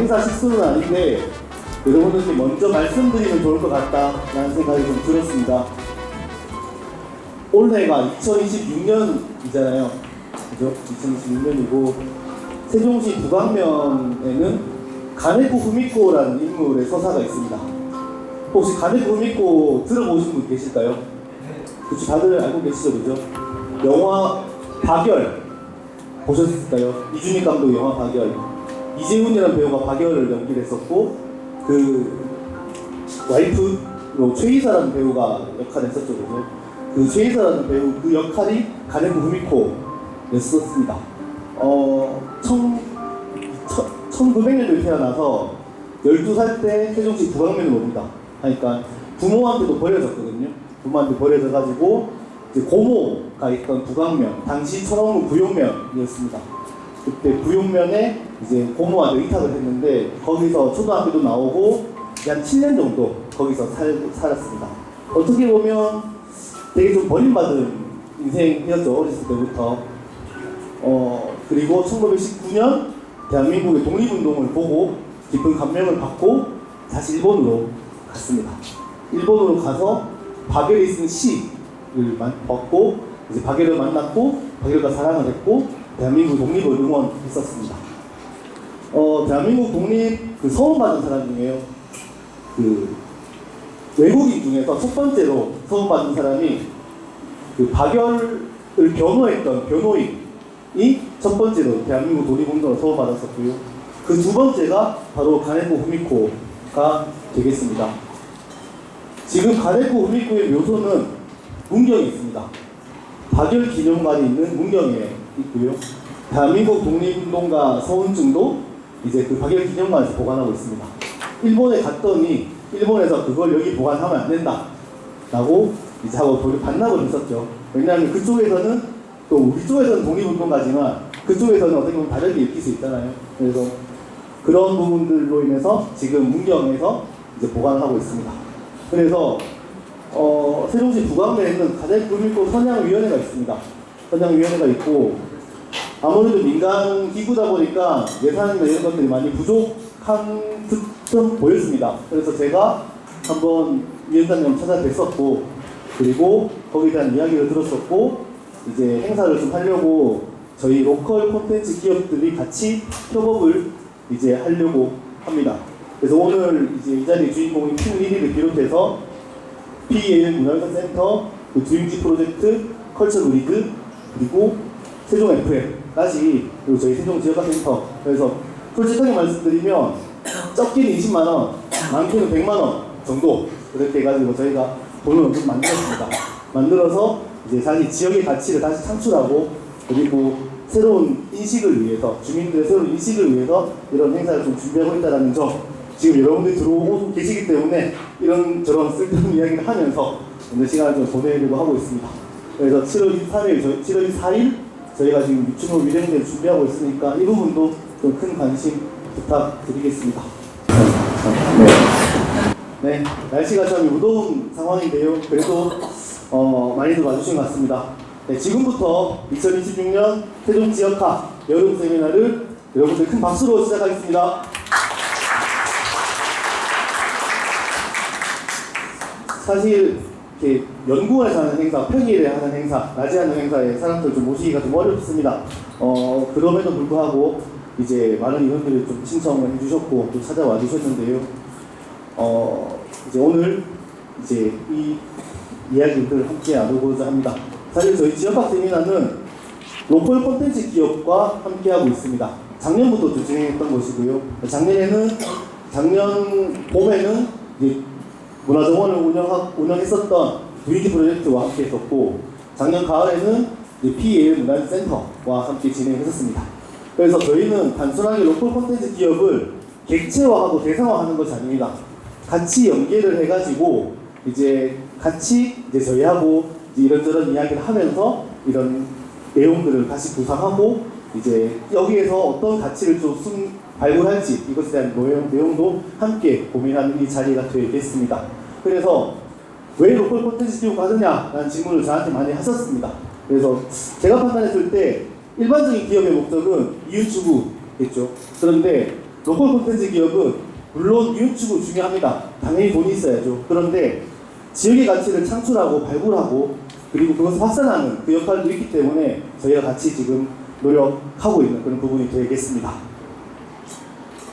행사 식수는 아닌데 여러분들께 먼저 말씀드리면 좋을 것 같다라는 생각이 좀 들었습니다. 올해가 2026년이잖아요. 그죠? 2026년이고 세종시 북안면에는 가네코 후미코라는 인물의 서사가 있습니다. 혹시 가네코 후미코 들어보신 분 계실까요? 그치, 다들 알고 계시죠, 그죠? 영화 박열 보셨을까요? 이준익 감독 영화 박열. 이재훈이라는 배우가 박열을 연기를 했었고 그 와이프로 최이사라는 배우가 역할을 했었죠, 그죠? 그 최이사라는 배우 그 역할이 가네코 후미코였었습니다. 1900년도에 태어나서 12살 때 세종시 북안면을 옵니다. 그러니까 부모한테도 버려졌거든요. 부모한테 버려져가지고 이제 고모가 있던 북안면, 당시 철원구 부용면이었습니다. 그때 부용면에 이제 고모한테 의탁을 했는데 거기서 초등학교도 나오고 한 7년 정도 거기서 살았습니다. 어떻게 보면 되게 좀 버림받은 인생이었죠, 어렸을 때부터. 그리고 1919년 대한민국의 독립운동을 보고 깊은 감명을 받고 다시 일본으로 갔습니다. 일본으로 가서 박열이 쓴 시를 받고 이제 박열을 만났고 박열과 사랑을 했고 대한민국 독립을 응원했었습니다. 대한민국 독립 그 서원받은 사람 중에요. 그 외국인 중에서 첫 번째로 서원받은 사람이 그 박열을 변호했던 변호인이 첫 번째로 대한민국 독립운동을 서원받았었고요. 그 두 번째가 바로 가네코 후미코가 되겠습니다. 지금 가네코 후미코의 묘소는 문경에 있습니다. 박열 기념관이 있는 문경에 있고요. 대한민국 독립운동가 서훈증도 이제 그 박열 기념관에서 보관하고 있습니다. 일본에 갔더니 일본에서 그걸 여기 보관하면 안 된다 라고 이제 하고 반납을 했었죠. 왜냐하면 그쪽에서는 또 우리 쪽에서는 독립운동가지만 그쪽에서는 어떻게 보면 다르게 읽힐 수 있잖아요. 그래서 그런 부분들로 인해서 지금 문경에서 이제 보관을 하고 있습니다. 그래서 세종시 북안면에는 가네코 후미코 선양위원회가 있습니다. 선양위원회가 있고 아무래도 민간 기구다 보니까 예산이나 이런 것들이 많이 부족한 듯 보였습니다. 그래서 제가 한번 위원장님 찾아뵀었고 그리고 거기에 대한 이야기를 들었었고 이제 행사를 좀 하려고 저희 로컬 콘텐츠 기업들이 같이 협업을 이제 하려고 합니다. 그래서 오늘 이제 이 자리의 주인공인 Q1를 비롯해서 PEL 문화유산센터, 그 주임지 프로젝트, 컬처 그리드, 그리고 세종 FM까지 그리고 저희 세종 지역화센터. 그래서 솔직하게 말씀드리면 적게는 20만원, 많게는 100만원 정도 그렇게 해가지고 저희가 돈을 좀 만들었습니다. 만들어서 이제 다시 지역의 가치를 다시 창출하고 그리고 새로운 인식을 위해서 주민들의 새로운 인식을 위해서 이런 행사를 좀 준비하고 있다는 점 지금 여러분들이 들어오고 계시기 때문에 이런저런 쓸데없는 이야기를 하면서 오늘 시간을 좀 보내려고 하고 있습니다. 그래서 7월 23일, 7월 24일 저희가 지금 유튜브 위대행제를 준비하고 있으니까 이 부분도 좀 큰 관심 부탁드리겠습니다. 네, 날씨가 참 무더운 상황인데요. 그래도 많이들 와주신 것 같습니다. 네, 지금부터 2026년 세종 지역화 여름 세미나를 여러분들 큰 박수로 시작하겠습니다. 사실 이렇게 연구원에서 하는 행사, 평일에 하는 행사, 낮에 하는 행사에 사람들 좀 모시기가 좀 어렵습니다. 그럼에도 불구하고 이제 많은 의원들이 좀 신청을 해주셨고 또 찾아와 주셨는데요. 이제 오늘 이제 이 이야기들을 함께 나누고자 합니다. 사실 저희 지역화 세미나는 로컬 콘텐츠 기업과 함께하고 있습니다. 작년부터 진행했던 것이고요. 작년 봄에는 이제 문화정원을 운영했었던 주임지 프로젝트와 함께 했었고 작년 가을에는 PEL 문화센터와 함께 진행했었습니다. 그래서 저희는 단순하게 로컬 콘텐츠 기업을 객체화하고 대상화하는 것이 아닙니다. 같이 연계를 해가지고 이제 같이 이제 저희하고 이제 이런저런 이야기를 하면서 이런 내용들을 다시 구상하고 이제 여기에서 어떤 가치를 좀 발굴할지 이것에 대한 내용도 함께 고민하는 이 자리가 되겠습니다. 그래서 왜 로컬 콘텐츠 기업을 하느냐라는 질문을 저한테 많이 하셨습니다. 그래서 제가 판단했을 때 일반적인 기업의 목적은 이윤 추구겠죠. 그런데 로컬 콘텐츠 기업은 물론 이웃주고 중요합니다. 당연히 돈이 있어야죠. 그런데 지역의 가치를 창출하고 발굴하고 그리고 그것을 확산하는 그 역할도 있기 때문에 저희가 같이 지금 노력하고 있는 그런 부분이 되겠습니다.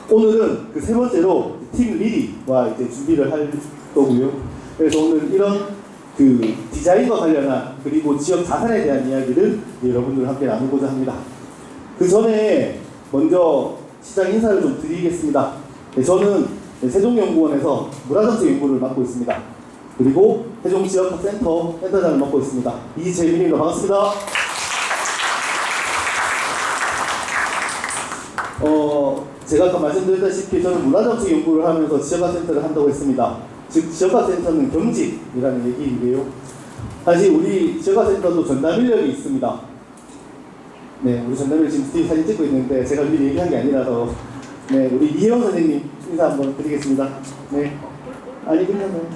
오늘은 그 세 번째로 팀 리디와 이제 준비를 할 거고요. 그래서 오늘 이런 그 디자인과 관련한 그리고 지역 자산에 대한 이야기를 여러분들과 함께 나누고자 합니다. 그 전에 먼저 시장 인사를 좀 드리겠습니다. 네, 저는 세종연구원에서 문화정책 연구를 맡고 있습니다. 그리고 세종지역센터 센터장을 맡고 있습니다. 이재민입니다. 반갑습니다. 제가 아까 말씀드렸다시피 저는 문화정책 연구를 하면서 지역화센터를 한다고 했습니다. 즉 지역화센터는 경직이라는 얘기인데요. 사실 우리 지역화센터도 전담 인력이 있습니다. 네, 우리 전담인력 지금 스티브 사진 찍고 있는데 제가 미리 얘기한 게 아니라서 네, 우리 이혜원 선생님 인사 한번 드리겠습니다. 네, 아니 끝나요.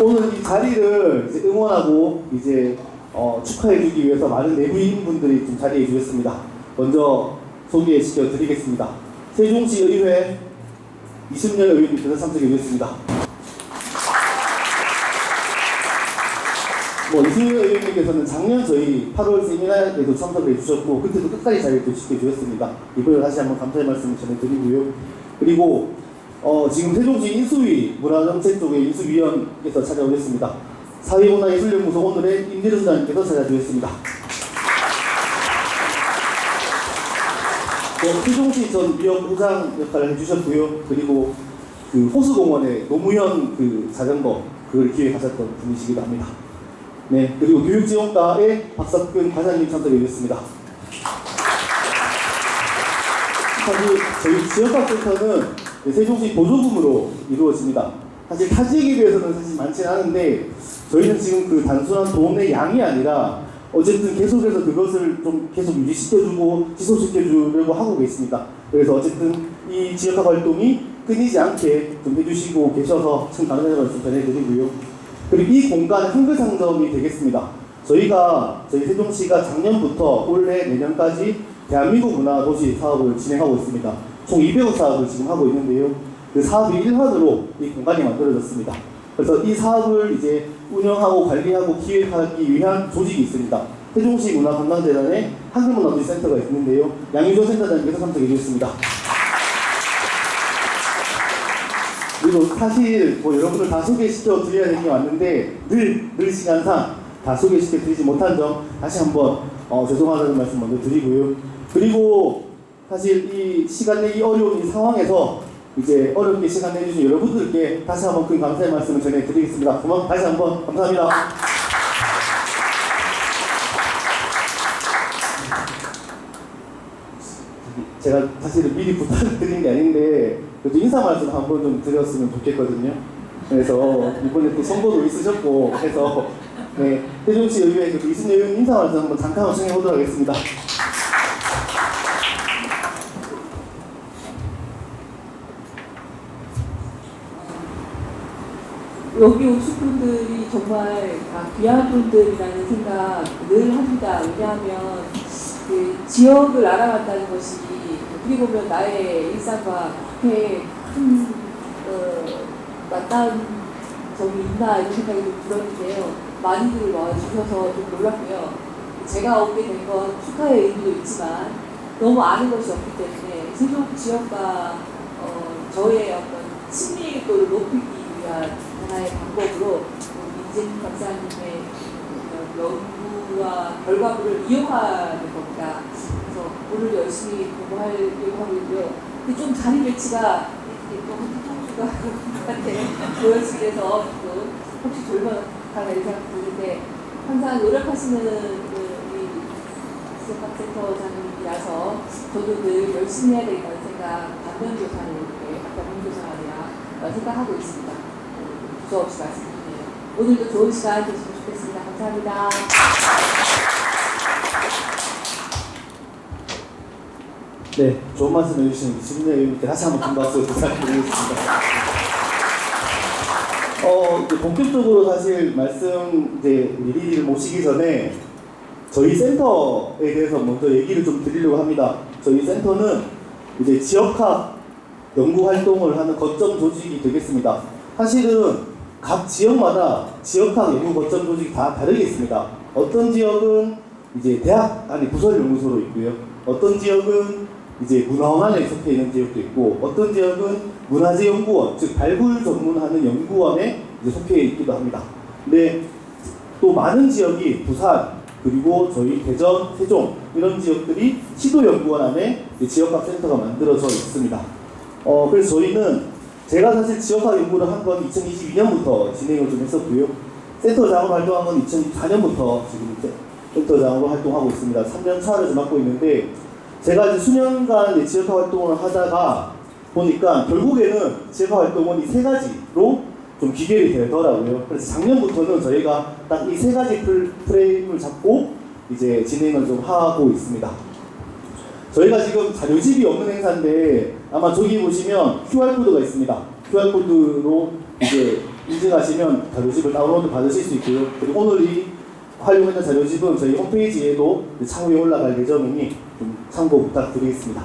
오늘 이 자리를 이제 응원하고 이제 축하해주기 위해서 많은 내부인분들이 좀 자리해 주셨습니다. 먼저 소개시켜 드리겠습니다. 세종시 의회 이순열 의원님께서 참석해 주셨습니다. 이순열 의원님께서는 작년 저희 8월 세미나에도 참석해 주셨고 그때도 끝까지 자리를 지켜 주셨습니다. 이번에 다시 한번 감사의 말씀을 전해드리고요. 그리고 지금 세종시 인수위 문화정책 쪽의 인수위원께서 찾아오셨습니다. 사회문화예술연구소 오늘의 임재주 소장님께서 찾아주셨습니다. 세종시 전 위원회장 역할을 해주셨고요. 그리고 그 호수공원의 노무현 그 자전거 그걸 기획하셨던 분이시기도 합니다. 네, 그리고 교육지원과의 박석근 과장님 참석해 주셨습니다. 사실 저희 지역화센터는 세종시 보조금으로 이루어집니다. 사실 타 지역에 비해서는 사실 많지는 않은데 저희는 지금 그 단순한 돈의 양이 아니라 어쨌든 계속해서 그것을 좀 계속 유지시켜주고 지속시켜주려고 하고 계십니다. 그래서 어쨌든 이 지역화 활동이 끊이지 않게 좀 해주시고 계셔서 참 감사의 말씀 전해드리고요. 그리고 이 공간은 한글상점이 되겠습니다. 저희 세종시가 작년부터 올해 내년까지 대한민국 문화도시 사업을 진행하고 있습니다. 총 200억 사업을 지금 하고 있는데요. 그 사업의 일환으로 이 공간이 만들어졌습니다. 그래서 이 사업을 이제 운영하고 관리하고 기획하기 위한 조직이 있습니다. 세종시 문화관광재단의 한글문화도시 센터가 있는데요. 양유정 센터장님께서 참석해 주셨습니다. 그리고 사실 여러분들 다 소개시켜 드려야 되는 게 맞는데 늘 시간상 다 소개시켜 드리지 못한 점 다시 한번 죄송하다는 말씀 먼저 드리고요. 그리고 사실 이 시간 내기 어려운 이 상황에서 이제 어렵게 시간 내주신 여러분들께 다시 한번 큰 감사의 말씀을 전해드리겠습니다. 다시 한번 감사합니다. 제가 사실은 미리 부탁을 드린 게 아닌데 그래도 인사 말씀 한번 좀 드렸으면 좋겠거든요. 그래서 이번에 또 선거도 있으셨고 해서 네, 세종시 의회 이순열 의원 인사 말씀 한번 잠깐 청해 보도록 하겠습니다. 여기 오신 분들이 정말 다 귀한 분들이라는 생각 늘 합니다. 왜냐하면 그 지역을 알아간다는 것이 어떻게 보면 나의 일상과 그렇게 큰 맞닿은 점이 있나 이런 생각이 좀 들었는데요. 많이들 와주셔서 좀 놀랐고요. 제가 오게 된 건 축하의 의미도 있지만 너무 아는 것이 없기 때문에 세종 지역과 저의 어떤 친밀도를 높이기 위한 하나의 방법으로 이재민 박사님의 연구와 결과물을 이용하는 겁니다. 그래서 오늘 열심히 공부하려고 하고 있고요. 근데 좀 자리 배치가 또 한국한테 보여지게 해서 혹시 돌변할까 이런 생각이 드는데 항상 노력하시는 우리 지역학센터장님이라서 저도 늘 열심히 해야 되겠다는 생각, 반면교사를 아까 본교사가 아니라 생각하고 있습니다. 두서없이 말씀드리네요. 오늘도 좋은 시간 되시면 좋겠습니다. 감사합니다. 네, 좋은 말씀 해주신 이순열 의원님께 다시 한번 큰 박수 부탁드리겠습니다. 본격적으로 사실 말씀 리디를 모시기 전에 저희 센터에 대해서 먼저 얘기를 좀 드리려고 합니다. 저희 센터는 이제 지역학 연구 활동을 하는 거점 조직이 되겠습니다. 사실은 각 지역마다 지역학 연구 거점 조직이 다 다르게 있습니다. 어떤 지역은 이제 대학 안에 부설연구소로 있고요. 어떤 지역은 이제 문화원안에 속해 있는 지역도 있고, 어떤 지역은 문화재연구원, 즉 발굴 전문하는 연구원에 이제 속해 있기도 합니다. 근데 또 많은 지역이 부산, 그리고 저희 대전, 세종 이런 지역들이 시도연구원 안에 지역학 센터가 만들어져 있습니다. 그래서 저희는 제가 사실 지역학 연구를 한 건 2022년부터 진행을 좀 했었고요. 센터장으로 활동한 건 2024년부터 지금 센터장으로 활동하고 있습니다. 3년 차를 맡고 있는데, 제가 이제 수년간 지역화 활동을 하다가 보니까 결국에는 지역화 활동은 이 세 가지로 좀 귀결이 되더라고요. 그래서 작년부터는 저희가 딱 이 세 가지 프레임을 잡고 이제 진행을 좀 하고 있습니다. 저희가 지금 자료집이 없는 행사인데 아마 저기 보시면 QR코드가 있습니다. QR코드로 이제 인증하시면 자료집을 다운로드 받으실 수 있고요. 그리고 오늘 이 활용했던 자료집은 저희 홈페이지에도 차후에 올라갈 예정이니 좀 참고 부탁드리겠습니다.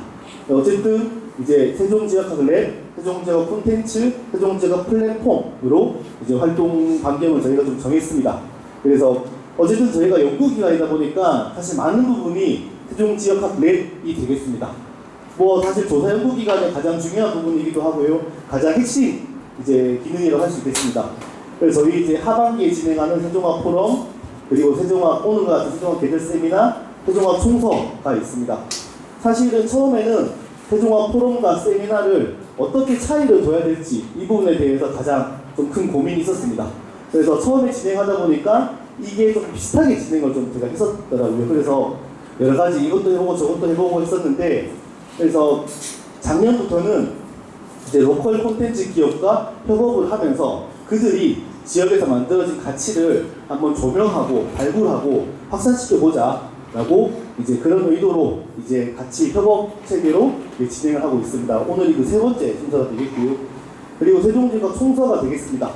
어쨌든 이제 세종지역학 랩, 세종지역학 콘텐츠, 세종지역학 플랫폼으로 이제 활동 반경을 저희가 좀 정했습니다. 그래서 어쨌든 저희가 연구기관이다 보니까 사실 많은 부분이 세종지역학 랩이 되겠습니다. 뭐 사실 조사 연구기관의 가장 중요한 부분이기도 하고요. 가장 핵심 이제 기능이라고 할 수 있겠습니다. 그래서 저희 이제 하반기에 진행하는 세종학 포럼, 그리고 세종학 오늘과 같은 세종학 계절 세미나, 세종학 총서가 있습니다. 사실은 처음에는 세종학 포럼과 세미나를 어떻게 차이를 둬야 될지 이 부분에 대해서 가장 좀 큰 고민이 있었습니다. 그래서 처음에 진행하다 보니까 이게 좀 비슷하게 진행을 좀 제가 했었더라고요. 그래서 여러 가지 이것도 해보고 저것도 해보고 했었는데, 그래서 작년부터는 이제 로컬 콘텐츠 기업과 협업을 하면서 그들이 지역에서 만들어진 가치를 한번 조명하고 발굴하고 확산시켜보자 라고 이제 그런 의도로 이제 같이 협업 체계로 진행을 하고 있습니다. 오늘이 그 세 번째 순서가 되겠고요. 그리고 세종지역학 총서가 되겠습니다.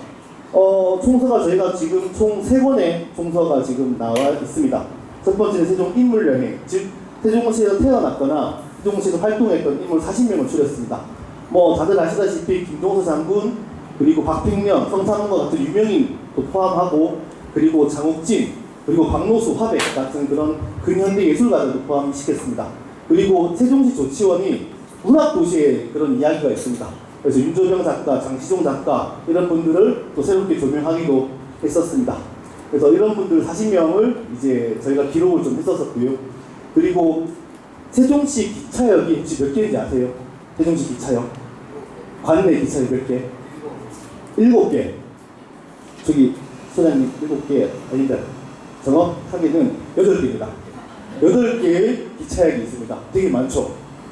총서가 저희가 지금 총 3권의 총서가 지금 나와 있습니다. 첫 번째는 세종 인물여행, 즉 세종시에서 태어났거나 세종시에서 활동했던 인물 40명을 추렸습니다. 뭐 다들 아시다시피 김종서 장군, 그리고 박평면, 성삼원과 같은 유명인도 포함하고, 그리고 장욱진, 그리고 박노수, 화백 같은 그런 근현대 예술가들도 포함시켰습니다. 그리고 세종시 조치원이 문학도시의 그런 이야기가 있습니다. 그래서 윤조병 작가, 장시종 작가 이런 분들을 또 새롭게 조명하기도 했었습니다. 그래서 이런 분들 40명을 이제 저희가 기록을 좀 했었었고요. 그리고 세종시 기차역이 혹시 몇 개인지 아세요? 세종시 기차역 관내 기차역 몇 개? 7개. 저기 소장님 7개 아닌데 정확하게는 8개입니다. 8개의 기차역이 있습니다. 되게 많죠?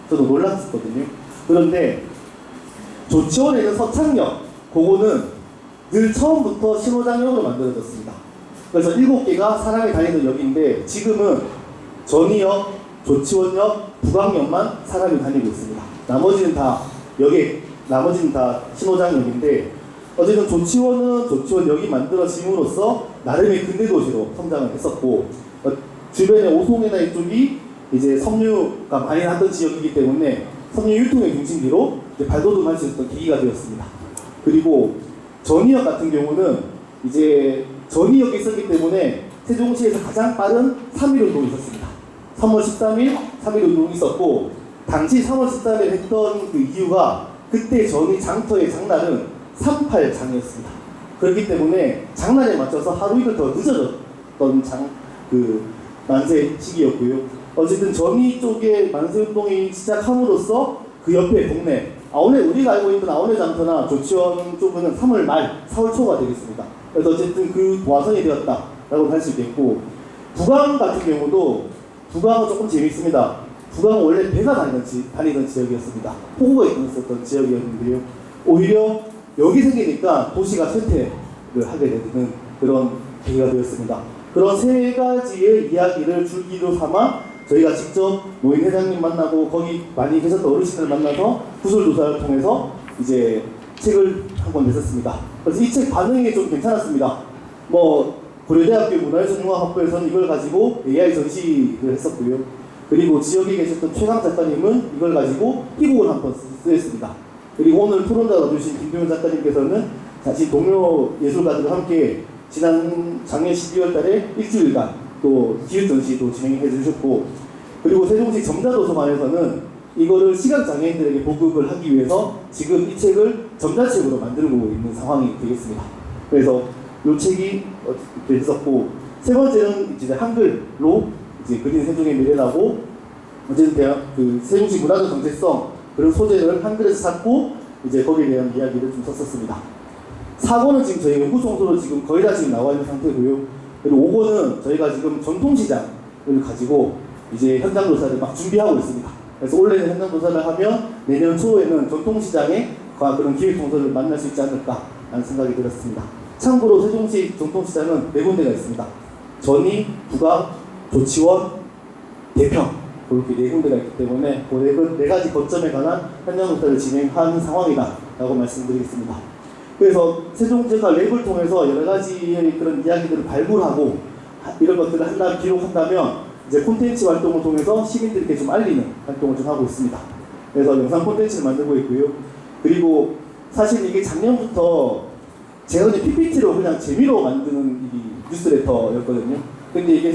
저도 놀랐었거든요. 그런데 조치원에 있는 서창역, 그거는 늘 처음부터 신호장역으로 만들어졌습니다. 그래서 7개가 사람이 다니는 역인데 지금은 전이역, 조치원역, 부광역만 사람이 다니고 있습니다. 나머지는 다 신호장역인데, 어쨌든 조치원은 조치원역이 만들어짐으로써 나름의 근대도시로 성장을 했었고, 주변의 오송이나 이쪽이 이제 섬유가 많이 났던 지역이기 때문에 섬유 유통의 중심지로 이제 발돋움할 수 있었던 계기가 되었습니다. 그리고 전이역 같은 경우는 이제 전이역에 있었기 때문에 세종시에서 가장 빠른 3.1운동이 있었습니다. 3월 13일 3.1운동이 있었고, 당시 3월 13일 했던 그 이유가 그때 전이 장터의 장날은 38장이었습니다. 그렇기 때문에 장날에 맞춰서 하루 이틀 더 늦어졌던 만세 시기였고요. 어쨌든 전이 쪽에 만세운동이 시작함으로써 그 옆에 동네 우리가 알고 있는 아우네 장터나 조치원 쪽은 3월 말, 4월 초가 되겠습니다. 그래서 어쨌든 그 와선이 되었다라고 할 수 있겠고, 부광 같은 경우도 부광은 조금 재밌습니다. 부광은 원래 배가 다니던 지역이었습니다. 포구가 있었던 지역이었는데요. 오히려 여기 생기니까 도시가 쇠퇴를 하게 되는 그런 계기가 되었습니다. 그런 세 가지의 이야기를 줄기로 삼아 저희가 직접 노인 회장님 만나고 거기 많이 계셨던 어르신들 만나서 구설조사를 통해서 이제 책을 한 권 냈었습니다. 그래서 이 책 반응이 좀 괜찮았습니다. 뭐 고려대학교 문화예술융합학부에서는 이걸 가지고 AI 전시를 했었고요. 그리고 지역에 계셨던 최강 작가님은 이걸 가지고 희곡을 한 번 쓰였습니다. 그리고 오늘 토론자로 주신 김동현 작가님께서는 자신 동료 예술가들과 함께 작년 12월 달에 일주일간 또 기획 전시도 진행해 주셨고, 그리고 세종시 점자도서관에서는 이거를 시각장애인들에게 보급을 하기 위해서 지금 이 책을 점자책으로 만들고 있는 상황이 되겠습니다. 그래서 이 책이 이렇게 있었고, 세 번째는 이제 한글로 이제 그린 세종의 미래라고, 어쨌든 그 세종시 문화적 정체성 그런 소재를 한글에서 찾고 이제 거기에 대한 이야기를 좀 썼었습니다. 4권은 지금 저희 연구 청소로 지금 거의 다 지금 나와 있는 상태고요. 그리고 5권은 저희가 지금 전통시장을 가지고 이제 현장 조사를 막 준비하고 있습니다. 그래서 올해는 현장 조사를 하면 내년 초에는 전통시장의 그런 기획 동서를 만날 수 있지 않을까 라는 생각이 들었습니다. 참고로 세종시 전통시장은 4군데가 있습니다. 전이, 부각, 조치원, 대평, 그렇게 4군데가 있기 때문에 그 4가지 거점에 관한 현장 조사를 진행하는 상황이다 라고 말씀드리겠습니다. 그래서 세종시가 랩을 통해서 여러 가지의 그런 이야기들을 발굴하고 이런 것들을 기록한다면 이제 콘텐츠 활동을 통해서 시민들께 좀 알리는 활동을 좀 하고 있습니다. 그래서 영상 콘텐츠를 만들고 있고요. 그리고 사실 이게 작년부터 제가 그냥 PPT로 그냥 재미로 만드는 이 뉴스레터였거든요. 근데 이게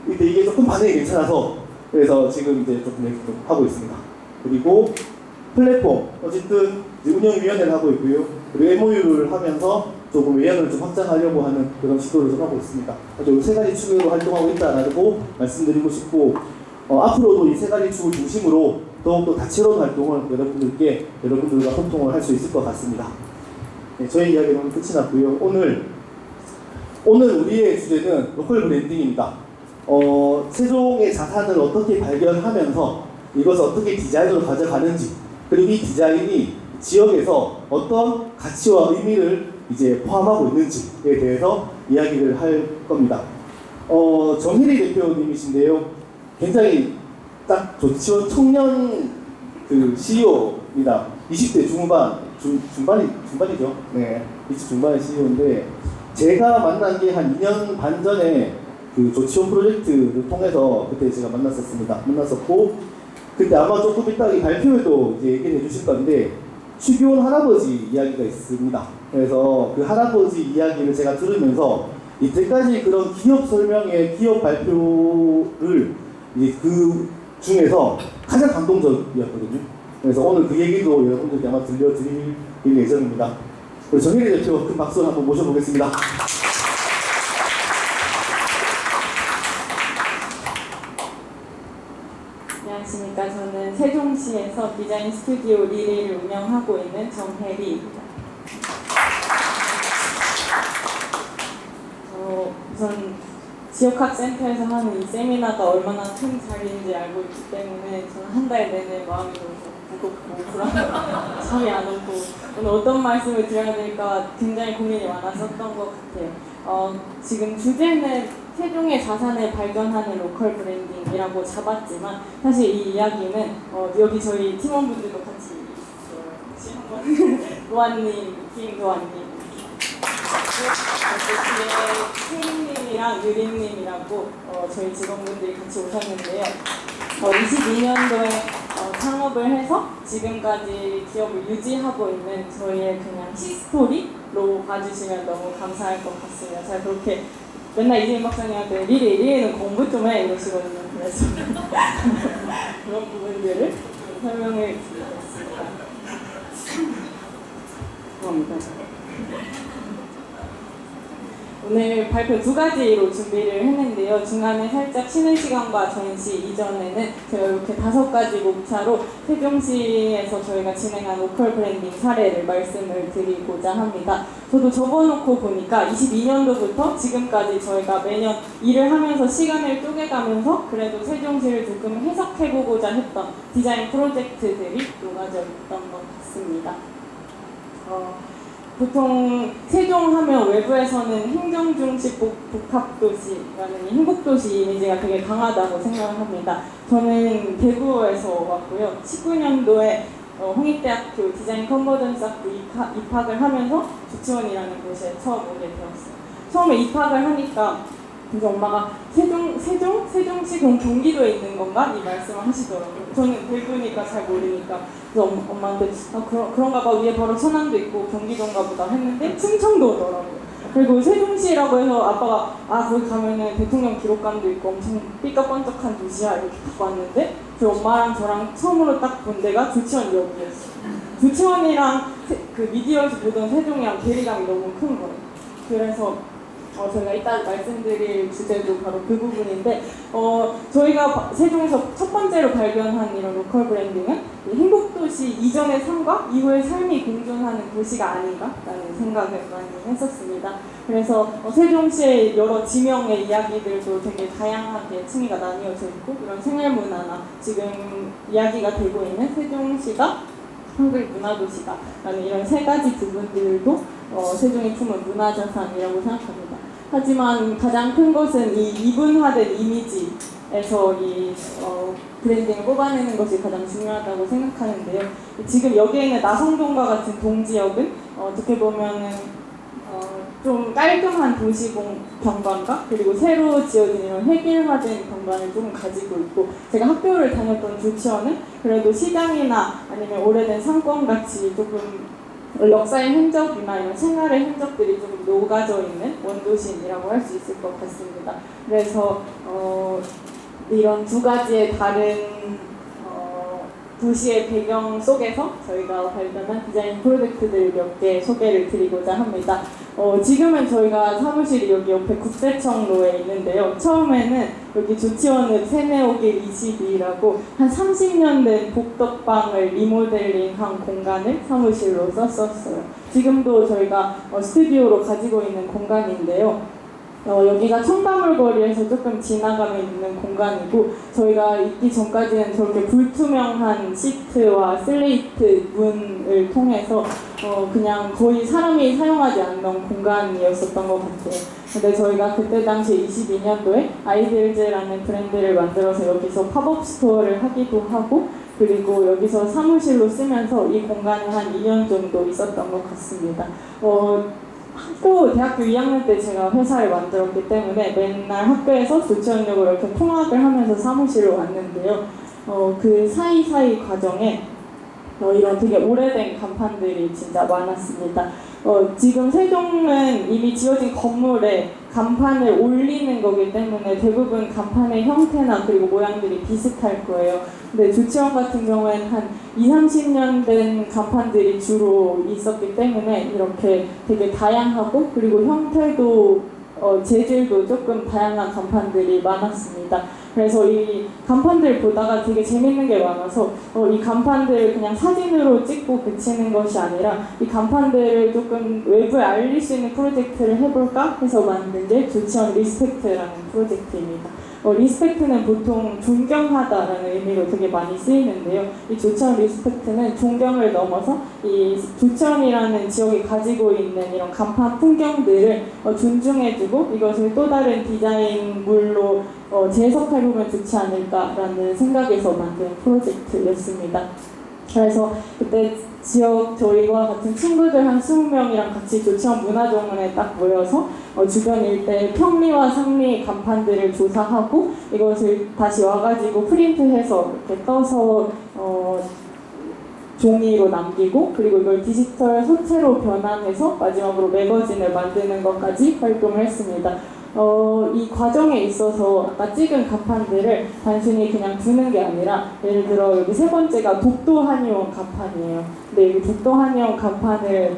이게 조금 반응이 괜찮아서 그래서 지금 이제 조금 하고 있습니다. 그리고 플랫폼, 어쨌든 운영위원회를 하고 있고요. 그리고 MOU를 하면서 조금 외연을 좀 확장하려고 하는 그런 시도를 좀 하고 있습니다. 그래서 이 3가지 축으로 활동하고 있다라고 말씀드리고 싶고, 앞으로도 이 3가지 축을 중심으로 더욱더 다채로운 활동을 여러분들과 소통을 할 수 있을 것 같습니다. 네, 저희 이야기는 오늘 끝이 났고요. 오늘 우리의 주제는 로컬 브랜딩입니다. 세종의 자산을 어떻게 발견하면서 이것을 어떻게 디자인으로 가져가는지, 그리고 이 디자인이 지역에서 어떤 가치와 의미를 이제 포함하고 있는지에 대해서 이야기를 할 겁니다. 정혜리 대표님이신데요. 굉장히 딱 조치원 청년 그 CEO입니다. 20대 중반이죠. 네, 20 중반의 CEO인데 제가 만난 게 한 2년 반 전에 그 조치원 프로젝트를 통해서 그때 제가 만났었고, 그때 아마 조금 이따 이 발표에도 이제 얘기를 해주실 건데 추기원 할아버지 이야기가 있습니다. 그래서 그 할아버지 이야기를 제가 들으면서 이때까지 그런 기업 설명회, 기업 발표를 이제 그 중에서 가장 감동적이었거든요. 그래서 오늘 그 얘기도 여러분들께 아마 들려드릴 예정입니다. 그리고 정혜리 대표 큰 박수를 한번 모셔보겠습니다. 안녕하십니까. 저는 세종시에서 디자인 스튜디오 리레이를 운영하고 있는 정혜리입니다. 우선 지역학센터에서 하는 이 세미나가 얼마나 큰 자리인지 알고 있기 때문에 저는 한 달 내내 마음이 너무 무겁고 불안하고 잠이 안 오고 오늘 어떤 말씀을 드려야 될까 굉장히 고민이 많았었던 것 같아요. 지금 주제는 세종의 자산을 발견하는 로컬 브랜딩이라고 잡았지만 사실 이 이야기는 여기 저희 팀원분들도 같이 있어요. 혹시 한번 노아님, 김노아님, 세림님이랑 유림님이라고 저희 직원분들이 같이 오셨는데요. 22년도에 창업을 해서 지금까지 기업을 유지하고 있는 저희의 그냥 히스토리로 봐주시면 너무 감사할 것 같습니다. 제가 그렇게 맨날 이재민 박사님한테 리리는 공부 좀 해 이러시거든요. 그래서 그런 부분들을 설명을 드리겠습니다. 감사합니다. 오늘 발표 2가지로 준비를 했는데요. 중간에 살짝 쉬는 시간과 전시 이전에는 제가 이렇게 5가지 목차로 세종시에서 저희가 진행한 로컬 브랜딩 사례를 말씀을 드리고자 합니다. 저도 적어놓고 보니까 22년도부터 지금까지 저희가 매년 일을 하면서 시간을 쪼개가면서 그래도 세종시를 조금 해석해보고자 했던 디자인 프로젝트들이 녹아져 있던 것 같습니다. 보통 세종하면 외부에서는 행정중심 복합도시라는 행복도시 이미지가 되게 강하다고 생각을 합니다. 저는 대구에서 왔고요. 19년도에 홍익대학교 디자인 컨버전스 학부 입학을 하면서 조치원이라는 곳에 처음 오게 되었어요. 처음에 입학을 하니까 이제 엄마가 세종시 그럼 경기도에 있는 건가? 이 말씀을 하시더라고요. 저는 대구니까 잘 모르니까. 그래서 엄마한테 그런가 봐, 위에 바로 천안도 있고 경기도인가 보다 했는데 충청도더라고요. 그리고 세종시라고 해서 아빠가 거기 가면은 대통령 기록관도 있고 엄청 삐까뻔쩍한 도시야 이렇게 딱 왔는데 그 엄마랑 저랑 처음으로 딱 본 데가 조치원역이었어요. 조치원이랑 그 미디어에서 보던 세종이랑 괴리감이 너무 큰 거예요. 그래서 저희가 이따 말씀드릴 주제도 바로 그 부분인데 저희가 세종에서 첫 번째로 발견한 이런 로컬 브랜딩은 행복도시 이전의 삶과 이후의 삶이 공존하는 도시가 아닌가라는 생각을 많이 했었습니다. 그래서 세종시의 여러 지명의 이야기들도 되게 다양하게 층위가 나뉘어져 있고 이런 생활문화나 지금 이야기가 되고 있는 세종시가 한글 문화도시다라는 이런 세 가지 부분들도 세종이 품은 문화자산이라고 생각합니다. 하지만 가장 큰 것은 이 이분화된 이미지에서 이 브랜딩을 뽑아내는 것이 가장 중요하다고 생각하는데요. 지금 여기에 있는 나성동과 같은 동지역은 어떻게 보면은 좀 깔끔한 도시공 경관과 그리고 새로 지어진 이런 획일화된 경관을 조금 가지고 있고, 제가 학교를 다녔던 조치원은 그래도 시장이나 아니면 오래된 상권같이 조금 역사의 흔적이나 이런 생활의 흔적들이 조금 녹아져 있는 원도심이라고 할 수 있을 것 같습니다. 그래서 이런 두 가지의 다른 도시의 배경 속에서 저희가 발견한 디자인 프로젝트들 몇 개 소개를 드리고자 합니다. 지금은 저희가 사무실이 여기 옆에 국세청로에 있는데요. 처음에는 여기 조치원읍 세내오길 22라고 한 30년 된 복덕방을 리모델링한 공간을 사무실로 썼었어요. 지금도 저희가 스튜디오로 가지고 있는 공간인데요. 여기가 청담울거리에서 조금 지나가면 있는 공간이고, 저희가 있기 전까지는 저렇게 불투명한 시트와 슬레이트 문을 통해서 그냥 거의 사람이 사용하지 않는 공간이었었던 것 같아요. 근데 저희가 그때 당시 22년도에 아이들즈라는 브랜드를 만들어서 여기서 팝업 스토어를 하기도 하고, 그리고 여기서 사무실로 쓰면서 이 공간에 한 2년 정도 있었던 것 같습니다. 대학교 2학년 때 제가 회사를 만들었기 때문에 맨날 학교에서 조치원역으로 이렇게 통학을 하면서 사무실로 왔는데요. 그 사이사이 과정에 이런 되게 오래된 간판들이 진짜 많았습니다. 지금 세종은 이미 지어진 건물에 간판을 올리는 거기 때문에 대부분 간판의 형태나 그리고 모양들이 비슷할 거예요. 근데 조치원 같은 경우에는 한 20-30년 된 간판들이 주로 있었기 때문에 이렇게 되게 다양하고, 그리고 형태도 재질도 조금 다양한 간판들이 많았습니다. 그래서 이 간판들 보다가 되게 재밌는 게 많아서 이 간판들을 그냥 사진으로 찍고 그치는 것이 아니라 이 간판들을 조금 외부에 알릴 수 있는 프로젝트를 해볼까 해서 만든 게 조치원 리스펙트라는 프로젝트입니다. 리스펙트는 보통 존경하다라는 의미로 되게 많이 쓰이는데요. 이 조치원 리스펙트는 존경을 넘어서 이 조치원이라는 지역이 가지고 있는 이런 간판 풍경들을 존중해주고 이것을 또 다른 디자인물로 재해석해보면 좋지 않을까라는 생각에서 만든 프로젝트였습니다. 그래서 그때 지역 저희와 같은 친구들 한 20명이랑 같이 조치원 문화정원에 딱 모여서 주변 일대의 평리와 상리 간판들을 조사하고 이것을 다시 와가지고 프린트해서 이렇게 떠서 종이로 남기고, 그리고 이걸 디지털 소체로 변환해서 마지막으로 매거진을 만드는 것까지 활동을 했습니다. 이 과정에 있어서 아까 찍은 간판들을 단순히 그냥 두는 게 아니라, 예를 들어 여기 세 번째가 독도 한의원 간판이에요. 근데 여기 독도 한의원 간판을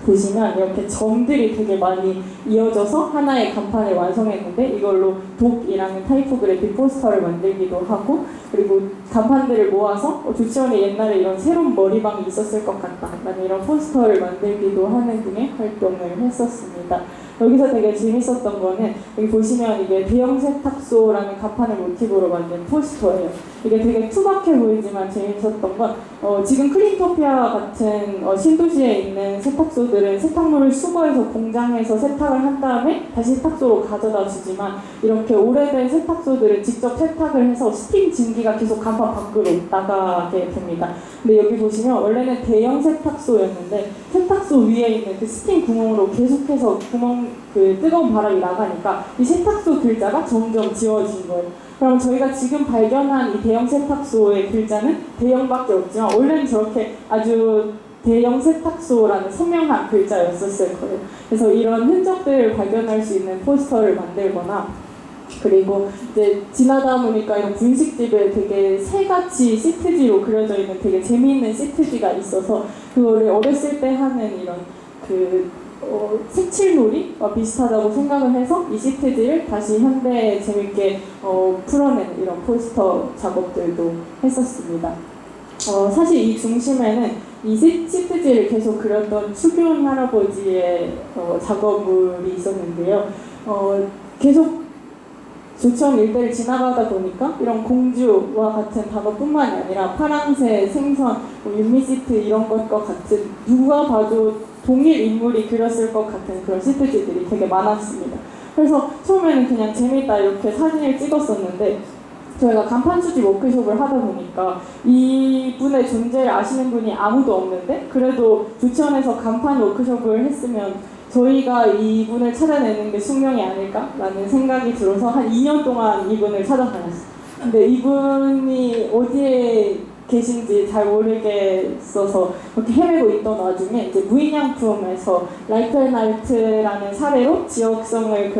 보시면 이렇게 점들이 되게 많이 이어져서 하나의 간판을 완성했는데, 이걸로 독이라는 타이포그래피 포스터를 만들기도 하고, 그리고 간판들을 모아서 조치원에 옛날에 이런 새로운 머리방이 있었을 것 같다 라는 이런 포스터를 만들기도 하는 등의 활동을 했었습니다. 여기서 되게 재밌었던 거는 여기 보시면 이게 대형 세탁소라는 간판을 모티브로 만든 포스터예요. 이게 되게 투박해 보이지만 재밌었던 건 지금 클린토피아 같은 신도시에 있는 세탁소들은 세탁물을 수거해서 공장에서 세탁을 한 다음에 다시 세탁소로 가져다 주지만, 이렇게 오래된 세탁소들은 직접 세탁을 해서 스팀 증기가 계속 간판 밖으로 나가게 됩니다. 근데 여기 보시면 원래는 대형 세탁소였는데 세탁소 위에 있는 그 스팀 구멍으로 계속해서 그 뜨거운 바람이 나가니까 이 세탁소 글자가 점점 지워진 거예요. 그럼 저희가 지금 발견한 이 대형 세탁소의 글자는 대형밖에 없지만 원래는 저렇게 아주 대형 세탁소라는 선명한 글자였었을 거예요. 그래서 이런 흔적들을 발견할 수 있는 포스터를 만들거나 그리고 이제 지나다 보니까 이런 분식집에 되게 새같이 시트지로 그려져 있는 되게 재미있는 시트지가 있어서 그거를 어렸을 때 하는 이런 색칠놀이와 비슷하다고 생각을 해서 이 시트지를 다시 현대에 재밌게 풀어내는 이런 포스터 작업들도 했었습니다. 사실 이 중심에는 이 시트지를 계속 그렸던 추기훈 할아버지의 작업물이 있었는데요. 계속 조천 일대를 지나가다 보니까 이런 공주와 같은 단어뿐만이 아니라 파랑새, 생선, 윤미시트 이런 것과 같은 누가 봐도 동일 인물이 그렸을 것 같은 그런 시트지들이 되게 많았습니다. 그래서 처음에는 그냥 재밌다 이렇게 사진을 찍었었는데 저희가 간판 수집 워크숍을 하다 보니까 이분의 존재를 아시는 분이 아무도 없는데 그래도 조천에서 간판 워크숍을 했으면 저희가 이분을 찾아내는 게 숙명이 아닐까라는 생각이 들어서 한 2년 동안 이분을 찾아다녔어요. 근데 이분이 어디에 계신지 잘 모르겠어서 이렇게 헤매고 있던 와중에 이제 무인양품에서 라이프 앤 아트라는 사례로 지역성을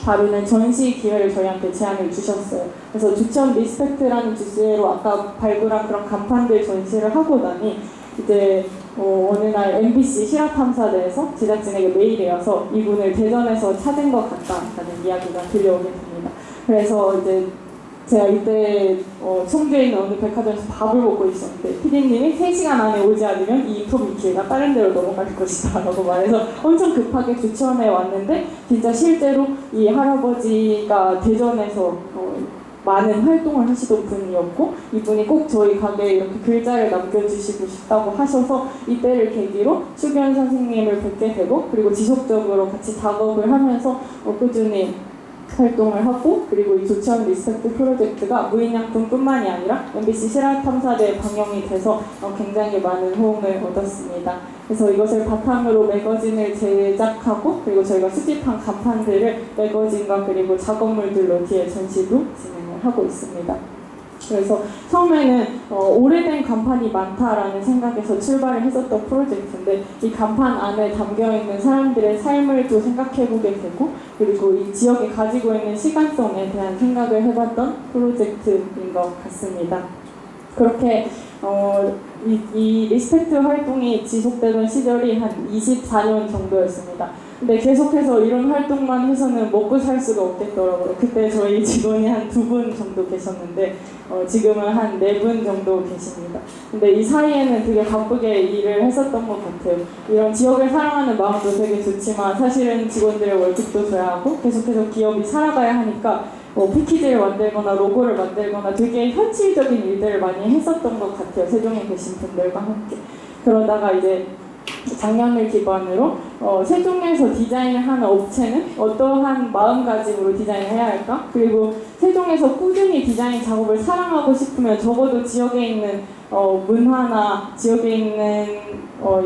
다루는 전시 기회를 저희한테 제안을 주셨어요. 그래서 조천 리스펙트라는 주제로 아까 발굴한 그런 간판들 전시를 하고 나니 이제 어느 날 MBC 실화탐사대에서 제작진에게 메일이 와서 이분을 대전에서 찾은 것 같다라는 이야기가 들려오게 됩니다. 그래서 이제 제가 이때 청주에 있는 어느 백화점에서 밥을 먹고 있었는데 PD님이 3시간 안에 오지 않으면 이 인터뷰 기회가 다른 데로 넘어갈 것이다 라고 말해서 엄청 급하게 조천에 왔는데 진짜 실제로 이 할아버지가 대전에서 많은 활동을 하시던 분이었고 이분이 꼭 저희 가게에 이렇게 글자를 남겨주시고 싶다고 하셔서 이때를 계기로 추기훈 선생님을 뵙게 되고 그리고 지속적으로 같이 작업을 하면서 꾸준히 활동을 하고 그리고 이 조천 리스펙트 프로젝트가 무인양품뿐만이 아니라 MBC 실화탐사대에 방영이 돼서 굉장히 많은 호응을 얻었습니다. 그래서 이것을 바탕으로 매거진을 제작하고 그리고 저희가 수집한 간판들을 매거진과 그리고 작업물들로 뒤에 전시도 진행을 하고 있습니다. 그래서 처음에는 오래된 간판이 많다라는 생각에서 출발을 했었던 프로젝트인데 이 간판 안에 담겨있는 사람들의 삶을 또 생각해보게 되고 그리고 이 지역이 가지고 있는 시간성에 대한 생각을 해봤던 프로젝트인 것 같습니다. 그렇게 이 리스펙트 활동이 지속되던 시절이 한 24년 정도였습니다. 근데 계속해서 이런 활동만 해서는 먹고 살 수가 없겠더라고요. 그때 저희 직원이 한 2분 정도 계셨는데 지금은 한 4분 정도 계십니다. 근데 이 사이에는 되게 바쁘게 일을 했었던 것 같아요. 이런 지역을 사랑하는 마음도 되게 좋지만 사실은 직원들의 월급도 줘야 하고 계속해서 기업이 살아가야 하니까 패키지를 만들거나 로고를 만들거나 되게 현실적인 일들을 많이 했었던 것 같아요. 세종에 계신 분들과 함께. 그러다가 이제 작년을 기반으로 세종에서 디자인을 하는 업체는 어떠한 마음가짐으로 디자인을 해야 할까? 그리고 세종에서 꾸준히 디자인 작업을 사랑하고 싶으면 적어도 지역에 있는 문화나 지역에 있는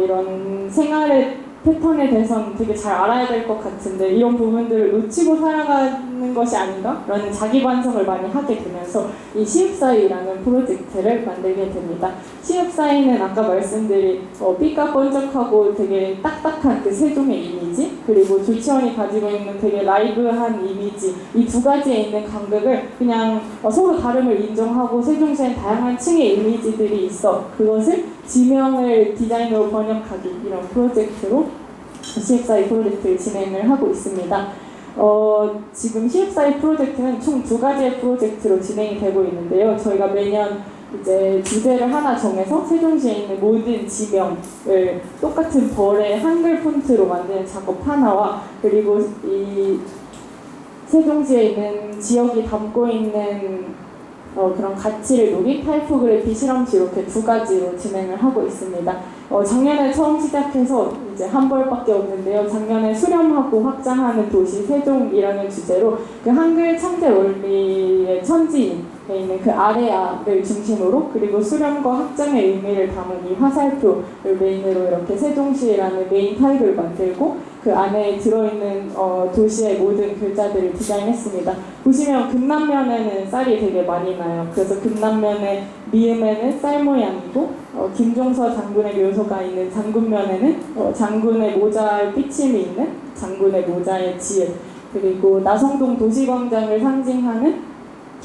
이런 생활의 패턴에 대해서는 되게 잘 알아야 될 것 같은데 이런 부분들을 놓치고 살아가는 것이 아닌가라는 자기 반성을 많이 하게 되면서 이 시읍사이라는 프로젝트를 만들게 됩니다. 시읍사이는 아까 말씀드린 삐까번쩍하고 되게 딱딱한 그 세종의 이미지 그리고 조치원이 가지고 있는 되게 라이브한 이미지 이 두 가지에 있는 간극을 그냥 서로 다름을 인정하고 세종시엔 다양한 층의 이미지들이 있어 그것을 지명을 디자인으로 번역하기 이런 프로젝트로 시읍사이 프로젝트를 진행을 하고 있습니다. 지금 시읍사이 프로젝트는 총 2가지의 프로젝트로 진행이 되고 있는데요. 저희가 매년 이제 주제를 하나 정해서 세종시에 있는 모든 지명을 똑같은 벌의 한글 폰트로 만드는 작업 하나와 그리고 이 세종시에 있는 지역이 담고 있는 그런 가치를 노린 타이포그래피 실험지 이렇게 2가지로 진행을 하고 있습니다. 작년에 처음 시작해서 이제 한 벌밖에 없는데요. 작년에 수렴하고 확장하는 도시 세종이라는 주제로 그 한글 창제 원리의 천지인 돼 있는 그 아래아를 중심으로 그리고 수령과 확장의 의미를 담은 이 화살표를 메인으로 이렇게 세종시라는 메인 타입을 만들고 그 안에 들어있는 도시의 모든 글자들을 디자인했습니다. 보시면 금남면에는 쌀이 되게 많이 나요. 그래서 금남면의 미음에는 쌀 모양이고 김종서 장군의 묘소가 있는 장군면에는 장군의 모자의 삐침이 있는 장군의 모자의 지읒, 그리고 나성동 도시광장을 상징하는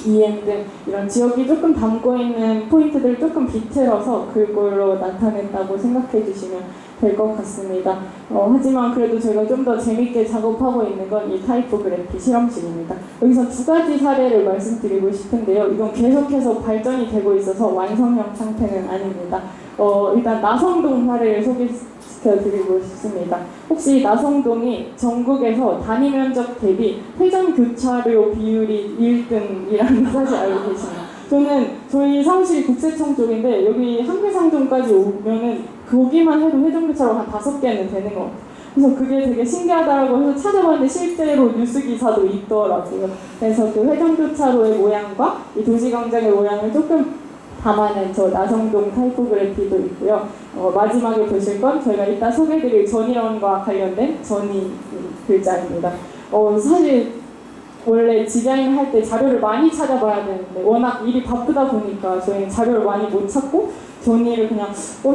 EM 등 이런 지역이 조금 담고 있는 포인트들을 조금 비틀어서 그걸로 나타냈다고 생각해 주시면 될 것 같습니다. 하지만 그래도 저희가 좀 더 재밌게 작업하고 있는 건 이 타이포그래피 실험실입니다. 여기서 두 가지 사례를 말씀드리고 싶은데요. 이건 계속해서 발전이 되고 있어서 완성형 상태는 아닙니다. 일단 나성동 사례를 소개시켜드리고 싶습니다. 혹시 나성동이 전국에서 단위 면적 대비 회전 교차료 비율이 1등이라는 사실 알고 계시나요? 저는 저희 사무실이 국세청 쪽인데 여기 한계상점까지 오면은 거기만 해도 회전교차로 한 5개는 되는 것 같아요. 그래서 그게 되게 신기하다고 해서 찾아봤는데 실제로 뉴스 기사도 있더라고요. 그래서 그 회전교차로의 모양과 이 도시광장의 모양을 조금 담아낸 저 나성동 타이포그래피도 있고요. 마지막에 보실 건 저희가 이따 소개해드릴 전이런과 관련된 전이 글자입니다. 사실 원래 디자인을 할 때 자료를 많이 찾아봐야 되는데 워낙 일이 바쁘다 보니까 저희는 자료를 많이 못 찾고 전이를 그냥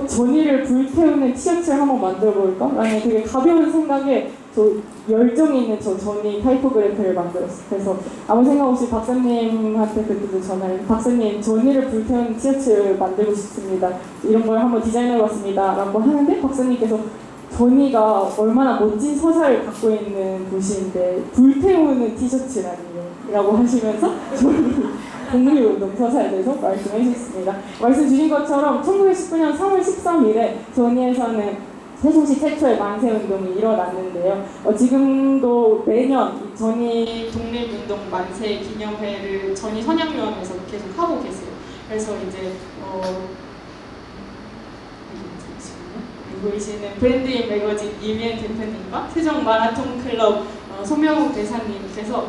전이를 불태우는 티셔츠를 한번 만들어 볼까? 라는 되게 가벼운 생각에 저 열정이 있는 저 전이 타이포그래피를 만들었어요. 그래서 아무 생각 없이 박사님한테 그때도 전화를 박사님 전이를 불태우는 티셔츠를 만들고 싶습니다. 이런 걸 한번 디자인해 봤습니다. 라고 하는데 박사님께서 전이가 얼마나 멋진 서사를 갖고 있는 도시인데 불태우는 티셔츠라니요 라고 하시면서 독립운동 서사에 대해서 말씀해 주셨습니다. 말씀 주신 것처럼 1919년 3월 13일에 전이에서는 세종시 최초의 만세운동이 일어났는데요. 지금도 매년 전이 독립운동 만세 기념회를 전이 선양묘원에서 계속 하고 계세요. 그래서 이제 보이시는 브랜드인 매거진 이미엔 대표님과 세종 마라톤 클럽 손명욱 대사님께서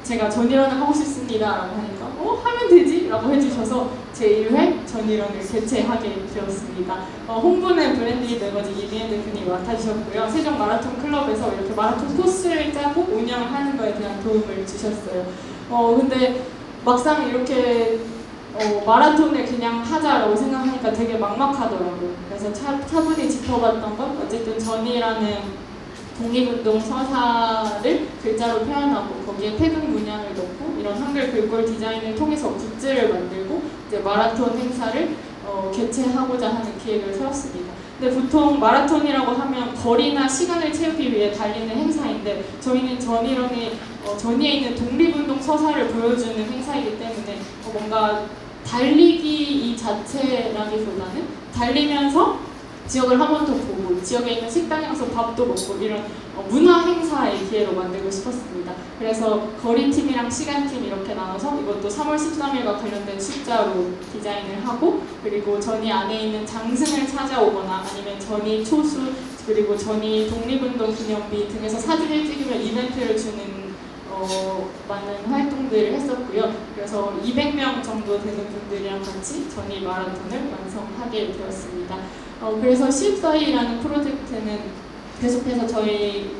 제가 전일원을 하고 싶습니다 라고 하니까 하면 되지? 라고 해주셔서 제1회 전일원을 개최하게 되었습니다. 홍보는 브랜드인 매거진 이미엔 대표님이 맡아주셨고요. 세종 마라톤 클럽에서 이렇게 마라톤 코스를 짜고 운영을 하는 거에 대한 도움을 주셨어요. 근데 막상 이렇게 마라톤을 그냥 하자라고 생각하니까 되게 막막하더라고요. 그래서 차분히 짚어봤던 건 어쨌든 전이라는 독립운동 서사를 글자로 표현하고 거기에 태극 문양을 넣고 이런 한글 글꼴 디자인을 통해서 굿즈를 만들고 이제 마라톤 행사를 개최하고자 하는 기획을 세웠습니다. 근데 보통 마라톤이라고 하면 거리나 시간을 채우기 위해 달리는 행사인데 저희는 전이에 있는 독립운동 서사를 보여주는 행사이기 때문에 뭔가 달리기 이 자체라기보다는 달리면서 지역을 한 번 더 보고 지역에 있는 식당에 가서 밥도 먹고 이런 문화 행사의 기회로 만들고 싶었습니다. 그래서 거리팀이랑 시간팀 이렇게 나눠서 이것도 3월 13일과 관련된 숫자로 디자인을 하고 그리고 전이 안에 있는 장승을 찾아오거나 아니면 전이 초수 그리고 전이 독립운동 기념비 등에서 사진을 찍으면 이벤트를 주는 많은 활동들을 했었고요. 그래서 200명 정도 되는 분들이랑 같이 전이 마라톤을 완성하게 되었습니다. 그래서 14일이라는 프로젝트는 계속해서 저희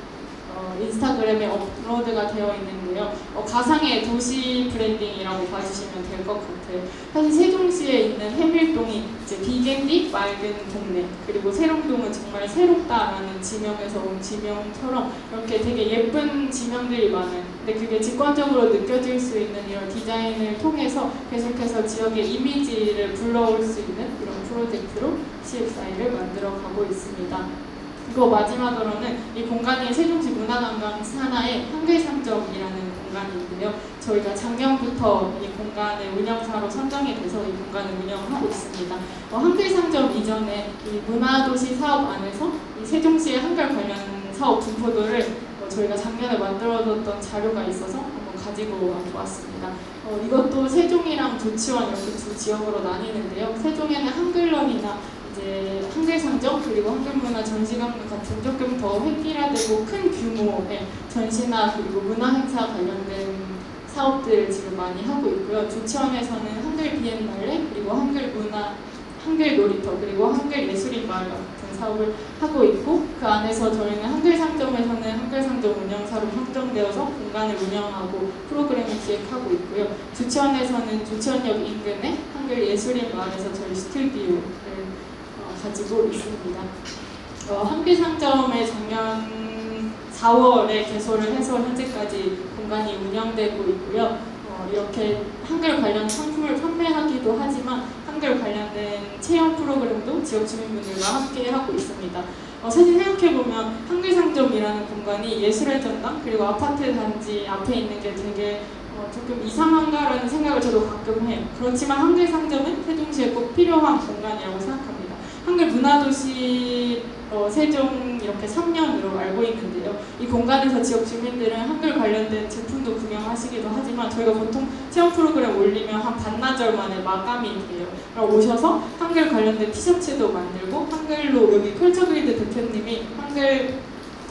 인스타그램에 업로드가 되어 있는데요. 가상의 도시 브랜딩이라고 봐주시면 될 것 같아요. 사실 세종시에 있는 해밀동이 이제 비겐디 맑은 동네 그리고 세롱동은 정말 새롭다라는 지명에서 온 지명처럼 이렇게 되게 예쁜 지명들이 많아요. 근데 그게 직관적으로 느껴질 수 있는 이런 디자인을 통해서 계속해서 지역의 이미지를 불러올 수 있는 이런 프로젝트로 CF4를 만들어가고 있습니다. 그리고 마지막으로는 이 공간이 세종시 문화관광 산하의 한글상점이라는 공간인데요. 저희가 작년부터 이 공간의 운영사로 선정이 돼서 이 공간을 운영하고 있습니다. 한글상점 이전에 이 문화도시 사업 안에서 이 세종시의 한글 관련 사업 분포도를 저희가 작년에 만들어뒀던 자료가 있어서 한번 가지고 왔습니다. 이것도 세종이랑 조치원 이렇게 두 지역으로 나뉘는데요. 세종에는 한글런이나 이제 한글상점 그리고 한글문화 전시관 같은 조금 더 획일화되고 큰 규모의 전시나 그리고 문화행사 관련된 사업들을 지금 많이 하고 있고요. 조치원에서는 한글 비엔날레, 그리고 한글 문화, 한글 놀이터, 그리고 한글 예술인 마을 같은 사업을 하고 있고, 그 안에서 저희는 한글 상점에서는 한글 상점 운영사로 선정되어서 공간을 운영하고 프로그램을 기획하고 있고요. 조치원에서는 조치원역 인근에 한글 예술인 마을에서 저희 스튜디오를 가지고 있습니다. 한글 상점에 작년 4월에 개소를 해서 현재까지 공간이 운영되고 있고요. 이렇게 한글 관련 상품을 판매하기도 하지만 한글 관련된 체험 프로그램도 지역 주민분들과 함께 하고 있습니다. 사실 생각해보면 한글 상점이라는 공간이 예술의 전당 그리고 아파트 단지 앞에 있는 게 되게 조금 이상한가라는 생각을 저도 가끔 해요. 그렇지만 한글 상점은 세종시에 꼭 필요한 공간이라고 생각합니다. 한글 문화도시 세종 이렇게 3년으로 알고 있는데요. 이 공간에서 지역 주민들은 한글 관련된 제품도 구경하시기도 하지만 저희가 보통 체험 프로그램 올리면 한 반나절 만에 마감이 돼요. 오셔서 한글 관련된 티셔츠도 만들고 한글로 여기 컬처그리드 대표님이 한글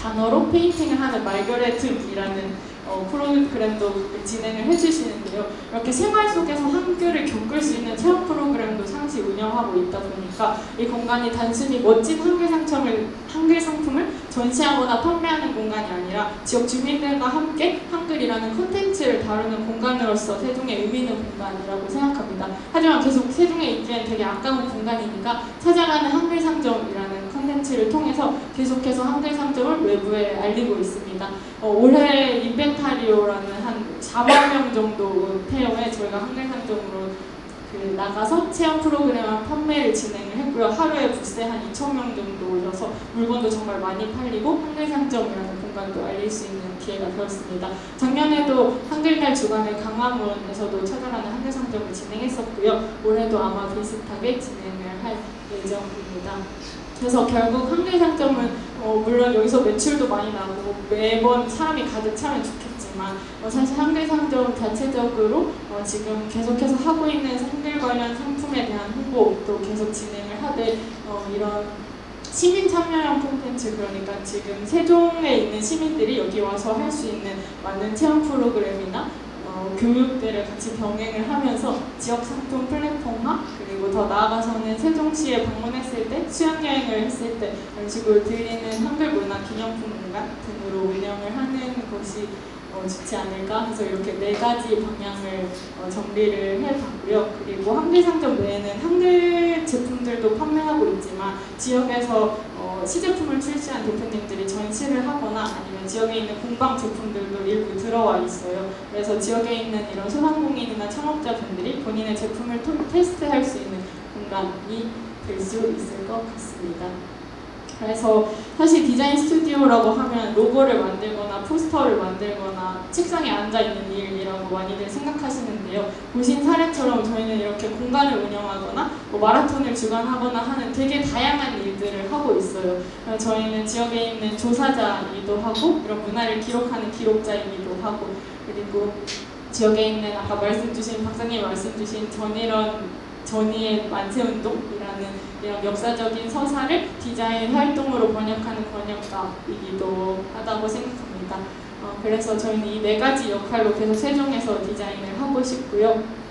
단어로 페인팅을 하는 말결의 틈이라는 프로그램도 진행을 해주시는데요. 이렇게 생활 속에서 한글을 겪을 수 있는 체험 프로그램도 상시 운영하고 있다 보니까 이 공간이 단순히 멋진 한글 상품을 전시하거나 판매하는 공간이 아니라 지역 주민들과 함께 한글이라는 콘텐츠를 다루는 공간으로서 세종에 의미 있는 공간이라고 생각합니다. 하지만 계속 세종에 있기엔 되게 아까운 공간이니까 찾아가는 한글 상점이라는 콘텐츠를 통해서 계속해서 한글 상점을 외부에 알리고 있습니다. 올해 인벤타리오라는 한 4만 명 정도 태움에 저희가 한글 상점으로 나가서 체험 프로그램 판매를 진행을 했고요. 하루에 부세 한 2,000명 정도 오셔서 물건도 정말 많이 팔리고 한글 상점이라는 공간도 알릴 수 있는 기회가 되었습니다. 작년에도 한글날 주간을 강화문에서도 찾아가는 한글 상점을 진행했었고요. 올해도 아마 비슷하게 진행을 할 예정입니다. 그래서 결국 한글 상점은 물론 여기서 매출도 많이 나고 매번 사람이 가득 차면 좋겠지만 사실 한글 상점 자체적으로 지금 계속해서 하고 있는 한글 관련 상품에 대한 홍보도 계속 진행을 하되 이런 시민 참여형 콘텐츠, 그러니까 지금 세종에 있는 시민들이 여기 와서 할 수 있는 많은 체험 프로그램이나 교육들을 같이 병행을 하면서 지역 상품 플랫폼화, 그리고 더 나아가서는 세종시에 방문했을 때, 수학여행을 했을 때 이런 식으로 들리는 한글 문화 기념품 공간 등으로 운영을 하는 것이 좋지 않을까 해서 이렇게 4가지 방향을 정리를 해봤고요. 그리고 한글 상점 외에는 한글 제품들도 판매하고 있지만 지역에서 시제품을 출시한 대표님들이 전시를 하거나 아니면 지역에 있는 공방 제품들도 일부 들어와 있어요. 그래서 지역에 있는 이런 소상공인이나 창업자분들이 본인의 제품을 테스트할 수 있는 공간이 될 수 있을 것 같습니다. 그래서 사실 디자인 스튜디오라고 하면 로고를 만들거나 포스터를 만들거나 책상에 앉아있는 일이라고 많이들 생각하시는데요. 보신 사례처럼 저희는 이렇게 공간을 운영하거나 마라톤을 주관하거나 하는 되게 다양한 일들을 하고 있어요. 저희는 지역에 있는 조사자이기도 하고 이런 문화를 기록하는 기록자이기도 하고, 그리고 지역에 있는 아까 박사님이 말씀 주신 전희의 만세운동이라는 이런 역사적인 서사를 디자인 활동으로 번역하는 번역가이기도 하다고 생각합니다. 그래서 저희는 이 4가지 역할로 계속 세종에서 디자인을 하고 싶고요.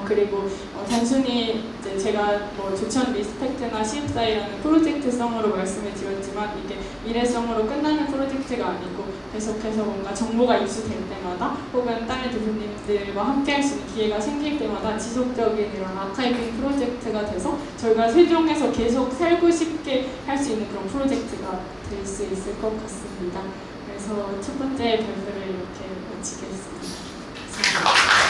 그리고 단순히 이제 제가 조천 리스펙트나 시읍사이라는 프로젝트성으로 말씀을 드렸지만 이게 일회성으로 끝나는 프로젝트가 아니고 계속해서 뭔가 정보가 입수될 때마다 혹은 다른 대표님들과 함께 할 수 있는 기회가 생길 때마다 지속적인 이런 아카이빙 프로젝트가 돼서 저희가 세종에서 계속 살고 싶게 할 수 있는 그런 프로젝트가 될 수 있을 것 같습니다. 그래서 첫 번째 발표를 이렇게 마치겠습니다. 감사합니다.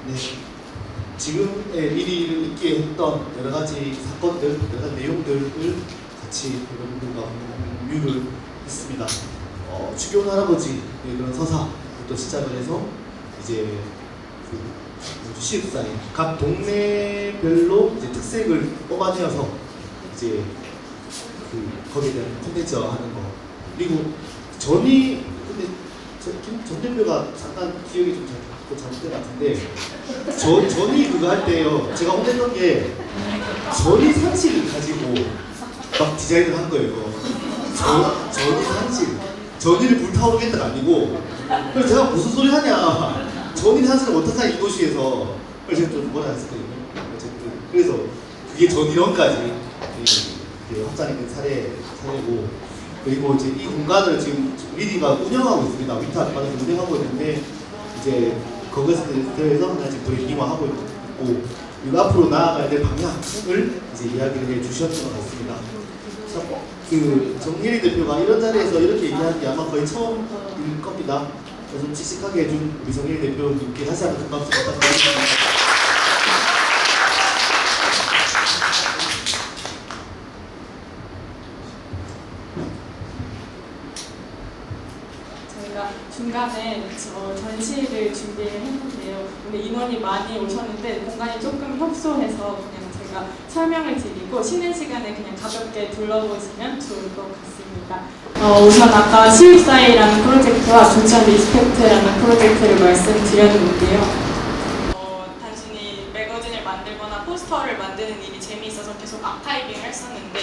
네, 지금의 일위를 있게 했던 여러 가지 사건들, 여러 가지 내용들을 같이 여러분들과 공유를 했습니다. 주교훈 할아버지의 그런 서사부터 시작을 해서 이제 시읍사회 각 동네별로 이제 특색을 뽑아내어서 이제 거기에 대한 콘텐츠화하는 거, 그리고 근데 전 대표가 잠깐 기억이 좀 잘못된 것 같은데 전이 그거 할 때요 제가 혼냈던 게 전이 상식을 가지고 막 디자인을 한 거예요. 전이 상식 전이를 불타오르겠다가 아니고 그래서 제가 무슨 소리 하냐 전이 상식을 어떡하냐 이 도시에서 그래서 제가 좀 뭐라 했었거든요. 어쨌든 그래서 그게 전이론까지 확산이 된 사례고 그리고 이제 이 공간을 지금 미디가 운영하고 있습니다. 위탁 받아서 운영하고 있는데 이제 거기서 대해서 하나 지금 브리핑화하고 있고 그리고 앞으로 나아가야 될 방향을 이제 이야기를 해주셨던 것 같습니다. 그 정혜리 대표가 이런 자리에서 이렇게 얘기하는 게 아마 거의 처음일 겁니다. 좀 씩씩하게 해준 우리 정혜리 대표님께 다시 한번 큰 박수 부탁드립니다. 저희가 중간에 전시를 준비를 했는데요. 근데 인원이 많이 오셨는데 공간이 조금 협소해서 그냥 제가 설명을 드리고 쉬는 시간에 그냥 가볍게 둘러보시면 좋을 것 같습니다. 우선 아까 시읒사이라는 프로젝트와 조천 리스펙트라는 프로젝트를 말씀드렸는데요. 단순히 매거진을 만들거나 포스터를 만드는 일이 재미있어서 계속 아카이빙을 했었는데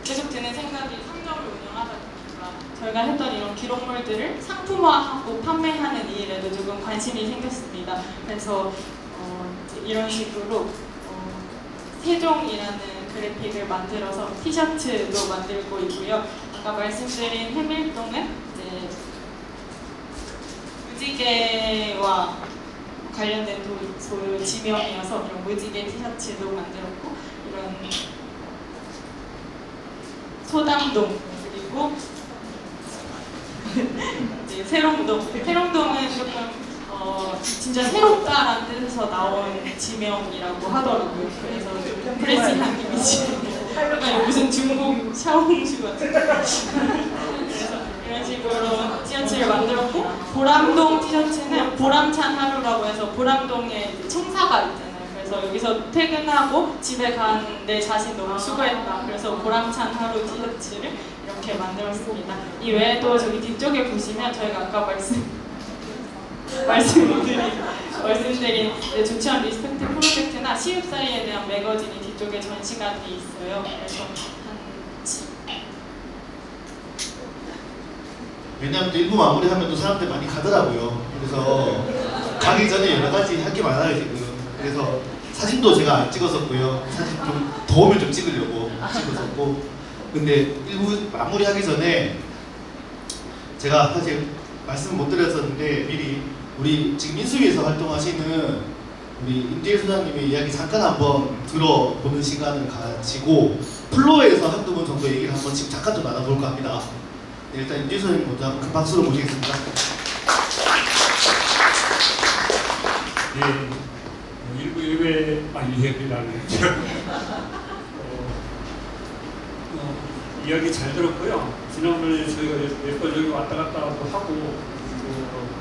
계속 드는 생각이 상점을 운영하다 보니까 저희가 했던 이런 기록물들을 상품화하고 판매하는 일에도 조금 관심이 생겼습니다. 그래서 이런 식으로 세종이라는 그래픽을 만들어서 티셔츠도 만들고 있고요. 아까 말씀드린 해밀동은 이제 무지개와 관련된 지명이어서 이런 무지개 티셔츠도 만들었고 이런 소담동 그리고 이제 세롱동은 조금 진짜 새롭다라는 뜻에서 나온 지명이라고 하더라고요. 그래서 프레시한 이미지 약간 무슨 중국 샤오홍슈 같은 그래서 이런 식으로 티셔츠를 만들었고 보람동 티셔츠는 보람찬 하루라고 해서 보람동에 청사가 있잖아요. 그래서 여기서 퇴근하고 집에 간 내 자신 너무 수고했다. 그래서 보람찬 하루 티셔츠를 이렇게 만들었습니다. 이 외에도 저기 뒤쪽에 보시면 저희가 아까 말씀드린 조치원 리스펙트 프로젝트나 시읒사이에 대한 매거진이 뒤쪽에 전시가 돼 있어요. 그래서 왜냐하면 또 일부 마무리하면 또 사람들 많이 가더라고요. 그래서 가기 전에 여러 가지 할 게 많아요 지금. 그래서 사진도 제가 안 찍었었고요. 사진 좀 더우면 좀 찍으려고 찍었었고. 근데 일부 마무리하기 전에 제가 사실 말씀 못 드렸었는데 미리 우리 지금 인수위에서 활동하시는 우리 임재일 소장님의 이야기 잠깐 한번 들어보는 시간을 가지고 플로어에서 한두 분 정도 얘기를 한번 지금 잠깐 좀 나눠볼까 합니다. 네, 일단 임재일 소장님 먼저 한번 큰 박수로 모시겠습니다. 예, 일부 예배라는 이야기 잘 들었고요. 지난번에 저희가 몇 번 여기 왔다 갔다 하고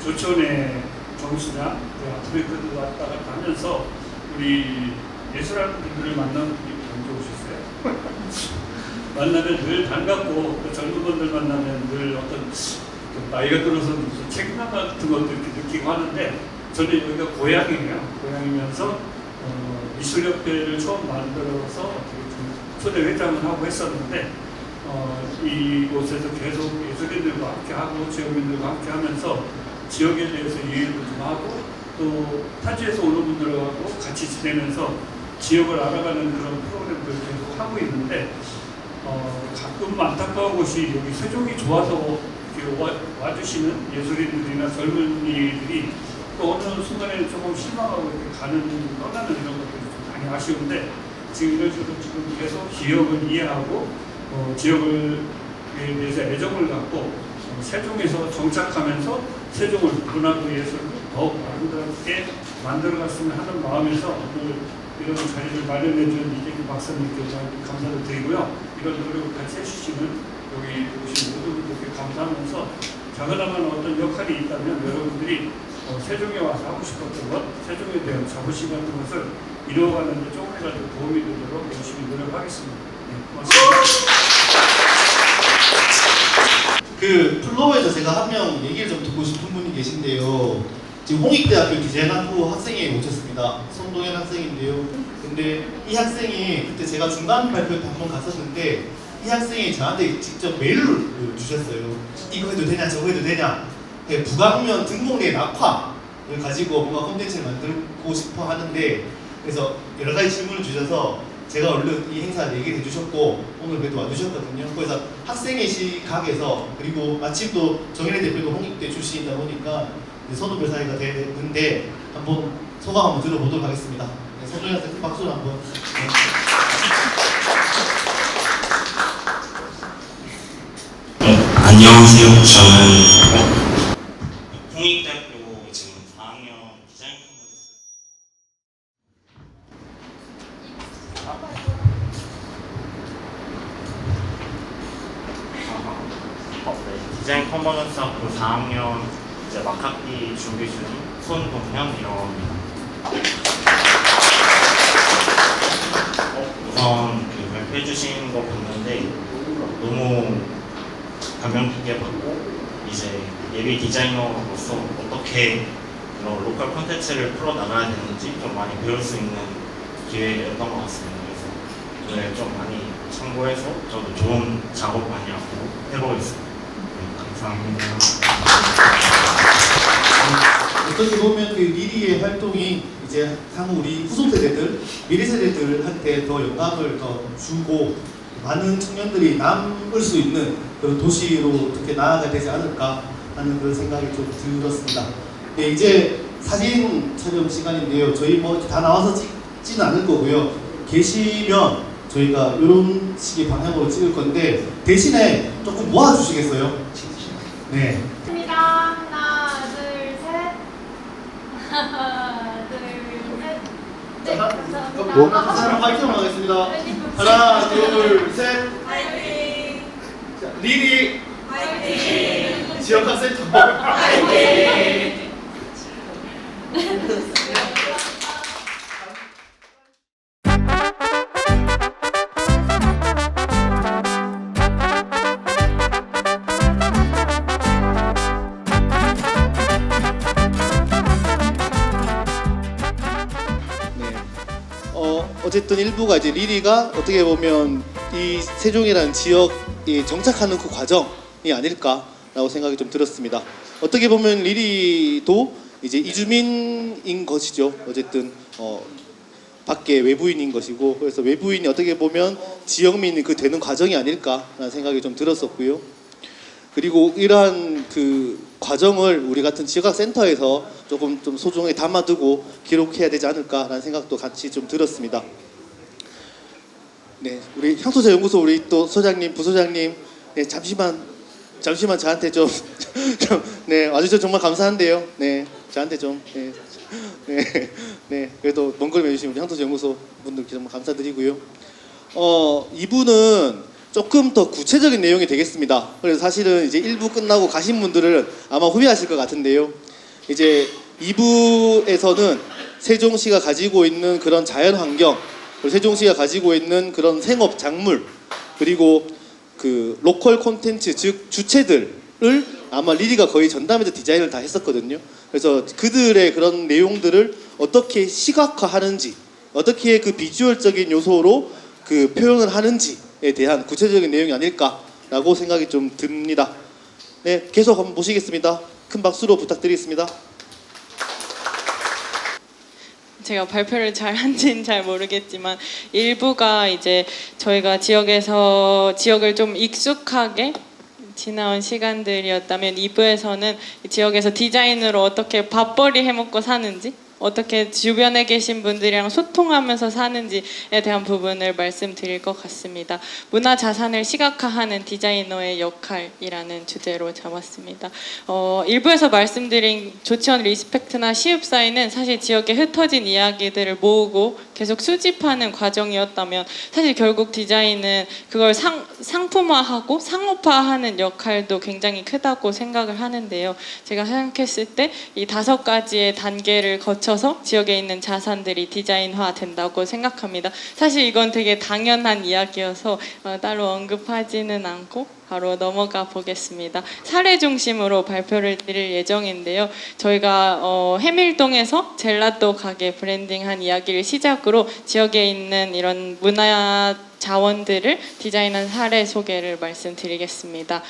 조천의 정수장, 아프리카도 왔다 갔다 하면서 우리 예술하는 분들을 만나는 분이 언제 오셨어요? 만나면 늘 반갑고 또 젊은 분들 만나면 늘 어떤 나이가 들어서 무슨 책임감 같은 것도 이렇게 느끼고 하는데 저는 여기가 고향이에요. 고향이면서 미술협회를 처음 만들어서 초대 회장을 하고 했었는데 이곳에서 계속 예술인들과 함께하고 지역민들과 함께하면서 지역에 대해서 이해도 좀 하고 또 타지에서 오는 분들하고 같이 지내면서 지역을 알아가는 그런 프로그램들을 계속 하고 있는데 가끔 안타까운 것이 여기 세종이 좋아서 이렇게 와주시는 예술인들이나 젊은이들이 또 어느 순간에 조금 실망하고 이렇게 떠나는 이런 것들이 좀 많이 아쉬운데 지금 이런 식으로 지금 계속 지역을 이해하고 지역에 대해서 애정을 갖고 세종에서 정착하면서 세종을 문화도 예술로 더욱 아름답게 만들어갔으면 하는 마음에서 오늘 이런 자리를 마련해준 이재규 박사님께 감사를 드리고요. 이런 노력을 같이 해주시는 여기 오신 모든 분들께 감사하면서 작은아마는 어떤 역할이 있다면 여러분들이 세종에 와서 하고 싶었던 것, 세종에 대한 자부심 같은 것을 이루어가는 데 조금이라도 도움이 되도록 열심히 노력하겠습니다. 네, 고맙습니다. 그 플로어에서 제가 한 명 얘기를 좀 듣고 싶은 분이 계신데요. 지금 홍익대학교 디자인학부 학생이 오셨습니다. 손동현 학생인데요. 근데 이 학생이 그때 제가 중간 발표 때 한번 갔었는데 이 학생이 저한테 직접 메일을 주셨어요. 이거 해도 되냐 저거 해도 되냐. 네, 부각면 등목내 낙화를 가지고 뭔가 콘텐츠를 만들고 싶어 하는데 그래서 여러 가지 질문을 주셔서 제가 얼른 이 행사 얘기를 해주셨고 오늘 그래도 와주셨거든요. 그래서 학생의 시각에서 그리고 마침 또 정현애 대표도 홍익대 출신이다 보니까 선후배 사이가 되는데 한번 소감 한번 들어보도록 하겠습니다. 네, 서준이 학생 큰 박수를 한번. 안녕하세요. 저는 홍익대학교 지금 4학년 디자인 디자인 커머넌스 학부 4학년 이제 막학기 준비 중인 손동현이라고 합니다. 우선 그 발표해 주신 거 봤는데 너무 감명 깊게 봤고 이제 예비 디자이너로서 어떻게 이런 로컬 콘텐츠를 풀어 나가야 되는지 좀 많이 배울 수 있는 기회였던 것 같습니다. 그래서 오늘 좀 많이 참고해서 저도 좋은 작업 많이 하고 해보겠습니다. 네, 감사합니다. 어떻게 보면 그 리리의 활동이 이제 향후 우리 후속 세대들, 미래 세대들한테 더 영감을 더 주고 많은 청년들이 남을 수 있는 그런 도시로 어떻게 나아가야 되지 않을까 하는 그런 생각이 좀 들었습니다. 네, 이제 사진 촬영 시간인데요. 저희 뭐 다 나와서 찍지는 않을 거고요. 계시면 저희가 이런 식의 방향으로 찍을 건데 대신에 조금 모아주시겠어요? 네. 하나, 둘, 셋. 하나, 둘, 셋. 네, 감사합니다. 한 사람 화이팅 하겠습니다. 하나, 둘, 셋. 화이팅! 자, 리리 화이팅! 지역학센터 화이팅! 어쨌든 일부가 이제 리리가 어떻게 보면 이 세종이라는 지역에 정착하는 그 과정이 아닐까라고 생각이 좀 들었습니다. 어떻게 보면 리리도 이제 이주민인 것이죠. 어쨌든 밖에 외부인인 것이고 그래서 외부인이 어떻게 보면 지역민이 그 되는 과정이 아닐까라는 생각이 좀 들었었고요. 그리고 이러한 그 과정을 우리 같은 지역학센터에서 조금 좀 소중하게 담아두고 기록해야 되지 않을까라는 생각도 같이 좀 들었습니다. 네, 우리 향토자 연구소 우리 또 소장님, 부소장님, 네, 잠시만 저한테 좀 네, 와주셔서 정말 감사한데요. 네, 저한테 좀 네, 그래도 먼 걸음 해주신 우리 향토자 연구소 분들께 정말 감사드리고요. 이분은 조금 더 구체적인 내용이 되겠습니다. 그래서 사실은 이제 1부 끝나고 가신 분들은 아마 후회하실 것 같은데요. 이제 2부에서는 세종시가 가지고 있는 그런 자연 환경, 그리고 세종시가 가지고 있는 그런 생업 작물, 그리고 그 로컬 콘텐츠 즉 주체들을 아마 리리가 거의 전담해서 디자인을 다 했었거든요. 그래서 그들의 그런 내용들을 어떻게 시각화하는지, 어떻게 그 비주얼적인 요소로 그 표현을 하는지에 대한 구체적인 내용이 아닐까라고 생각이 좀 듭니다. 네, 계속 한번 보시겠습니다. 큰 박수로 부탁드리겠습니다. 제가 발표를 잘 한지는 잘 모르겠지만 일부가 이제 저희가 지역을 좀 익숙하게 지나온 시간들이었다면 2부에서는 지역에서 디자인으로 어떻게 밥벌이 해먹고 사는지, 어떻게 주변에 계신 분들이랑 소통하면서 사는지에 대한 부분을 말씀드릴 것 같습니다. 문화 자산을 시각화하는 디자이너의 역할이라는 주제로 잡았습니다. 일부에서 말씀드린 조치원 리스펙트나 시읍사이는 사실 지역에 흩어진 이야기들을 모으고 계속 수집하는 과정이었다면 사실 결국 디자인은 그걸 상품화하고 상업화하는 역할도 굉장히 크다고 생각을 하는데요. 제가 생각했을 때 이 5가지의 단계를 거쳐서 지역에 있는 자산들이 디자인화 된다고 생각합니다. 사실 이건 되게 당연한 이야기여서 따로 언급하지는 않고 바로 넘어가 보겠습니다. 사례 중심으로 발표를 드릴 예정인데요. 저희가 해밀동에서 젤라또 가게 브랜딩한 이야기를 시작으로 지역에 있는 이런 문화 자원들을 디자인한 사례 소개를 말씀드리겠습니다.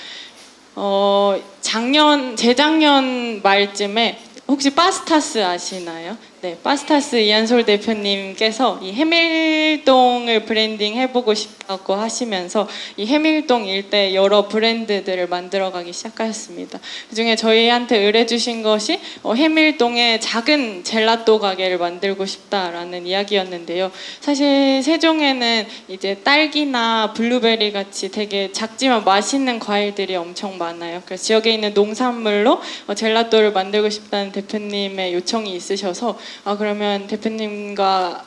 재작년 말쯤에 혹시 바스타스 아시나요? 네, 바스타스 이한솔 대표님께서 이 해밀동을 브랜딩 해보고 싶다고 하시면서 이 해밀동 일대 여러 브랜드들을 만들어가기 시작하였습니다. 그중에 저희한테 의뢰주신 것이 해밀동에 작은 젤라또 가게를 만들고 싶다라는 이야기였는데요. 사실 세종에는 이제 딸기나 블루베리 같이 되게 작지만 맛있는 과일들이 엄청 많아요. 그래서 지역에 있는 농산물로 젤라또를 만들고 싶다는 대표님의 요청이 있으셔서 그러면 대표님과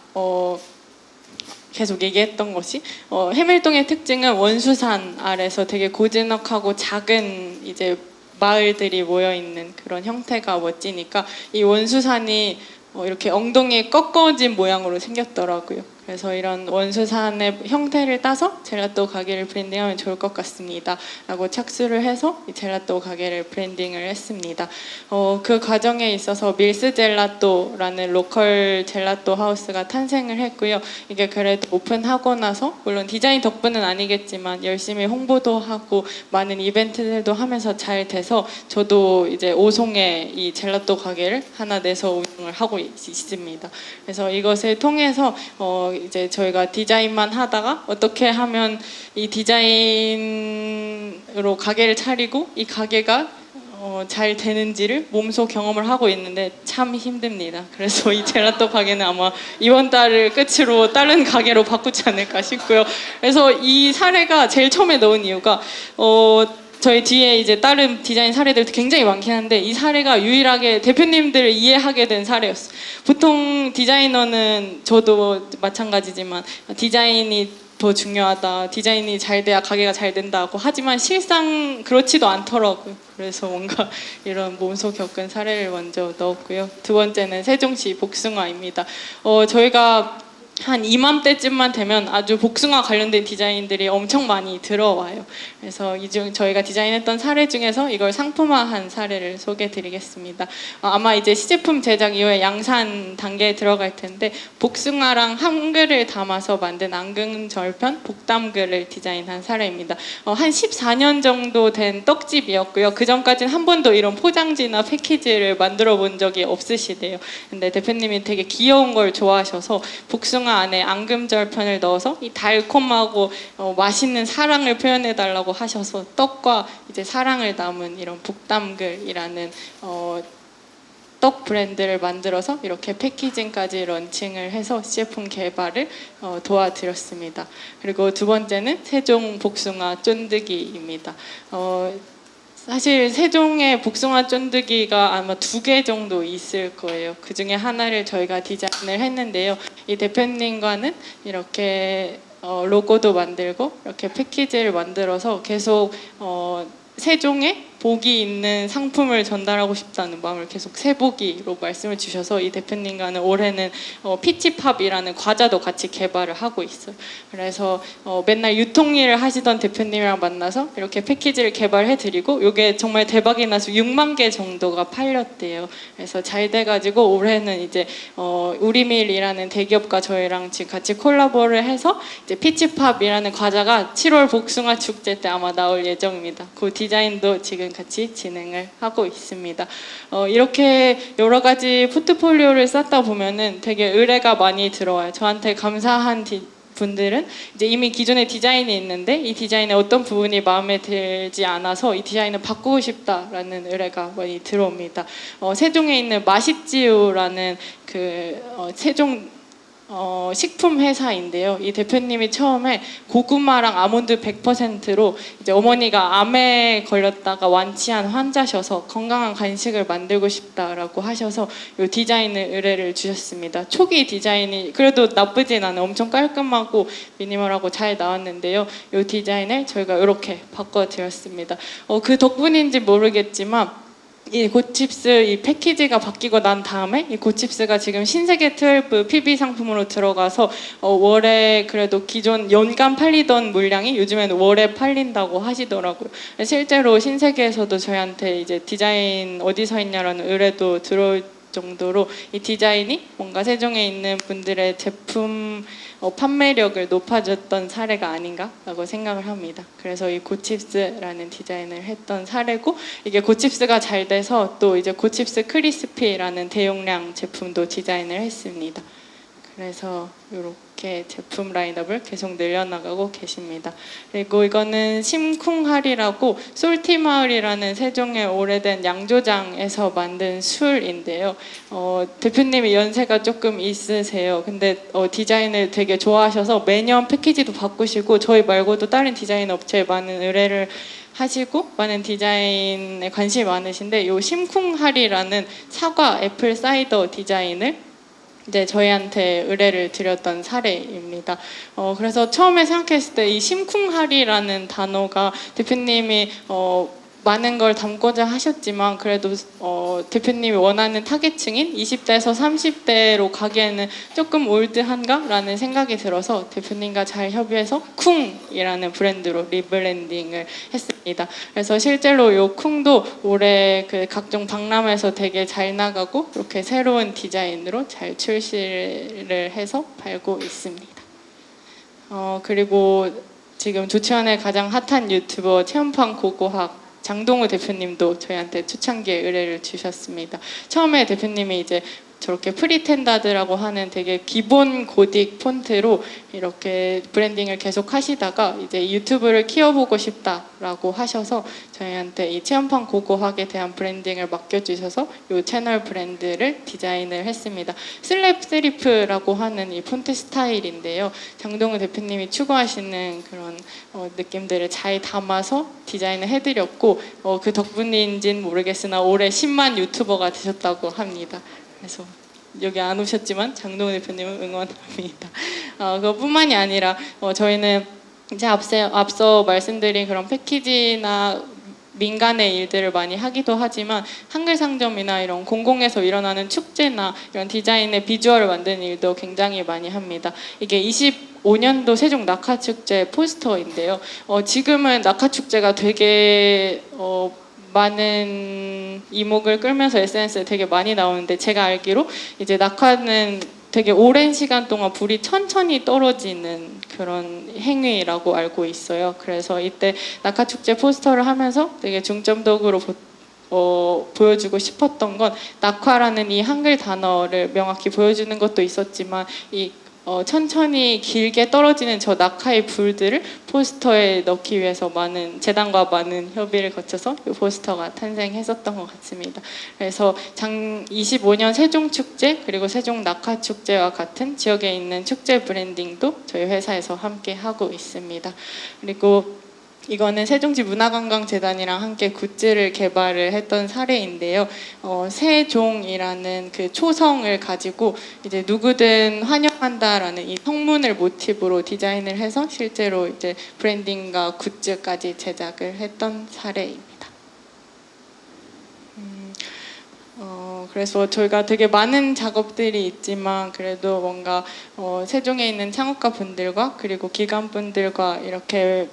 계속 얘기했던 것이 해밀동의 특징은 원수산 아래서 되게 고즈넉하고 작은 이제 마을들이 모여 있는 그런 형태가 멋지니까 이 원수산이 이렇게 엉덩이에 꺾어진 모양으로 생겼더라고요. 그래서 이런 원수산의 형태를 따서 젤라또 가게를 브랜딩하면 좋을 것 같습니다 라고 착수를 해서 이 젤라또 가게를 브랜딩을 했습니다. 그 과정에 있어서 밀스 젤라또라는 로컬 젤라또 하우스가 탄생을 했고요. 이게 그래도 오픈하고 나서 물론 디자인 덕분은 아니겠지만 열심히 홍보도 하고 많은 이벤트들도 하면서 잘 돼서 저도 이제 오송에 이 젤라또 가게를 하나 내서 운영을 하고 있습니다. 그래서 이것을 통해서 이제 저희가 디자인만 하다가 어떻게 하면 이 디자인으로 가게를 차리고 이 가게가 잘 되는지를 몸소 경험을 하고 있는데 참 힘듭니다. 그래서 이 젤라또 가게는 아마 이번 달을 끝으로 다른 가게로 바꾸지 않을까 싶고요. 그래서 이 사례가 제일 처음에 넣은 이유가 저희 뒤에 이제 다른 디자인 사례들도 굉장히 많긴 한데 이 사례가 유일하게 대표님들을 이해하게 된 사례였어요. 보통 디자이너는 저도 마찬가지지만 디자인이 더 중요하다, 디자인이 잘 돼야 가게가 잘 된다고 하지만 실상 그렇지도 않더라고요. 그래서 뭔가 이런 몸소 겪은 사례를 먼저 넣었고요. 두 번째는 세종시 복숭아입니다. 저희가 한 이맘때쯤만 되면 아주 복숭아 관련된 디자인들이 엄청 많이 들어와요. 그래서 저희가 디자인했던 사례 중에서 이걸 상품화한 사례를 소개해드리겠습니다. 아마 이제 시제품 제작 이후에 양산 단계에 들어갈 텐데 복숭아랑 한글을 담아서 만든 앙금절편 복담글을 디자인한 사례입니다. 한 14년 정도 된 떡집이었고요. 그 전까지는 한 번도 이런 포장지나 패키지를 만들어 본 적이 없으시대요. 근데 대표님이 되게 귀여운 걸 좋아하셔서 복숭아 안에 앙금절편을 넣어서 이 달콤하고 맛있는 사랑을 표현해 달라고 하셔서 떡과 이제 사랑을 담은 이런 복담글이라는 떡 브랜드를 만들어서 이렇게 패키징까지 런칭을 해서 제품 개발을 도와드렸습니다. 그리고 두 번째는 세종 복숭아 쫀득이입니다. 사실 세종에 복숭아 쫀득이가 아마 2개 정도 있을 거예요. 그 중에 하나를 저희가 디자인을 했는데요. 이 대표님과는 이렇게 로고도 만들고 이렇게 패키지를 만들어서 계속 세종에 복이 있는 상품을 전달하고 싶다는 마음을 계속 세복이로 말씀을 주셔서 이 대표님과는 올해는 피치팝이라는 과자도 같이 개발을 하고 있어요. 그래서 맨날 유통일을 하시던 대표님이랑 만나서 이렇게 패키지를 개발해드리고 이게 정말 대박이 나서 6만 개 정도가 팔렸대요. 그래서 잘 돼가지고 올해는 이제 우리밀이라는 대기업과 저희랑 지금 같이 콜라보를 해서 이제 피치팝이라는 과자가 7월 복숭아 축제 때 아마 나올 예정입니다. 그 디자인도 지금 같이 진행을 하고 있습니다. 이렇게 여러 가지 포트폴리오를 쌓다 보면은 되게 의뢰가 많이 들어와요. 저한테 감사한 분들은 이제 이미 기존에 디자인이 있는데 이 디자인의 어떤 부분이 마음에 들지 않아서 이 디자인을 바꾸고 싶다라는 의뢰가 많이 들어옵니다. 세종에 있는 맛있지우라는 세종 식품 회사인데요. 이 대표님이 처음에 고구마랑 아몬드 100%로 이제 어머니가 암에 걸렸다가 완치한 환자셔서 건강한 간식을 만들고 싶다라고 하셔서 이 디자인을 의뢰를 주셨습니다. 초기 디자인이 그래도 나쁘진 않아요. 엄청 깔끔하고 미니멀하고 잘 나왔는데요. 이 디자인을 저희가 이렇게 바꿔드렸습니다. 그 덕분인지 모르겠지만 이 고칩스 이 패키지가 바뀌고 난 다음에 이 고칩스가 지금 신세계 12 PB 상품으로 들어가서 월에 그래도 기존 연간 팔리던 물량이 요즘에는 월에 팔린다고 하시더라고요. 실제로 신세계에서도 저희한테 이제 디자인 어디서 했냐라는 의뢰도 들어올 정도로 이 디자인이 뭔가 세종에 있는 분들의 제품 판매력을 높아졌던 사례가 아닌가라고 생각을 합니다. 그래서 이 고칩스라는 디자인을 했던 사례고, 이게 고칩스가 잘 돼서 또 이제 고칩스 크리스피라는 대용량 제품도 디자인을 했습니다. 그래서 이렇게 제품 라인업을 계속 늘려나가고 계십니다. 그리고 이거는 심쿵할이라고 솔티마을이라는 세종의 오래된 양조장에서 만든 술인데요. 대표님이 연세가 조금 있으세요. 근데 디자인을 되게 좋아하셔서 매년 패키지도 바꾸시고 저희 말고도 다른 디자인 업체에 많은 의뢰를 하시고 많은 디자인에 관심이 많으신데, 이 심쿵할이라는 사과 애플 사이더 디자인을 이제 저희한테 의뢰를 드렸던 사례입니다. 그래서 처음에 생각했을 때 이 심쿵할이라는 단어가 대표님이 많은 걸 담고자 하셨지만 그래도 대표님이 원하는 타겟층인 20대에서 30대로 가기에는 조금 올드한가라는 생각이 들어서 대표님과 잘 협의해서 쿵이라는 브랜드로 리브랜딩을 했습니다. 그래서 실제로 이 쿵도 올해 그 각종 박람회에서 되게 잘 나가고 이렇게 새로운 디자인으로 잘 출시를 해서 팔고 있습니다. 그리고 지금 조치원의 가장 핫한 유튜버 체험판 고고학 장동우 대표님도 저희한테 초창기에 의뢰를 주셨습니다. 처음에 대표님이 이제 저렇게 프리텐다드라고 하는 되게 기본 고딕 폰트로 이렇게 브랜딩을 계속 하시다가 이제 유튜브를 키워보고 싶다라고 하셔서 저희한테 이 체험판 고고학에 대한 브랜딩을 맡겨주셔서 이 채널 브랜드를 디자인을 했습니다. 슬랩 세리프라고 하는 이 폰트 스타일인데요. 장동우 대표님이 추구하시는 그런 느낌들을 잘 담아서 디자인을 해드렸고 그 덕분인지는 모르겠으나 올해 10만 유튜버가 되셨다고 합니다. 그래서 여기 안 오셨지만 장동우 대표님은 응원합니다. 그것뿐만이 아니라 저희는 이제 앞서 말씀드린 그런 패키지나 민간의 일들을 많이 하기도 하지만 한글 상점이나 이런 공공에서 일어나는 축제나 이런 디자인의 비주얼을 만드는 일도 굉장히 많이 합니다. 이게 25년도 세종 낙하축제 포스터인데요. 지금은 낙하축제가 되게 많은 이목을 끌면서 SNS에 되게 많이 나오는데, 제가 알기로 이제 낙하는 되게 오랜 시간 동안 불이 천천히 떨어지는 그런 행위라고 알고 있어요. 그래서 이때 낙하축제 포스터를 하면서 되게 중점적으로 보여주고 싶었던 건 낙화라는 이 한글 단어를 명확히 보여주는 것도 있었지만 이 천천히 길게 떨어지는 저 낙하의 불들을 포스터에 넣기 위해서 재단과 많은 협의를 거쳐서 이 포스터가 탄생했었던 것 같습니다. 그래서 25년 세종축제 그리고 세종 낙하축제와 같은 지역에 있는 축제 브랜딩도 저희 회사에서 함께 하고 있습니다. 그리고 이거는 세종시 문화관광재단이랑 함께 굿즈를 개발을 했던 사례인데요. 세종이라는 그 초성을 가지고 이제 누구든 환영한다라는 이 성문을 모티브로 디자인을 해서 실제로 이제 브랜딩과 굿즈까지 제작을 했던 사례입니다. 그래서 저희가 되게 많은 작업들이 있지만 그래도 뭔가 세종에 있는 창업가 분들과 그리고 기관분들과 이렇게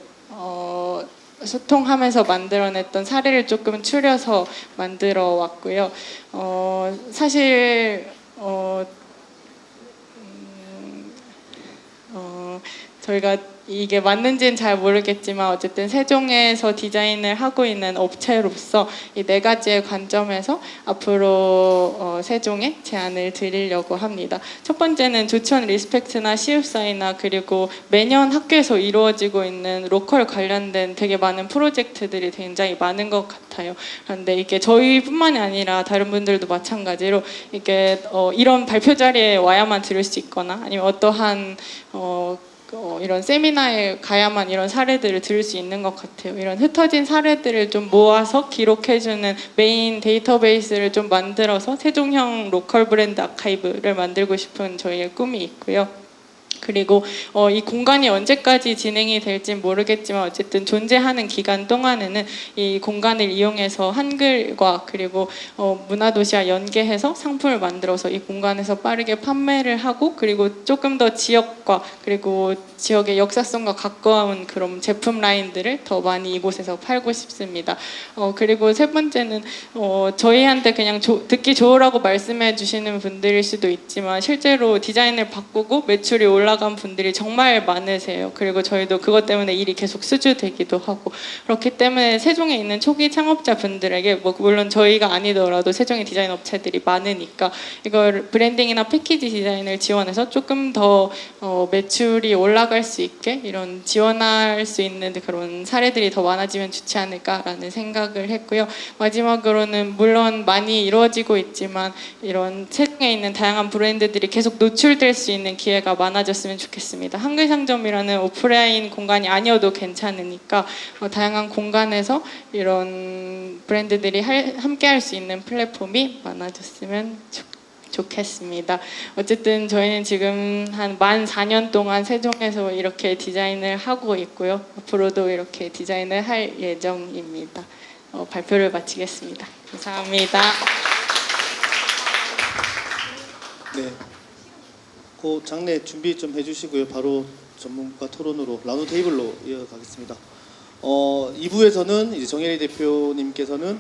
소통하면서 만들어냈던 사례를 조금 추려서 만들어 왔고요. 사실 저희가 이게 맞는지는 잘 모르겠지만 어쨌든 세종에서 디자인을 하고 있는 업체로서 이 4가지의 관점에서 앞으로 세종에 제안을 드리려고 합니다. 첫 번째는 조치원 리스펙트나 시읍사이나 그리고 매년 학교에서 이루어지고 있는 로컬 관련된 되게 많은 프로젝트들이 굉장히 많은 것 같아요. 그런데 이게 저희뿐만이 아니라 다른 분들도 마찬가지로 이게 이런 발표 자리에 와야만 들을 수 있거나 아니면 어떠한 이런 세미나에 가야만 이런 사례들을 들을 수 있는 것 같아요. 이런 흩어진 사례들을 좀 모아서 기록해주는 메인 데이터베이스를 좀 만들어서 세종형 로컬 브랜드 아카이브를 만들고 싶은 저희의 꿈이 있고요. 그리고 이 공간이 언제까지 진행이 될지 모르겠지만 어쨌든 존재하는 기간 동안에는 이 공간을 이용해서 한글과 그리고 문화도시와 연계해서 상품을 만들어서 이 공간에서 빠르게 판매를 하고 그리고 조금 더 지역과 그리고 지역의 역사성과 가까운 그런 제품 라인들을 더 많이 이곳에서 팔고 싶습니다. 그리고 세 번째는 저희한테 그냥 듣기 좋으라고 말씀해 주시는 분들일 수도 있지만 실제로 디자인을 바꾸고 매출이 올라간 분들이 정말 많으세요. 그리고 저희도 그것 때문에 일이 계속 수주되기도 하고 그렇기 때문에 세종에 있는 초기 창업자분들에게 뭐 물론 저희가 아니더라도 세종의 디자인 업체들이 많으니까 이걸 브랜딩이나 패키지 디자인을 지원해서 조금 더 매출이 올라갈 수 있게 이런 지원할 수 있는 그런 사례들이 더 많아지면 좋지 않을까라는 생각을 했고요. 마지막으로는 물론 많이 이루어지고 있지만 이런 세종에 있는 다양한 브랜드들이 계속 노출될 수 있는 기회가 많아졌으면 좋겠습니다. 한글상점이라는 오프라인 공간이 아니어도 괜찮으니까 다양한 공간에서 이런 브랜드들이 함께 할 수 있는 플랫폼이 많아졌으면 좋겠습니다. 어쨌든 저희는 지금 한 만 4년 동안 세종에서 이렇게 디자인을 하고 있고요. 앞으로도 이렇게 디자인을 할 예정입니다. 발표를 마치겠습니다. 감사합니다. 네. 그 장례 준비 좀 해주시고요. 바로 전문가 토론으로 라운드 테이블로 이어가겠습니다. 2부에서는 이제 정혜리 대표님께서는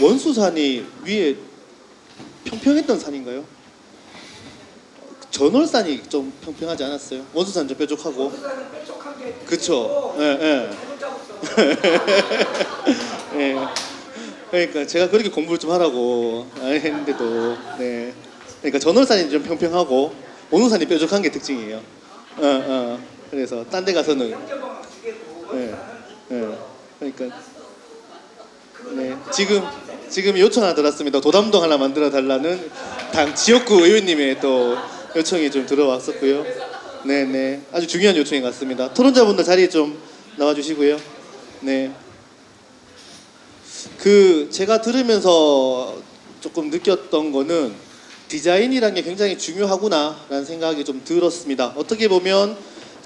원수산이 위에 평평했던 산인가요? 전월산이 좀 평평하지 않았어요? 원수산 좀 뾰족하고. 그쵸? 예, 예. 예. 그러니까 제가 그렇게 공부를 좀 하라고 했는데도, 네. 그러니까 전월산이 좀 평평하고 원수산이 뾰족한 게 특징이에요. 그래서 딴 데 가서는, 예, 예. 그러니까, 네. 지금 요청 하나 들었습니다. 도담동 하나 만들어 달라는 당 지역구 의원님의 또 요청이 좀 들어왔었고요. 네네, 아주 중요한 요청인 것 같습니다. 토론자분들 자리에 좀 나와주시고요. 네. 제가 들으면서 조금 느꼈던 거는 디자인이라는 게 굉장히 중요하구나라는 생각이 좀 들었습니다. 어떻게 보면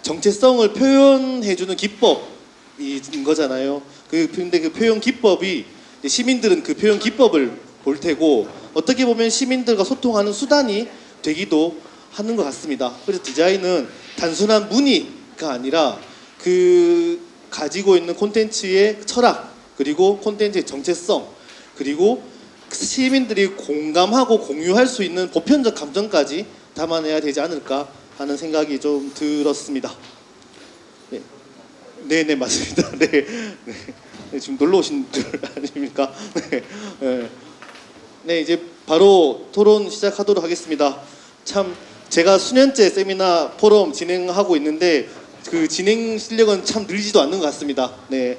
정체성을 표현해주는 기법인 거잖아요. 근데 그 표현 기법이 시민들은 그 표현 기법을 볼 테고 어떻게 보면 시민들과 소통하는 수단이 되기도 하는 것 같습니다. 그래서 디자인은 단순한 문의가 아니라 그 가지고 있는 콘텐츠의 철학 그리고 콘텐츠의 정체성 그리고 시민들이 공감하고 공유할 수 있는 보편적 감정까지 담아내야 되지 않을까 하는 생각이 좀 들었습니다. 네, 네네 맞습니다. 네. 네. 네, 지금 놀러 오신 줄 아닙니까? 네. 네. 네, 이제 바로 토론 시작하도록 하겠습니다. 참 제가 수년째 세미나 포럼 진행하고 있는데 그 진행 실력은 참 늘지도 않는 것 같습니다. 네,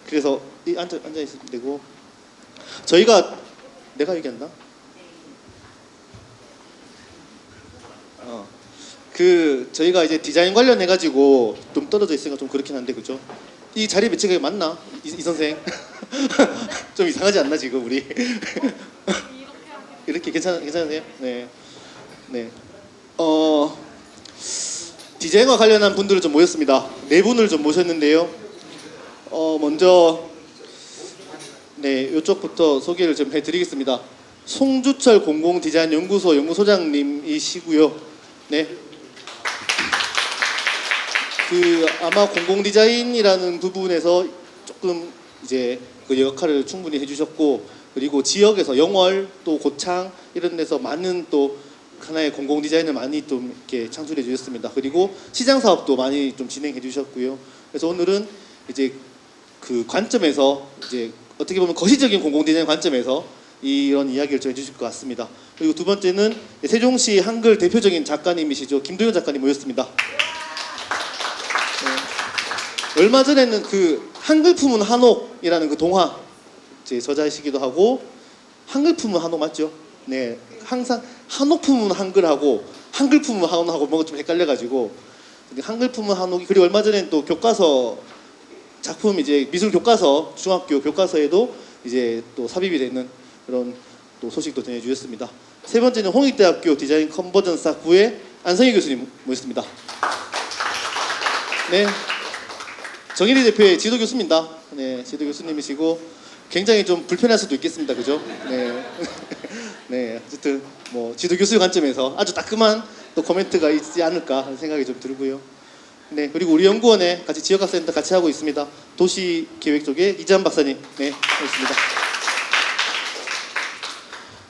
그래서 앉아 있으면 되고 저희가 내가 얘기한다. 저희가 이제 디자인 관련해 가지고 좀 떨어져 있으니까 좀 그렇긴 한데 그죠? 이 자리 배치가 맞나? 이 선생 좀 이상하지 않나 지금 우리? 이렇게 괜찮으세요? 네, 네. 디자인과 관련한 분들을 좀 모였습니다. 네 분을 좀 모셨는데요. 먼저 네 이쪽부터 소개를 좀 해드리겠습니다. 송주철 공공디자인연구소 연구소장님이시고요. 네. 아마 공공디자인이라는 부분에서 조금 이제 그 역할을 충분히 해주셨고 그리고 지역에서 영월 또 고창 이런 데서 많은 또 하나의 공공디자인을 많이 좀 이렇게 창출해 주셨습니다. 그리고 시장 사업도 많이 좀 진행해 주셨고요. 그래서 오늘은 이제 그 관점에서 이제 어떻게 보면 거시적인 공공디자인 관점에서 이런 이야기를 좀 해주실 것 같습니다. 그리고 두 번째는 세종시 한글 대표적인 작가님이시죠. 김도현 작가님 모셨습니다. 얼마 전에는 그 한글 품은 한옥이라는 그 동화 제 저자이시기도 하고 한글 품은 한옥 맞죠? 네, 항상 한옥 품은 한글하고 한글 품은 한옥하고 뭔가 좀 헷갈려가지고 한글 품은 한옥이 그리고 얼마 전에는 또 교과서 작품 이제 미술 교과서 중학교 교과서에도 이제 또 삽입이 되는 그런 또 소식도 전해주셨습니다. 세 번째는 홍익대학교 디자인 컨버전스 학부의 안성희 교수님 모셨습니다. 네, 정일희 대표의 지도 교수입니다. 네, 지도 교수님이시고 굉장히 좀 불편할 수도 있겠습니다, 그죠? 네, 네, 어쨌든 뭐 지도 교수의 관점에서 아주 따끔한 또 코멘트가 있지 않을까 하는 생각이 좀 들고요. 네, 그리고 우리 연구원에 같이 지역학센터 같이 하고 있습니다. 도시계획 쪽에 이재한 박사님, 네, 모셨습니다.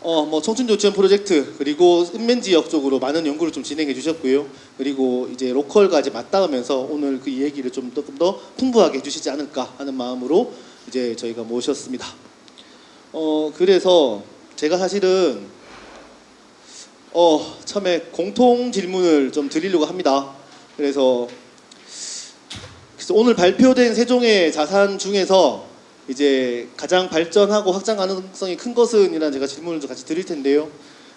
뭐 청춘도 지원 프로젝트 그리고 읍면 지역 쪽으로 많은 연구를 좀 진행해 주셨고요. 그리고 이제 로컬과 이제 맞닿으면서 오늘 그 얘기를 좀 더 풍부하게 해주시지 않을까 하는 마음으로 이제 저희가 모셨습니다. 그래서 제가 사실은 처음에 공통 질문을 좀 드리려고 합니다. 그래서 오늘 발표된 세종의 자산 중에서 이제 가장 발전하고 확장 가능성이 큰 것은 이라는 제가 질문을 좀 같이 드릴 텐데요.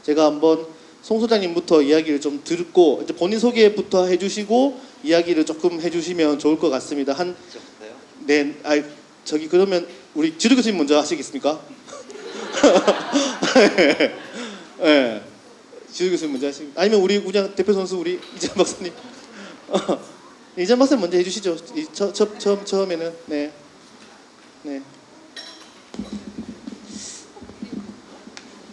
제가 한번 송 소장님부터 이야기를 좀 듣고 이제 본인 소개부터 해주시고 이야기를 조금 해주시면 좋을 것 같습니다. 네, 저기 그러면 우리 지도 교수님 먼저 하시겠습니까? 네, 지도 교수님 먼저 하시고 아니면 우리 그냥 대표 선수 우리 이재한 박사님. 이재한 박사님 먼저 해주시죠. 처음에는 네. 네.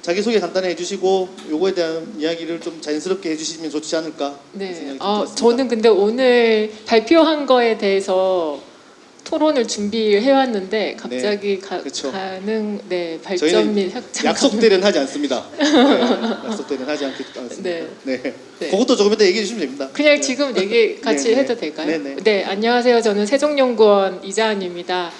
자기소개 간단히 해주시고 요거에 대한 이야기를 좀 자연스럽게 해주시면 좋지 않을까 네. 생각이 들었습니다. 저는 근데 오늘 발표한 거에 대해서 토론을 준비해 왔는데 갑자기 그렇죠. 발전 저희는 및 확장 약속대는 하지 않습니다. 네, 약속대는 하지 않습니다. 네. 네. 네. 그것도 조금 이따 얘기해 주시면 됩니다. 그냥 지금 얘기 같이 네, 네. 해도 될까요? 네, 네. 네, 안녕하세요. 저는 세종연구원 이자은입니다.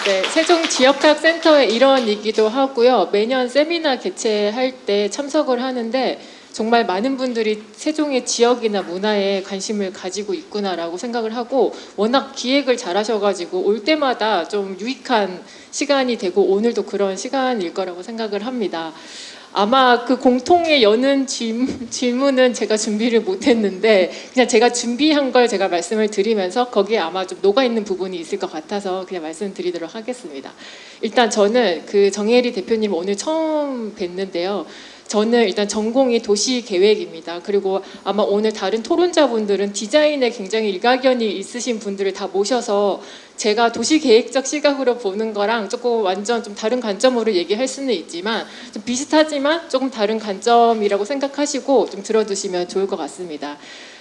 네, 세종 지역학센터의 일원이기도 하고요. 매년 세미나 개최할 때 참석을 하는데 정말 많은 분들이 세종의 지역이나 문화에 관심을 가지고 있구나라고 생각을 하고 워낙 기획을 잘하셔가지고 올 때마다 좀 유익한 시간이 되고 오늘도 그런 시간일 거라고 생각을 합니다. 아마 그 공통의 여는 질문은 제가 준비를 못했는데 그냥 제가 준비한 걸 제가 말씀을 드리면서 거기에 아마 좀 녹아있는 부분이 있을 것 같아서 그냥 말씀드리도록 하겠습니다. 일단 저는 그 정혜리 대표님 오늘 처음 뵀는데요. 저는 일단 전공이 도시계획입니다. 그리고 아마 오늘 다른 토론자분들은 디자인에 굉장히 일가견이 있으신 분들을 다 모셔서 제가 도시계획적 시각으로 보는 거랑 조금 완전 좀 다른 관점으로 얘기할 수는 있지만 좀 비슷하지만 조금 다른 관점이라고 생각하시고 좀 들어두시면 좋을 것 같습니다.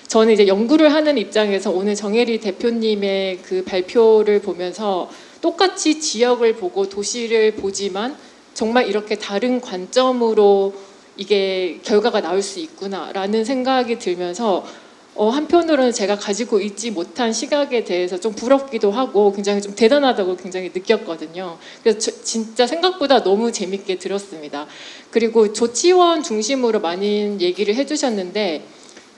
저는 이제 연구를 하는 입장에서 오늘 정혜리 대표님의 그 발표를 보면서 똑같이 지역을 보고 도시를 보지만 정말 이렇게 다른 관점으로 이게 결과가 나올 수 있구나라는 생각이 들면서 한편으로는 제가 가지고 있지 못한 시각에 대해서 좀 부럽기도 하고 굉장히 좀 대단하다고 굉장히 느꼈거든요. 그래서 진짜 생각보다 너무 재밌게 들었습니다. 그리고 조치원 중심으로 많이 얘기를 해주셨는데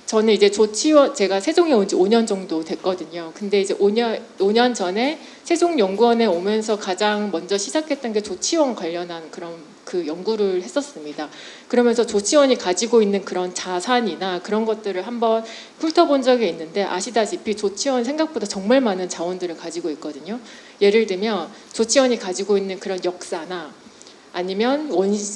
저는 이제 조치원 제가 세종에 온 지 5년 정도 됐거든요. 근데 이제 5년 전에 세종연구원에 오면서 가장 먼저 시작했던 게 조치원 관련한 그런 그 연구를 했었습니다. 그러면서 조치원이 가지고 있는 그런 자산이나 그런 것들을 한번 훑어본 적이 있는데 아시다시피 조치원 생각보다 정말 많은 자원들을 가지고 있거든요. 예를 들면 조치원이 가지고 있는 그런 역사나 아니면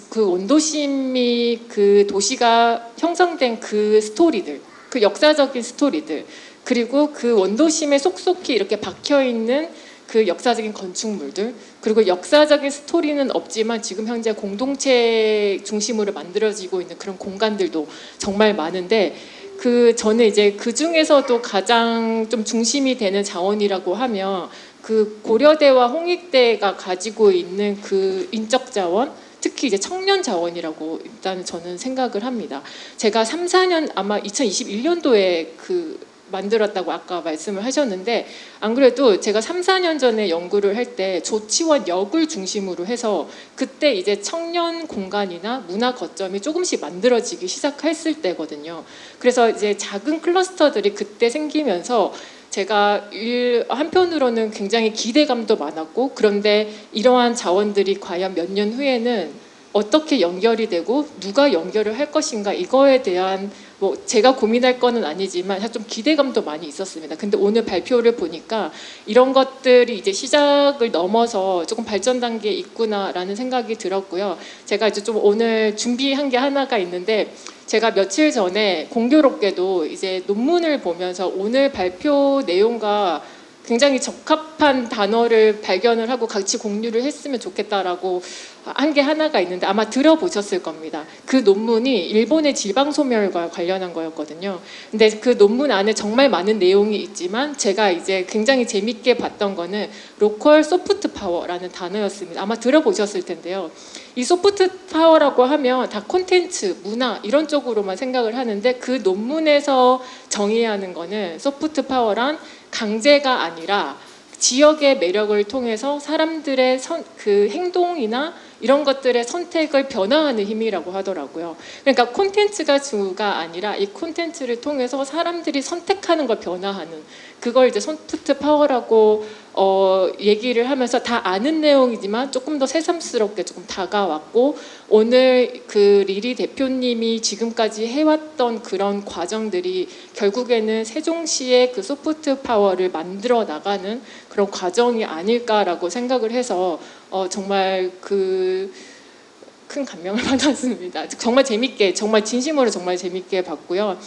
그 원도심이 그 도시가 형성된 그 스토리들, 그 역사적인 스토리들, 그리고 그 원도심에 속속히 이렇게 박혀 있는 그 역사적인 건축물들, 그리고 역사적인 스토리는 없지만 지금 현재 공동체 중심으로 만들어지고 있는 그런 공간들도 정말 많은데 저는 이제 그 중에서도 가장 좀 중심이 되는 자원이라고 하면 그 고려대와 홍익대가 가지고 있는 그 인적 자원, 특히 이제 청년 자원이라고 일단 저는 생각을 합니다. 제가 3, 4년 아마 2021년도에 만들었다고 아까 말씀을 하셨는데 안 그래도 제가 3, 4년 전에 연구를 할 때 조치원역을 중심으로 해서 그때 이제 청년 공간이나 문화 거점이 조금씩 만들어지기 시작했을 때거든요. 그래서 이제 작은 클러스터들이 그때 생기면서 제가 한편으로는 굉장히 기대감도 많았고 그런데 이러한 자원들이 과연 몇 년 후에는 어떻게 연결이 되고 누가 연결을 할 것인가 이거에 대한 뭐 제가 고민할 거는 아니지만 좀 기대감도 많이 있었습니다. 근데 오늘 발표를 보니까 이런 것들이 이제 시작을 넘어서 조금 발전 단계에 있구나라는 생각이 들었고요. 제가 이제 좀 오늘 준비한 게 하나가 있는데 제가 며칠 전에 공교롭게도 이제 논문을 보면서 오늘 발표 내용과 굉장히 적합한 단어를 발견을 하고 같이 공유를 했으면 좋겠다라고 한 게 하나가 있는데 아마 들어보셨을 겁니다. 그 논문이 일본의 지방소멸과 관련한 거였거든요. 근데 그 논문 안에 정말 많은 내용이 있지만 제가 이제 굉장히 재밌게 봤던 거는 로컬 소프트 파워라는 단어였습니다. 아마 들어보셨을 텐데요. 이 소프트 파워라고 하면 다 콘텐츠, 문화 이런 쪽으로만 생각을 하는데 그 논문에서 정의하는 거는 소프트 파워란 강제가 아니라 지역의 매력을 통해서 사람들의 그 행동이나 이런 것들의 선택을 변화하는 힘이라고 하더라고요. 그러니까 콘텐츠가 주가 아니라 이 콘텐츠를 통해서 사람들이 선택하는 걸 변화하는 그걸 이제 소프트 파워라고 얘기를 하면서 다 아는 내용이지만 조금 더 새삼스럽게 조금 다가왔고 오늘 그 리리 대표님이 지금까지 해왔던 그런 과정들이 결국에는 세종시의 그 소프트 파워를 만들어 나가는 그런 과정이 아닐까라고 생각을 해서 정말 그 큰 감명을 받았습니다. 정말 재밌게, 정말 진심으로 정말 재밌게 봤고요.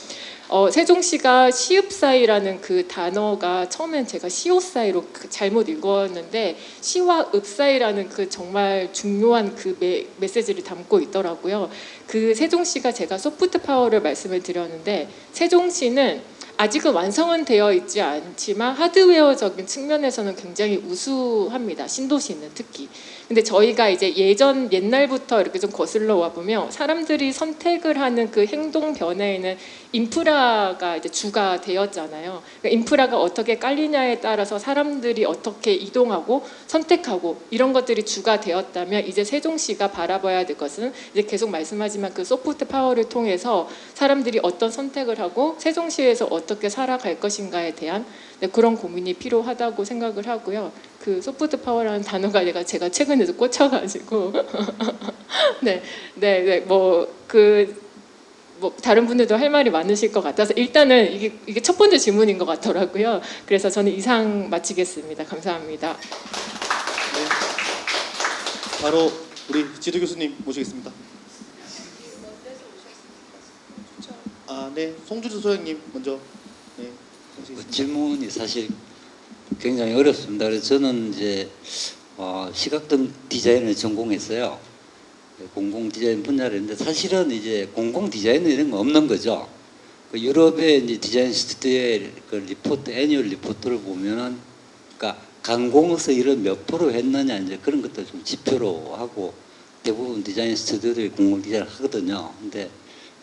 세종시가 시읍사이라는 그 단어가 처음엔 제가 시옷사이로 잘못 읽었는데 시와 읍사이라는 그 정말 중요한 그 메시지를 담고 있더라고요. 그 세종시가 제가 소프트 파워를 말씀을 드렸는데 세종시는 아직은 완성은 되어 있지 않지만 하드웨어적인 측면에서는 굉장히 우수합니다. 신도시는 특히. 근데 저희가 이제 옛날부터 이렇게 좀 거슬러 와 보면 사람들이 선택을 하는 그 행동 변화에는 인프라가 이제 주가 되었잖아요. 그러니까 인프라가 어떻게 깔리냐에 따라서 사람들이 어떻게 이동하고 선택하고 이런 것들이 주가 되었다면 이제 세종시가 바라봐야 될 것은 이제 계속 말씀하지만 그 소프트 파워를 통해서 사람들이 어떤 선택을 하고 세종시에서 어떻게 살아갈 것인가에 대한 그런 고민이 필요하다고 생각을 하고요. 그 소프트 파워라는 단어가 제가 최근에도 꽂혀가지고 뭐 다른 분들도 할 말이 많으실 것 같아서 일단은 이게 첫 번째 질문인 것 같더라고요. 그래서 저는 이상 마치겠습니다. 감사합니다. 네. 바로 우리 지도 교수님 모시겠습니다. 네, 송주주 소장님 먼저. 네, 질문이 사실 굉장히 어렵습니다. 그래서 저는 이제 시각등 디자인을 전공했어요. 공공 디자인 분야를 했는데 사실은 이제 공공 디자인은 이런 거 없는 거죠. 그 유럽의 이제 디자인 스튜디오의 그 리포트, 애니얼 리포트를 보면은, 그러니까 강공서 일을 몇 프로 했느냐 이제 그런 것들 좀 지표로 하고 대부분 디자인 스튜디오들이 공공 디자인을 하거든요. 근데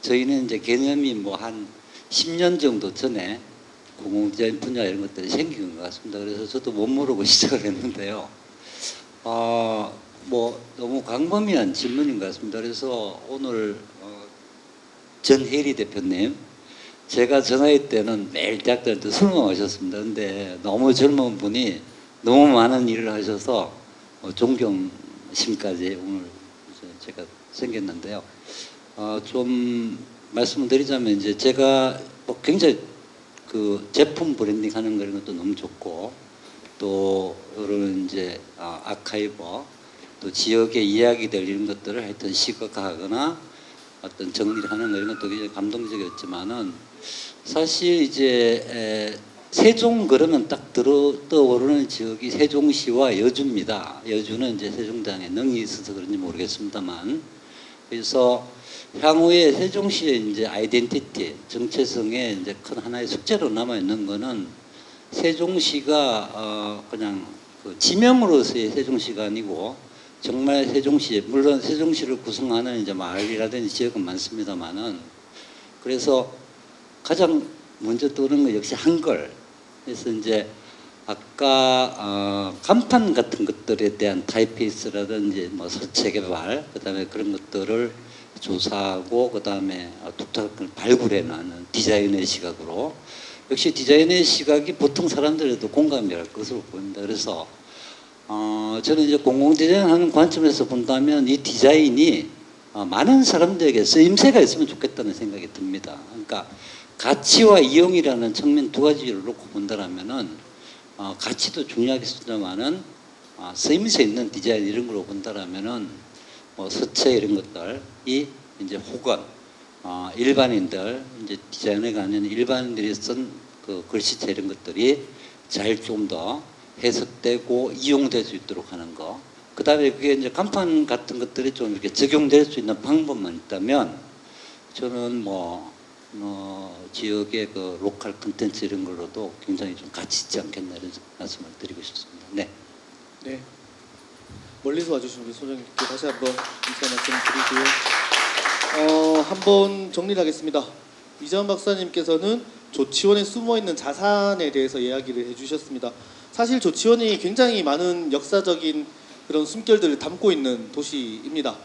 저희는 이제 개념이 뭐 한 10년 정도 전에 공공 디자인 분야 이런 것들이 생긴 것 같습니다. 그래서 저도 못 모르고 시작을 했는데요. 뭐 너무 광범위한 질문인 것 같습니다. 그래서 오늘 전혜리 대표님, 제가 전화할 때는 매일 대학들한테 술 먹으셨습니다. 근데 너무 젊은 분이 너무 많은 일을 하셔서 존경심까지 오늘 제가 생겼는데요. 좀 말씀을 드리자면 이제 제가 뭐 굉장히 그 제품 브랜딩 하는 그런 것도 너무 좋고 또 이런 이제 아카이버 또 지역의 이야기들 이런 것들을 하여튼 시각화하거나 어떤 정리를 하는 이런 것도 굉장히 감동적이었지만은 사실 이제 세종 그러면 딱 떠오르는 지역이 세종시와 여주입니다. 여주는 이제 세종대왕의 능이 있어서 그런지 모르겠습니다만 그래서 향후에 세종시의 이제 아이덴티티 정체성에 이제 큰 하나의 숙제로 남아 있는 거는 세종시가 그냥 그 지명으로서의 세종시가 아니고 정말 세종시, 물론 세종시를 구성하는 이제 마을이라든지 지역은 많습니다만은 그래서 가장 먼저 떠오르는 건 역시 한글. 그래서 이제 아까 간판 같은 것들에 대한 타이피스라든지 뭐 설치 개발, 그다음에 그런 것들을 조사하고 그다음에 독특한 발굴해내는 디자인의 시각으로 역시 디자인의 시각이 보통 사람들에도 공감이 할 것으로 보입니다. 그래서 저는 이제 공공 디자인하는 관점에서 본다면 이 디자인이 많은 사람들에게 쓰임새가 있으면 좋겠다는 생각이 듭니다. 그러니까 가치와 이용이라는 측면 두 가지를 놓고 본다면은 가치도 중요하겠습니다만은 쓰임새 있는 디자인 이런 걸로 본다면은 뭐 서체 이런 것들이 이제 혹은 일반인들 이제 디자인에 가는 일반인들이 쓴 그 글씨체 이런 것들이 잘 좀 더 해석되고 이용될 수 있도록 하는 거. 그 다음에 그게 이제 간판 같은 것들이 좀 이렇게 적용될 수 있는 방법만 있다면 저는 지역의 그 로컬 컨텐츠 이런 걸로도 굉장히 좀 가치 있지 않겠나 이런 말씀을 드리고 싶습니다. 네. 네. 멀리서 와주신 우리 소장님께 다시 한번 인사 말씀드리고요. 한번 정리를 하겠습니다. 이재원 박사님께서는 조치원에 숨어있는 자산에 대해서 이야기를 해주셨습니다. 사실 조치원이 굉장히 많은 역사적인 그런 숨결들을 담고 있는 도시입니다.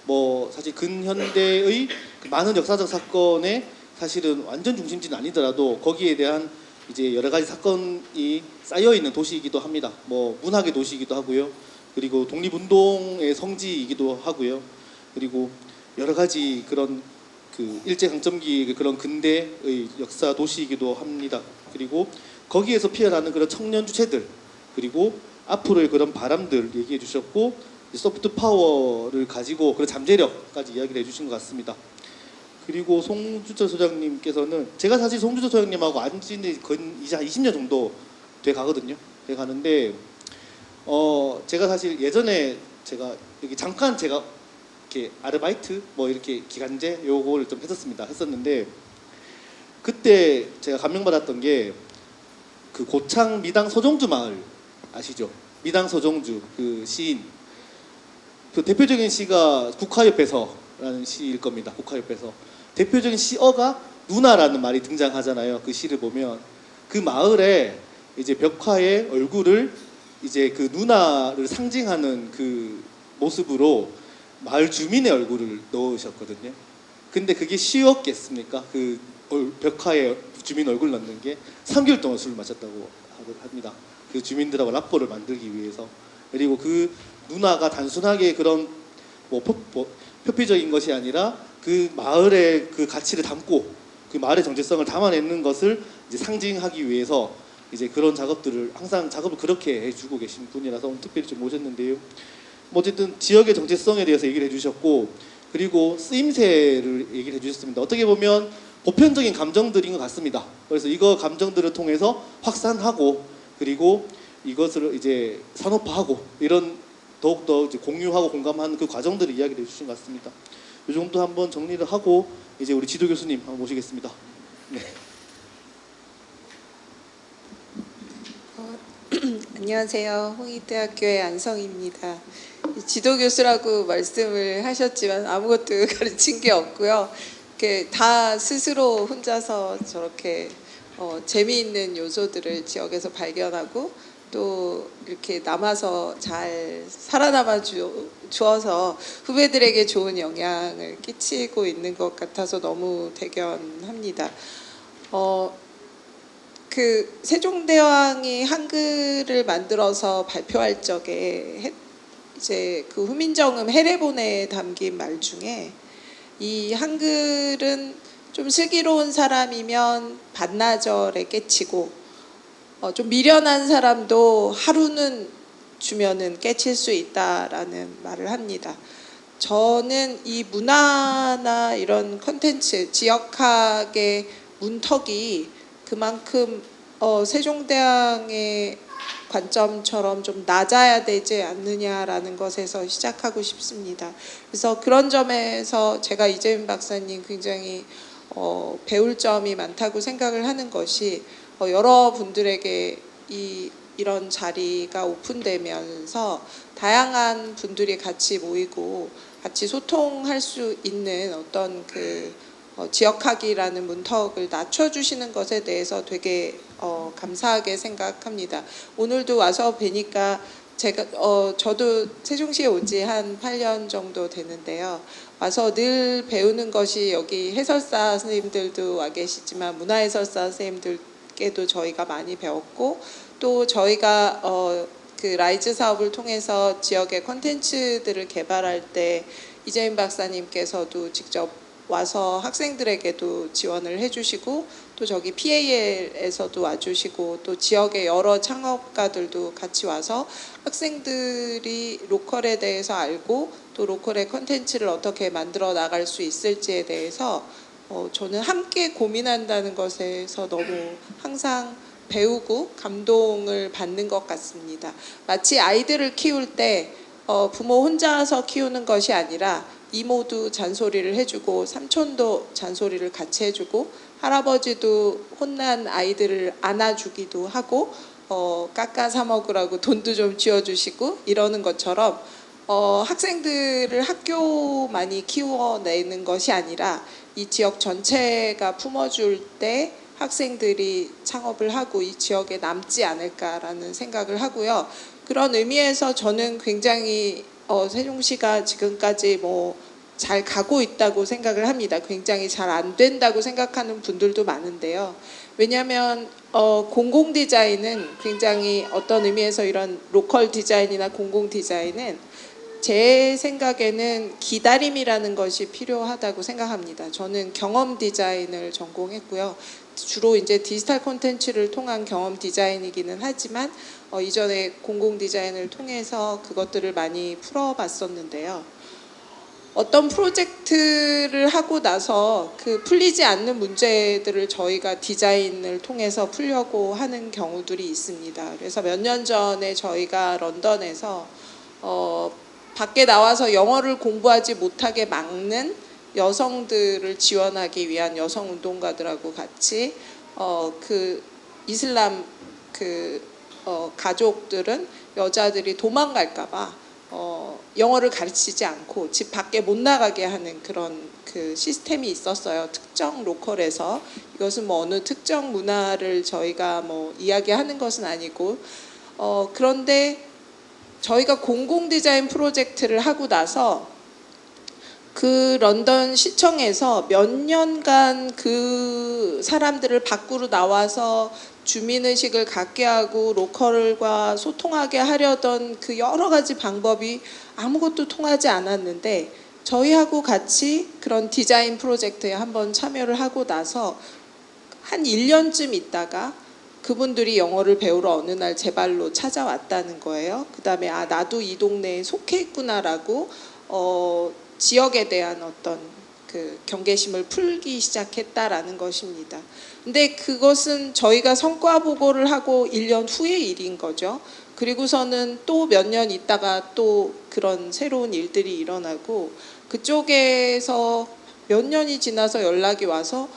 뭐 사실 근현대의 그 많은 역사적 사건의 사실은 완전 중심지는 아니더라도 거기에 대한 이제 여러 가지 사건이 쌓여 있는 도시이기도 합니다. 뭐 문학의 도시이기도 하고요. 그리고 독립운동의 성지이기도 하고요. 그리고 여러 가지 그런 그 일제강점기 그런 근대의 역사 도시이기도 합니다. 그리고 거기에서 피어나는 그런 청년 주체들 그리고 앞으로의 그런 바람들 얘기해 주셨고 소프트 파워를 가지고 그런 잠재력까지 이야기를 해주신 것 같습니다. 그리고 송주철 소장님께서는 제가 사실 송주철 소장님하고 안 지는 이제 한 20년 정도 돼 가거든요. 돼 가는데 제가 사실 예전에 제가 여기 잠깐 제가 이렇게 아르바이트 뭐 이렇게 기간제 요거를 좀 했었는데 그때 제가 감명받았던 게 그 고창 미당 서정주 마을 아시죠? 미당 서정주 그 시인 그 대표적인 시가 국화옆에서라는 시일 겁니다. 국화옆에서 대표적인 시어가 누나라는 말이 등장하잖아요. 그 시를 보면 그 마을에 이제 벽화에 얼굴을 이제 그 누나를 상징하는 그 모습으로 마을 주민의 얼굴을 넣으셨거든요. 근데 그게 쉬웠겠습니까? 그 벽화에 주민 얼굴 넣는 게 3개월 동안 술을 마셨다고 합니다. 그 주민들하고 라포를 만들기 위해서. 그리고 그 누나가 단순하게 그런 뭐 표피적인 것이 아니라 그 마을의 그 가치를 담고 그 마을의 정체성을 담아내는 것을 이제 상징하기 위해서 이제 그런 작업들을 항상 작업을 그렇게 해주고 계신 분이라서 오늘 특별히 좀 모셨는데요. 뭐 어쨌든 지역의 정체성에 대해서 얘기를 해주셨고 그리고 쓰임새를 얘기를 해주셨습니다. 어떻게 보면 보편적인 감정들인 것 같습니다. 그래서 이거 감정들을 통해서 확산하고 그리고 이것을 이제 산업화하고 이런 더욱더 이제 공유하고 공감하는 그 과정들을 이야기를 해주신 것 같습니다. 이 정도 한번 정리를 하고 이제 우리 지도 교수님 한번 모시겠습니다. 네. 안녕하세요. 홍익대학교의 안성입니다. 지도 교수라고 말씀을 하셨지만 아무것도 가르친 게 없고요. 이렇게 다 스스로 혼자서 저렇게 재미있는 요소들을 지역에서 발견하고 또 이렇게 남아서 잘 살아남아 주어서 후배들에게 좋은 영향을 끼치고 있는 것 같아서 너무 대견합니다. 그 세종대왕이 한글을 만들어서 발표할 적에 이제 그 후민정음 해례본에 담긴 말 중에 이 한글은 좀 슬기로운 사람이면 반나절에 깨치고 좀 미련한 사람도 하루는 주면은 깨칠 수 있다라는 말을 합니다. 저는 이 문화나 이런 컨텐츠, 지역학의 문턱이 그만큼 세종대왕의 관점처럼 좀 낮아야 되지 않느냐라는 것에서 시작하고 싶습니다. 그래서 그런 점에서 제가 이재민 박사님 굉장히 배울 점이 많다고 생각을 하는 것이 여러분들에게 이런 자리가 오픈되면서 다양한 분들이 같이 모이고 같이 소통할 수 있는 어떤 그 지역학이라는 문턱을 낮춰주시는 것에 대해서 되게 감사하게 생각합니다. 오늘도 와서 뵈니까 저도 세종시에 온 지 한 8년 정도 되는데요. 와서 늘 배우는 것이 여기 해설사 선생님들도 와 계시지만 문화해설사 선생님들께도 저희가 많이 배웠고 또 저희가 그 라이즈 사업을 통해서 지역의 콘텐츠들을 개발할 때 이재민 박사님께서도 직접 와서 학생들에게도 지원을 해주시고 또 저기 PAL에서도 와주시고 또 지역의 여러 창업가들도 같이 와서 학생들이 로컬에 대해서 알고 또 로컬의 컨텐츠를 어떻게 만들어 나갈 수 있을지에 대해서 저는 함께 고민한다는 것에서 너무 항상 배우고 감동을 받는 것 같습니다. 마치 아이들을 키울 때 부모 혼자서 키우는 것이 아니라 이모도 잔소리를 해주고 삼촌도 잔소리를 같이 해주고 할아버지도 혼난 아이들을 안아주기도 하고 깎아 사 먹으라고 돈도 좀 쥐어주시고 이러는 것처럼 학생들을 학교만이 키워내는 것이 아니라 이 지역 전체가 품어줄 때 학생들이 창업을 하고 이 지역에 남지 않을까라는 생각을 하고요. 그런 의미에서 저는 굉장히 세종시가 지금까지 잘 가고 있다고 생각을 합니다. 굉장히 잘 안 된다고 생각하는 분들도 많은데요. 왜냐하면 공공 디자인은 굉장히 어떤 의미에서 이런 로컬 디자인이나 공공 디자인은 제 생각에는 기다림이라는 것이 필요하다고 생각합니다. 저는 경험 디자인을 전공했고요. 주로 이제 디지털 콘텐츠를 통한 경험 디자인이기는 하지만 이전에 공공 디자인을 통해서 그것들을 많이 풀어봤었는데요. 어떤 프로젝트를 하고 나서 그 풀리지 않는 문제들을 저희가 디자인을 통해서 풀려고 하는 경우들이 있습니다. 그래서 몇 년 전에 저희가 런던에서 밖에 나와서 영어를 공부하지 못하게 막는 여성들을 지원하기 위한 여성 운동가들하고 같이 그 이슬람 가족들은 여자들이 도망갈까봐 영어를 가르치지 않고 집 밖에 못 나가게 하는 그런 그 시스템이 있었어요. 특정 로컬에서. 이것은 어느 특정 문화를 저희가 이야기하는 것은 아니고 그런데 저희가 공공 디자인 프로젝트를 하고 나서 그 런던 시청에서 몇 년간 그 사람들을 밖으로 나와서 주민의식을 갖게 하고 로컬과 소통하게 하려던 그 여러 가지 방법이 아무것도 통하지 않았는데 저희하고 같이 그런 디자인 프로젝트에 한번 참여를 하고 나서 한 1년쯤 있다가 그분들이 영어를 배우러 어느 날 제 발로 찾아왔다는 거예요. 그 다음에 나도 이 동네에 속해 있구나라고 지역에 대한 어떤 그 경계심을 풀기 시작했다라는 것입니다. 근데 그것은 저희가 성과 보고를 하고 1년 후의 일인 거죠. 그리고서는 또 몇 년 있다가 또 그런 새로운 일들이 일어나고 그쪽에서 몇 년이 지나서 연락이 와서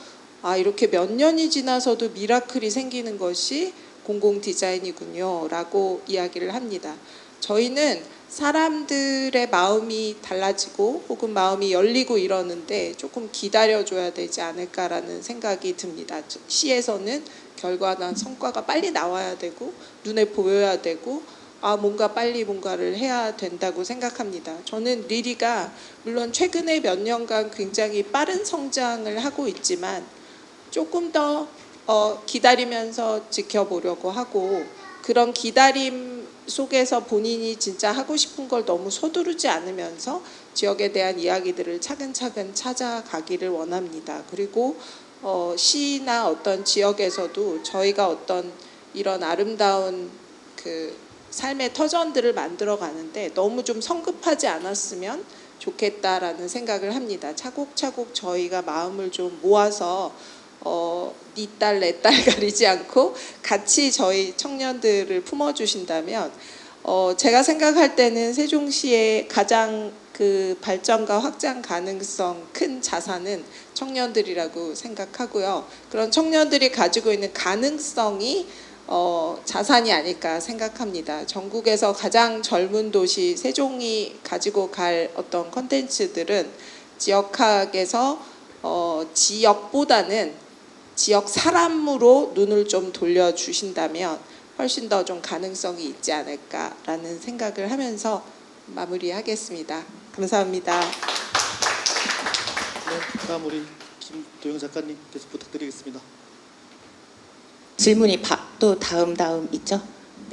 이렇게 몇 년이 지나서도 미라클이 생기는 것이 공공 디자인이군요 라고 이야기를 합니다. 저희는 사람들의 마음이 달라지고 혹은 마음이 열리고 이러는데 조금 기다려줘야 되지 않을까라는 생각이 듭니다. 시에서는 결과나 성과가 빨리 나와야 되고 눈에 보여야 되고 뭔가 빨리 뭔가를 해야 된다고 생각합니다. 저는 리리가 물론 최근에 몇 년간 굉장히 빠른 성장을 하고 있지만 조금 더 기다리면서 지켜보려고 하고 그런 기다림 속에서 본인이 진짜 하고 싶은 걸 너무 서두르지 않으면서 지역에 대한 이야기들을 차근차근 찾아가기를 원합니다. 그리고 시나 어떤 지역에서도 저희가 어떤 이런 아름다운 그 삶의 터전들을 만들어 가는데 너무 좀 성급하지 않았으면 좋겠다라는 생각을 합니다. 차곡차곡 저희가 마음을 좀 모아서 니 딸 내 딸 가리지 않고 같이 저희 청년들을 품어주신다면 제가 생각할 때는 세종시의 가장 그 발전과 확장 가능성 큰 자산은 청년들이라고 생각하고요. 그런 청년들이 가지고 있는 가능성이 자산이 아닐까 생각합니다. 전국에서 가장 젊은 도시 세종이 가지고 갈 어떤 컨텐츠들은 지역학에서 지역보다는 지역 사람으로 눈을 좀 돌려주신다면 훨씬 더 좀 가능성이 있지 않을까라는 생각을 하면서 마무리하겠습니다. 감사합니다. 네, 다음 우리 김도영 작가님께서 부탁드리겠습니다. 질문이 또 다음 있죠?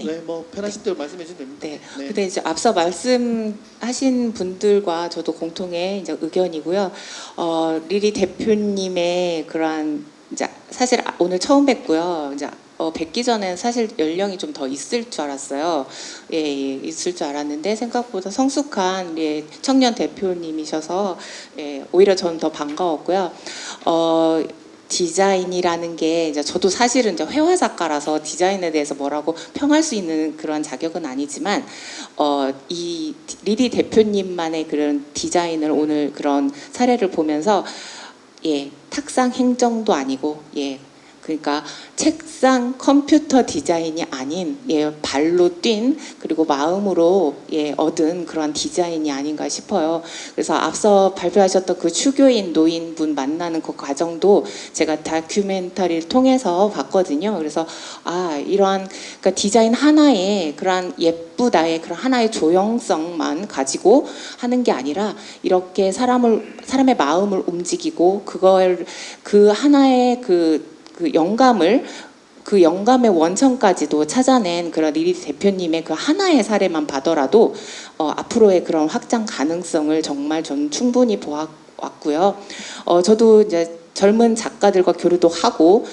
네, 뭐 편하신 대로 말씀해 주시면 됩니다. 네. 근데 이제 앞서 말씀하신 분들과 저도 공통의 이제 의견이고요. 리리 대표님의 그러한 이제 사실 오늘 처음 뵙고요. 이제 뵙기 전엔 사실 연령이 좀 더 있을 줄 알았어요. 예, 있을 줄 알았는데 생각보다 성숙한 우리 청년 대표님이셔서 오히려 저는 더 반가웠고요. 디자인이라는 게 이제 저도 사실은 이제 회화 작가라서 디자인에 대해서 뭐라고 평할 수 있는 그런 자격은 아니지만 이 리리 대표님만의 그런 디자인을 오늘 그런 사례를 보면서 탁상 행정도 아니고 그러니까 책상 컴퓨터 디자인이 아닌 발로 뛴 그리고 마음으로 얻은 그런 디자인이 아닌가 싶어요. 그래서 앞서 발표하셨던 그 추교인 노인분 만나는 그 과정도 제가 다큐멘터리를 통해서 봤거든요. 그래서 이러한 그러니까 디자인 하나에 그러한 예쁘다의 그런 하나의 조형성만 가지고 하는 게 아니라 이렇게 사람의 마음을 움직이고 그걸 그 하나의 그 영감의 원천까지도 찾아낸 그런 리리 대표님의 그 하나의 사례만 봐더라도 앞으로의 그런 확장 가능성을 정말 전 충분히 보았고요. 저도 이제 젊은 작가들과 교류도 하고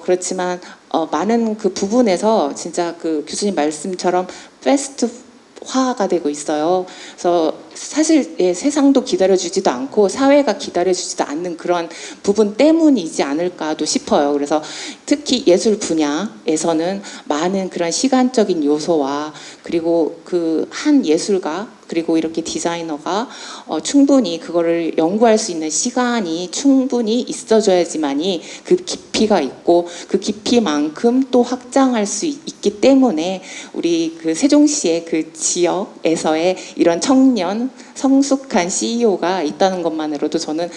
그렇지만 많은 그 부분에서 진짜 그 교수님 말씀처럼 패스트화가 되고 있어요. 그래서 사실 세상도 기다려주지도 않고 사회가 기다려주지도 않는 그런 부분 때문이지 않을까도 싶어요. 그래서 특히 예술 분야에서는 많은 그런 시간적인 요소와 그리고 그 한 예술가 그리고 이렇게 디자이너가 충분히 그거를 연구할 수 있는 시간이 충분히 있어줘야지만이 그 깊이가 있고 그 깊이만큼 또 확장할 수 있기 때문에 우리 그 세종시의 그 지역에서의 이런 청년 성숙한 CEO가 있다는 것만으로도 저는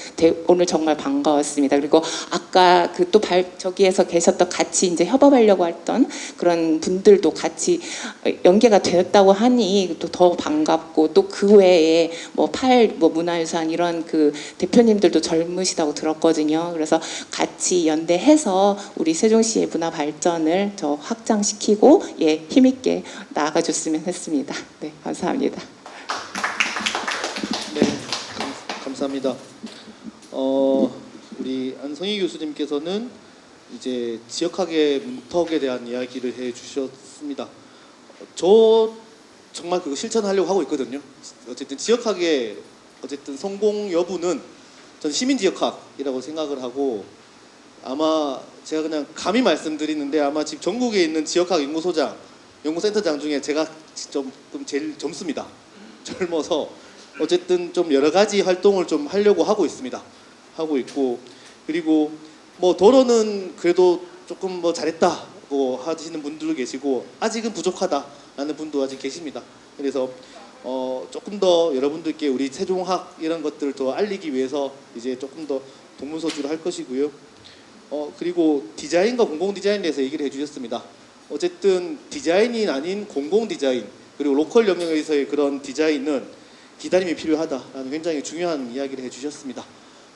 오늘 정말 반가웠습니다. 그리고 아까 그 또 저기에서 계셨던 같이 이제 협업하려고 했던 그런 분들도 같이 연계가 되었다고 하니 또 더 반갑고 또 그 외에 뭐 문화유산 이런 그 대표님들도 젊으시다고 들었거든요. 그래서 같이 연대해서 우리 세종시의 문화 발전을 더 확장시키고 힘있게 나아가줬으면 했습니다. 네, 감사합니다. 네, 감사합니다. 우리 안성희 교수님께서는 이제 지역학의 문턱에 대한 이야기를 해주셨습니다. 저 정말 그거 실천하려고 하고 있거든요. 어쨌든 지역학의 성공 여부는 전 시민지역학이라고 생각을 하고 아마 제가 그냥 감히 말씀드리는데 아마 지금 전국에 있는 지역학 연구소장, 연구센터장 중에 제가 좀 제일 젊습니다. 젊어서 어쨌든 좀 여러 가지 활동을 좀 하려고 하고 있습니다. 하고 있고 그리고 뭐 도로는 그래도 조금 뭐 잘했다고 하시는 분들도 계시고 아직은 부족하다라는 분도 아직 계십니다. 그래서 조금 더 여러분들께 우리 세종학 이런 것들을 더 알리기 위해서 이제 조금 더 동문서주를 할 것이고요. 그리고 디자인과 공공 디자인에 대해서 얘기를 해주셨습니다. 어쨌든 디자인이 아닌 공공 디자인 그리고 로컬 영역에서의 그런 디자인은 기다림이 필요하다라는 굉장히 중요한 이야기를 해주셨습니다.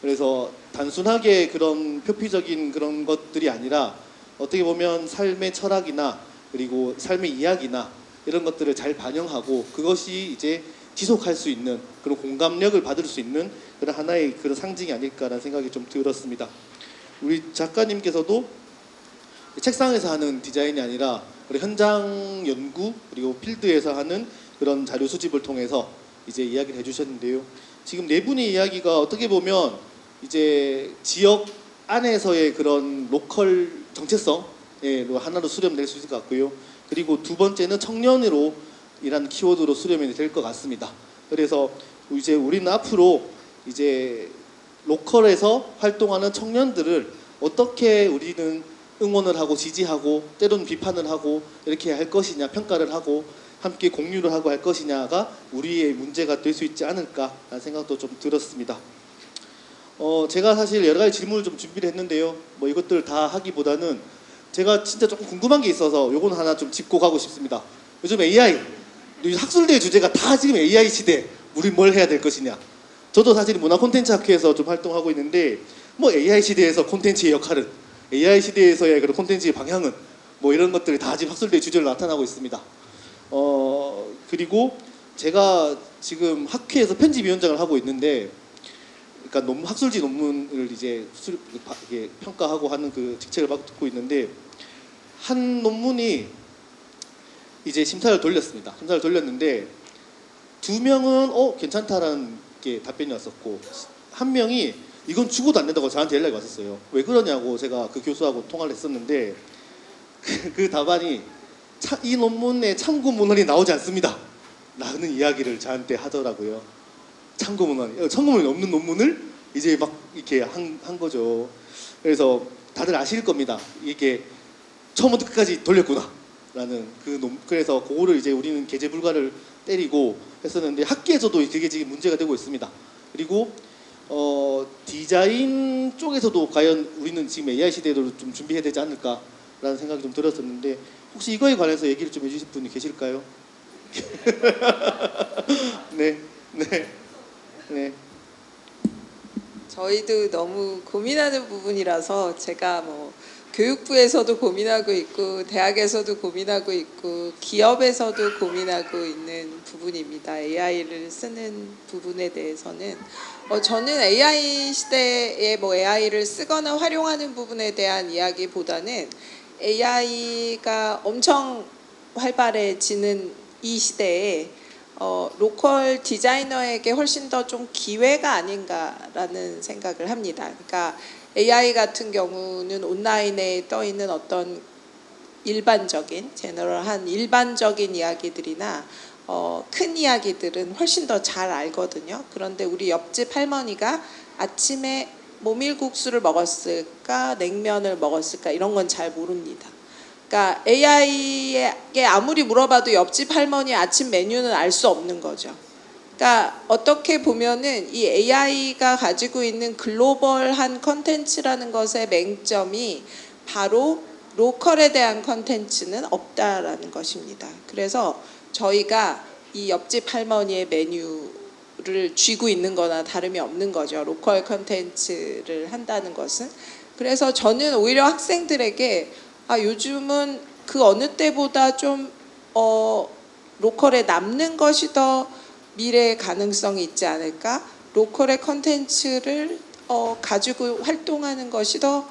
그래서 단순하게 그런 표피적인 그런 것들이 아니라 어떻게 보면 삶의 철학이나 그리고 삶의 이야기나 이런 것들을 잘 반영하고 그것이 이제 지속할 수 있는 그런 공감력을 받을 수 있는 그런 하나의 그런 상징이 아닐까라는 생각이 좀 들었습니다. 우리 작가님께서도 책상에서 하는 디자인이 아니라 우리 현장 연구 그리고 필드에서 하는 그런 자료 수집을 통해서 이제 이야기를 해주셨는데요. 지금 네 분의 이야기가 어떻게 보면 이제 지역 안에서의 그런 로컬 정체성으로 하나로 수렴될 수 있을 것 같고요. 그리고 두 번째는 청년으로 이란 키워드로 수렴이 될 것 같습니다. 그래서 이제 우리는 앞으로 이제 로컬에서 활동하는 청년들을 어떻게 우리는 응원을 하고 지지하고 때로는 비판을 하고 이렇게 할 것이냐 평가를 하고 함께 공유를 하고 할 것이냐가 우리의 문제가 될 수 있지 않을까라는 생각도 좀 들었습니다. 제가 사실 여러 가지 질문을 좀 준비를 했는데요. 뭐 이것들 다 하기보다는 제가 진짜 조금 궁금한 게 있어서 요건 하나 좀 짚고 가고 싶습니다. 요즘 AI, 학술대의 주제가 다 지금 AI 시대, 우리 뭘 해야 될 것이냐. 저도 사실 문화 콘텐츠 학회에서 좀 활동하고 있는데 뭐 AI 시대에서 콘텐츠의 역할은 AI 시대에서의 그런 콘텐츠의 방향은 뭐 이런 것들이 다 지금 학술대의 주제로 나타나고 있습니다. 그리고 제가 지금 학회에서 편집위원장을 하고 있는데, 그러니까 학술지 논문을 이제 이게 평가하고 하는 그 직책을 맡고 있는데, 한 논문이 이제 심사를 돌렸습니다. 심사를 돌렸는데 2명은 괜찮다라는 게 답변이 왔었고, 1명이 이건 죽어도 안 된다고 저한테 연락이 왔었어요. 왜 그러냐고 제가 그 교수하고 통화를 했었는데 그 답안이 이 논문에 참고 문헌이 나오지 않습니다 라는 이야기를 저한테 하더라고요. 참고 문헌이 없는 논문을 이제 막 이렇게 한 거죠. 그래서 다들 아실 겁니다. 이게 처음부터 끝까지 돌렸구나 라는 그래서 그거를 이제 우리는 게재 불가를 때리고 했었는데, 학계에서도 그게 지금 문제가 되고 있습니다. 그리고 디자인 쪽에서도 과연 우리는 지금 AI 시대에도 좀 준비해야 되지 않을까라는 생각이 좀 들었었는데, 혹시 이거에 관해서 얘기를 좀 해주실 분이 계실까요? 네. 저희도 너무 고민하는 부분이라서 제가 뭐 교육부에서도 고민하고 있고 대학에서도 고민하고 있고 기업에서도 고민하고 있는 부분입니다. AI를 쓰는 부분에 대해서는 저는 AI 시대에 뭐 AI를 쓰거나 활용하는 부분에 대한 이야기보다는 AI가 엄청 활발해지는 이 시대에 로컬 디자이너에게 훨씬 더 좀 기회가 아닌가라는 생각을 합니다. 그러니까 AI 같은 경우는 온라인에 떠 있는 어떤 일반적인 제너럴한 일반적인 이야기들이나 큰 이야기들은 훨씬 더 잘 알거든요. 그런데 우리 옆집 할머니가 아침에 모밀국수를 먹었을까 냉면을 먹었을까 이런 건 잘 모릅니다. 그러니까 AI에게 아무리 물어봐도 옆집 할머니의 아침 메뉴는 알 수 없는 거죠. 그러니까 어떻게 보면은 이 AI가 가지고 있는 글로벌한 컨텐츠라는 것의 맹점이 바로 로컬에 대한 컨텐츠는 없다라는 것입니다. 그래서 저희가 이 옆집 할머니의 메뉴를 쥐고 있는 거나 다름이 없는 거죠. 로컬 컨텐츠를 한다는 것은. 그래서 저는 오히려 학생들에게 요즘은 그 어느 때보다 좀 로컬에 남는 것이 더 미래의 가능성이 있지 않을까? 로컬의 컨텐츠를 가지고 활동하는 것이 더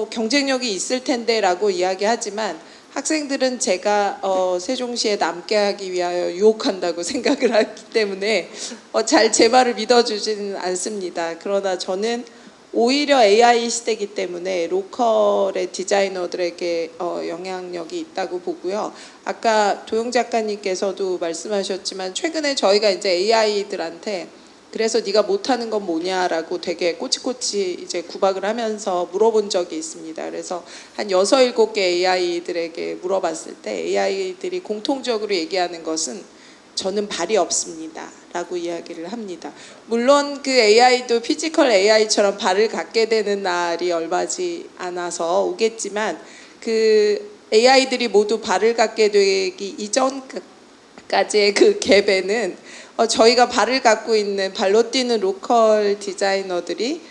경쟁력이 있을 텐데 라고 이야기하지만 학생들은 제가 세종시에 남게 하기 위하여 유혹한다고 생각을 하기 때문에 잘 제 말을 믿어주지는 않습니다. 그러나 저는 오히려 AI 시대이기 때문에 로컬의 디자이너들에게 영향력이 있다고 보고요. 아까 도영 작가님께서도 말씀하셨지만 최근에 저희가 이제 AI들한테 그래서 네가 못하는 건 뭐냐라고 되게 꼬치꼬치 이제 구박을 하면서 물어본 적이 있습니다. 그래서 한 6, 7개 AI들에게 물어봤을 때 AI들이 공통적으로 얘기하는 것은 저는 발이 없습니다 라고 이야기를 합니다. 물론 그 AI도 피지컬 AI처럼 발을 갖게 되는 날이 얼마지 않아서 오겠지만 그 AI들이 모두 발을 갖게 되기 이전까지의 그 갭에는 저희가 발을 갖고 있는 발로 뛰는 로컬 디자이너들이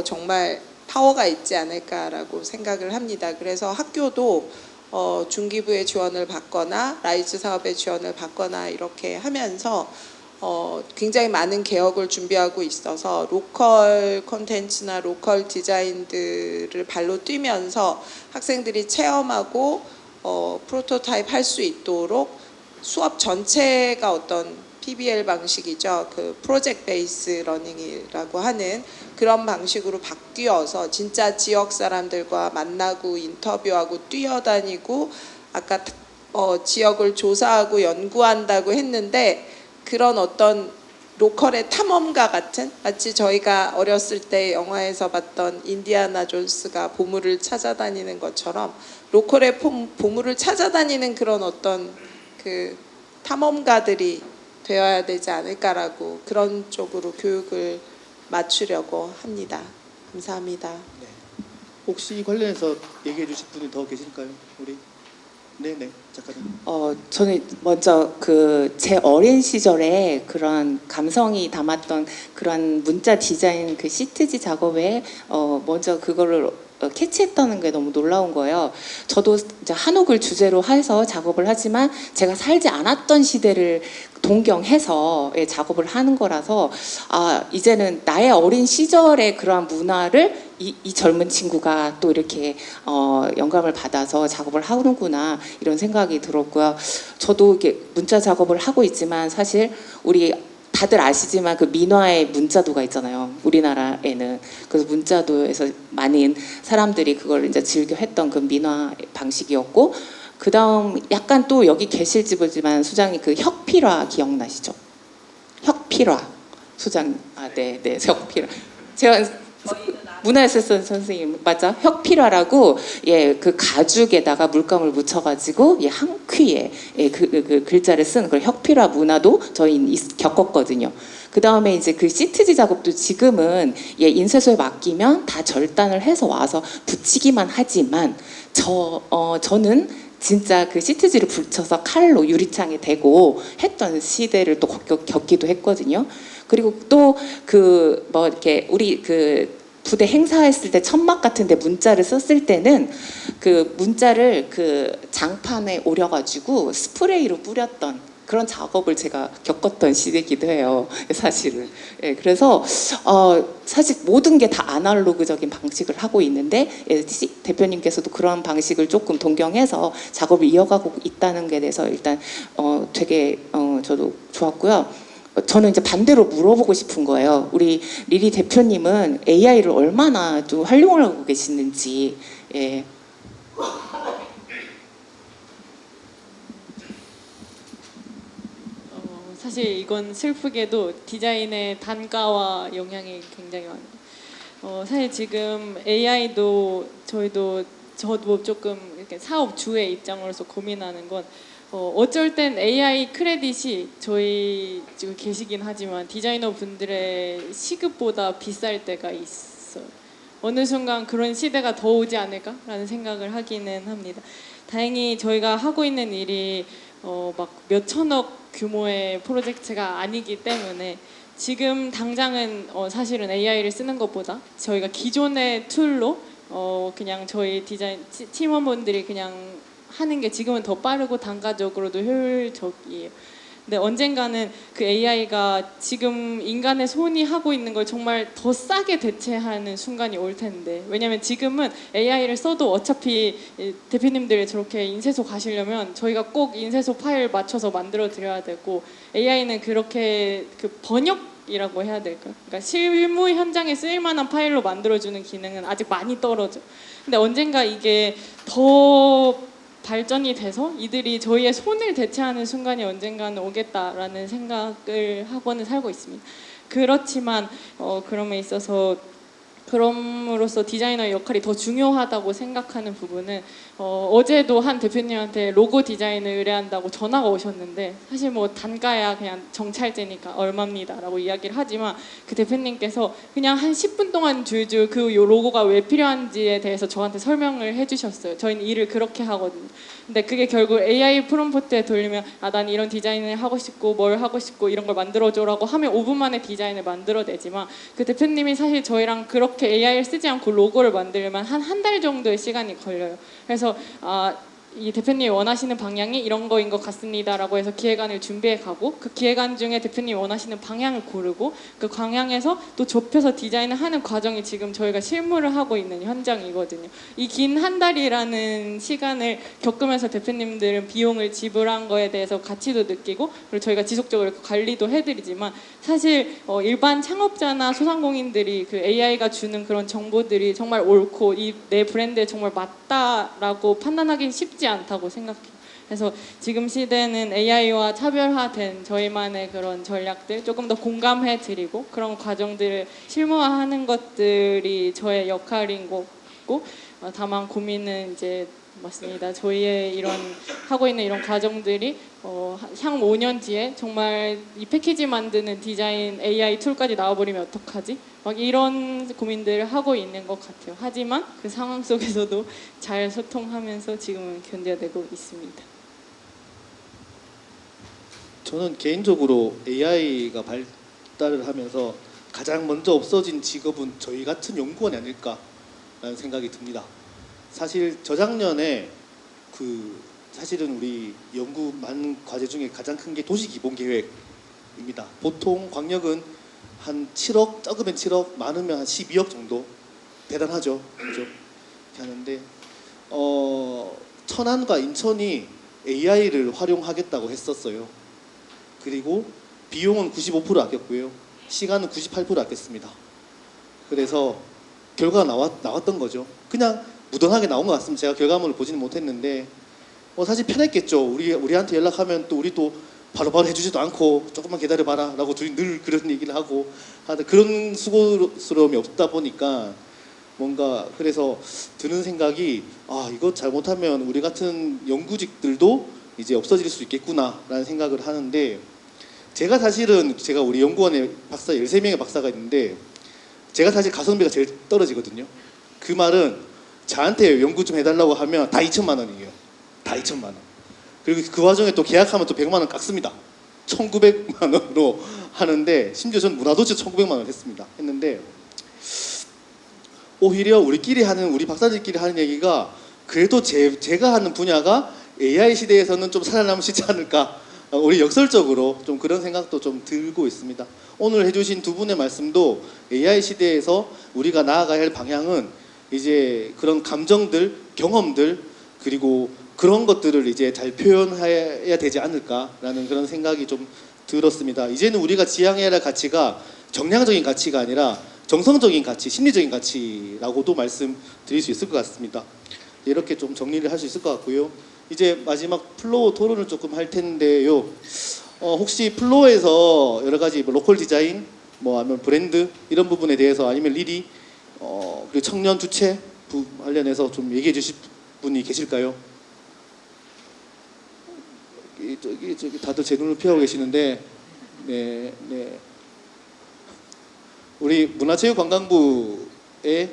정말 파워가 있지 않을까라고 생각을 합니다. 그래서 학교도 중기부의 지원을 받거나 라이즈 사업의 지원을 받거나 이렇게 하면서 굉장히 많은 개혁을 준비하고 있어서 로컬 콘텐츠나 로컬 디자인들을 발로 뛰면서 학생들이 체험하고 프로토타입 할 수 있도록 수업 전체가 어떤 PBL 방식이죠. 그 프로젝트 베이스 러닝이라고 하는 그런 방식으로 바뀌어서 진짜 지역 사람들과 만나고 인터뷰하고 뛰어다니고 아까 지역을 조사하고 연구한다고 했는데 그런 어떤 로컬의 탐험가 같은 마치 저희가 어렸을 때 영화에서 봤던 인디아나 존스가 보물을 찾아다니는 것처럼 로컬의 보물을 찾아다니는 그런 어떤 그 탐험가들이 되어야 되지 않을까라고 그런 쪽으로 교육을 맞추려고 합니다. 감사합니다. 네. 혹시 이 관련해서 얘기해 주실 분이 더 계실까요? 우리 네네 작가님. 저는 먼저 제 어린 시절에 그런 감성이 담았던 그런 문자 디자인 그 시트지 작업에 먼저 그거를 캐치했다는 게 너무 놀라운 거예요. 저도 이제 한옥을 주제로 해서 작업을 하지만 제가 살지 않았던 시대를 동경해서 작업을 하는 거라서 이제는 나의 어린 시절의 그러한 문화를 이 젊은 친구가 또 이렇게 영감을 받아서 작업을 하는구나 이런 생각이 들었고요. 저도 이렇게 문자 작업을 하고 있지만 사실 우리 다들 아시지만 그 민화의 문자도가 있잖아요. 우리나라에는. 그래서 문자도에서 많은 사람들이 그걸 이제 즐겨 했던 그 민화 방식이었고, 그 다음 약간 또 여기 계실지 모르지만 소장님 그 혁필화 기억나시죠? 혁필화 소장 네 혁필화. 제가 문화예술선 선생님 맞아? 혁필화라고 그 가죽에다가 물감을 묻혀가지고 한 퀴에 그 글자를 쓴 그런 혁필화 문화도 저희 겪었거든요. 그 다음에 이제 그 시트지 작업도 지금은 인쇄소에 맡기면 다 절단을 해서 와서 붙이기만 하지만 저는 진짜 그 시트지를 붙여서 칼로 유리창에 대고 했던 시대를 또 겪기도 했거든요. 그리고 또 이렇게 우리 부대 행사했을 때 천막 같은데 문자를 썼을 때는 그 문자를 그 장판에 오려가지고 스프레이로 뿌렸던 그런 작업을 제가 겪었던 시대이기도 해요. 사실은. 그래서 사실 모든 게 다 아날로그적인 방식을 하고 있는데 대표님께서도 그런 방식을 조금 동경해서 작업을 이어가고 있다는 게 대해서 일단 되게 저도 좋았고요. 저는 이제 반대로 물어보고 싶은 거예요. 우리 리리 대표님은 AI를 얼마나 좀 활용을 하고 계시는지. 사실 이건 슬프게도 디자인의 단가와 영향이 굉장히 많아요. 사실 지금 AI도 저도 조금 이렇게 사업주의 입장으로서 고민하는 건 어쩔 땐 AI 크레딧이 저희 지금 계시긴 하지만 디자이너 분들의 시급보다 비쌀 때가 있어요. 어느 순간 그런 시대가 더 오지 않을까라는 생각을 하기는 합니다. 다행히 저희가 하고 있는 일이 막 몇천억 규모의 프로젝트가 아니기 때문에 지금 당장은 사실은 AI를 쓰는 것보다 저희가 기존의 툴로 그냥 저희 디자인 팀원분들이 그냥 하는 게 지금은 더 빠르고 단가적으로도 효율적이에요. 근데 언젠가는 그 AI가 지금 인간의 손이 하고 있는 걸 정말 더 싸게 대체하는 순간이 올 텐데, 왜냐면 지금은 AI를 써도 어차피 대표님들이 저렇게 인쇄소 가시려면 저희가 꼭 인쇄소 파일 맞춰서 만들어 드려야 되고, AI는 그렇게 그 번역이라고 해야 될까? 그러니까 실무 현장에 쓰일 만한 파일로 만들어주는 기능은 아직 많이 떨어져. 근데 언젠가 이게 더 발전이 돼서 이들이 저희의 손을 대체하는 순간이 언젠가는 오겠다라는 생각을 하고는 살고 있습니다. 그렇지만 그럼에 있어서 그럼으로써 디자이너의 역할이 더 중요하다고 생각하는 부분은 어제도 한 대표님한테 로고 디자인을 의뢰한다고 전화가 오셨는데, 사실 뭐 단가야 그냥 정찰제니까 얼마입니다라고 이야기를 하지만 그 대표님께서 그냥 한 10분 동안 줄줄 그 로고가 왜 필요한지에 대해서 저한테 설명을 해주셨어요. 저희는 일을 그렇게 하거든요. 근데 그게 결국 AI 프롬프트에 돌리면 난 이런 디자인을 하고 싶고 뭘 하고 싶고 이런 걸 만들어줘라고 하면 5분 만에 디자인을 만들어내지만, 그 대표님이 사실 저희랑 그렇게 AI를 쓰지 않고 로고를 만들면 한 달 정도의 시간이 걸려요. 그래서 이 대표님이 원하시는 방향이 이런 거인 것 같습니다라고 해서 기획안을 준비해 가고, 그 기획안 중에 대표님이 원하시는 방향을 고르고 그 방향에서 또 좁혀서 디자인을 하는 과정이 지금 저희가 실무를 하고 있는 현장이거든요. 이 긴 한 달이라는 시간을 겪으면서 대표님들은 비용을 지불한 거에 대해서 가치도 느끼고, 그리고 저희가 지속적으로 관리도 해드리지만, 사실 일반 창업자나 소상공인들이 그 AI가 주는 그런 정보들이 정말 옳고 내 브랜드에 정말 맞다라고 판단하기는 쉽지 않다고 생각해요. 그래서 지금 시대는 AI와 차별화된 저희만의 그런 전략들 조금 더 공감해 드리고 그런 과정들을 실무화하는 것들이 저의 역할인 것 같고, 다만 고민은 이제 맞습니다. 저희의 이런 하고 있는 이런 과정들이 향 5년 뒤에 정말 이 패키지 만드는 디자인 AI 툴까지 나와버리면 어떡하지? 막 이런 고민들을 하고 있는 것 같아요. 하지만 그 상황 속에서도 잘 소통하면서 지금은 견뎌내고 있습니다. 저는 개인적으로 AI가 발달을 하면서 가장 먼저 없어진 직업은 저희 같은 연구원이 아닐까 라는 생각이 듭니다. 사실 저작년에 사실은 우리 연구 많은 과제 중에 가장 큰 게 도시기본계획입니다. 보통 광역은 한 7억, 적으면 7억, 많으면 한 12억 정도, 대단하죠, 그죠? 이렇게 하는데 천안과 인천이 AI를 활용하겠다고 했었어요. 그리고 비용은 95% 아꼈고요, 시간은 98% 아꼈습니다. 그래서 결과가 나왔던 거죠. 그냥 무던하게 나온 것 같습니다. 제가 결과물을 보지는 못했는데 사실 편했겠죠. 우리한테 연락하면 또 우리 또 바로바로 해주지도 않고 조금만 기다려봐라 라고 늘 그런 얘기를 하고 하는 그런 수고스러움이 없다 보니까 뭔가 그래서 드는 생각이 이거 잘못하면 우리 같은 연구직들도 이제 없어질 수 있겠구나 라는 생각을 하는데, 제가 우리 연구원에 13명의 박사가 있는데 제가 사실 가성비가 제일 떨어지거든요. 그 말은 저한테 연구 좀 해달라고 하면 다 2천만 원이에요. 다 2천만 원. 그리고 그 와중에 또 계약하면 또 100만 원 깎습니다. 1,900만 원으로 하는데, 심지어 전 문화도시 1,900만 원 했는데 오히려 우리 박사들끼리 하는 얘기가 그래도 제가 하는 분야가 AI 시대에서는 좀 살아남을 수 있지 않을까, 우리 역설적으로 좀 그런 생각도 좀 들고 있습니다. 오늘 해주신 두 분의 말씀도 AI 시대에서 우리가 나아가야 할 방향은 이제 그런 감정들, 경험들, 그리고 그런 것들을 이제 잘 표현해야 되지 않을까라는 그런 생각이 좀 들었습니다. 이제는 우리가 지향해야 할 가치가 정량적인 가치가 아니라 정성적인 가치, 심리적인 가치라고도 말씀드릴 수 있을 것 같습니다. 이렇게 좀 정리를 할 수 있을 것 같고요. 이제 마지막 플로어 토론을 조금 할 텐데요. 혹시 플로어에서 여러 가지 로컬 디자인, 아니면 브랜드 이런 부분에 대해서, 아니면 리디, 그리고 청년 주체 관련해서 좀 얘기해 주실 분이 계실까요? 저기 다들 제 눈을 피하고 계시는데, 네. 우리 문화체육관광부의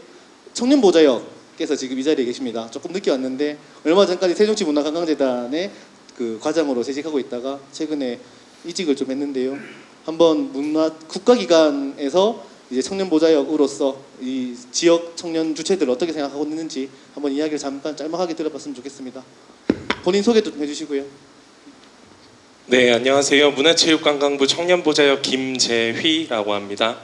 청년보좌역께서 지금 이 자리에 계십니다. 조금 늦게 왔는데 얼마 전까지 세종시문화관광재단의 그 과장으로 재직하고 있다가 최근에 이직을 좀 했는데요. 한번 국가기관에서 이제 청년보좌역으로서 이 지역 청년 주체들 어떻게 생각하고 있는지 한번 이야기를 잠깐 짤막하게 들어봤으면 좋겠습니다. 본인 소개도 좀 해주시고요. 네, 안녕하세요. 문화체육관광부 청년보좌역 김재휘라고 합니다.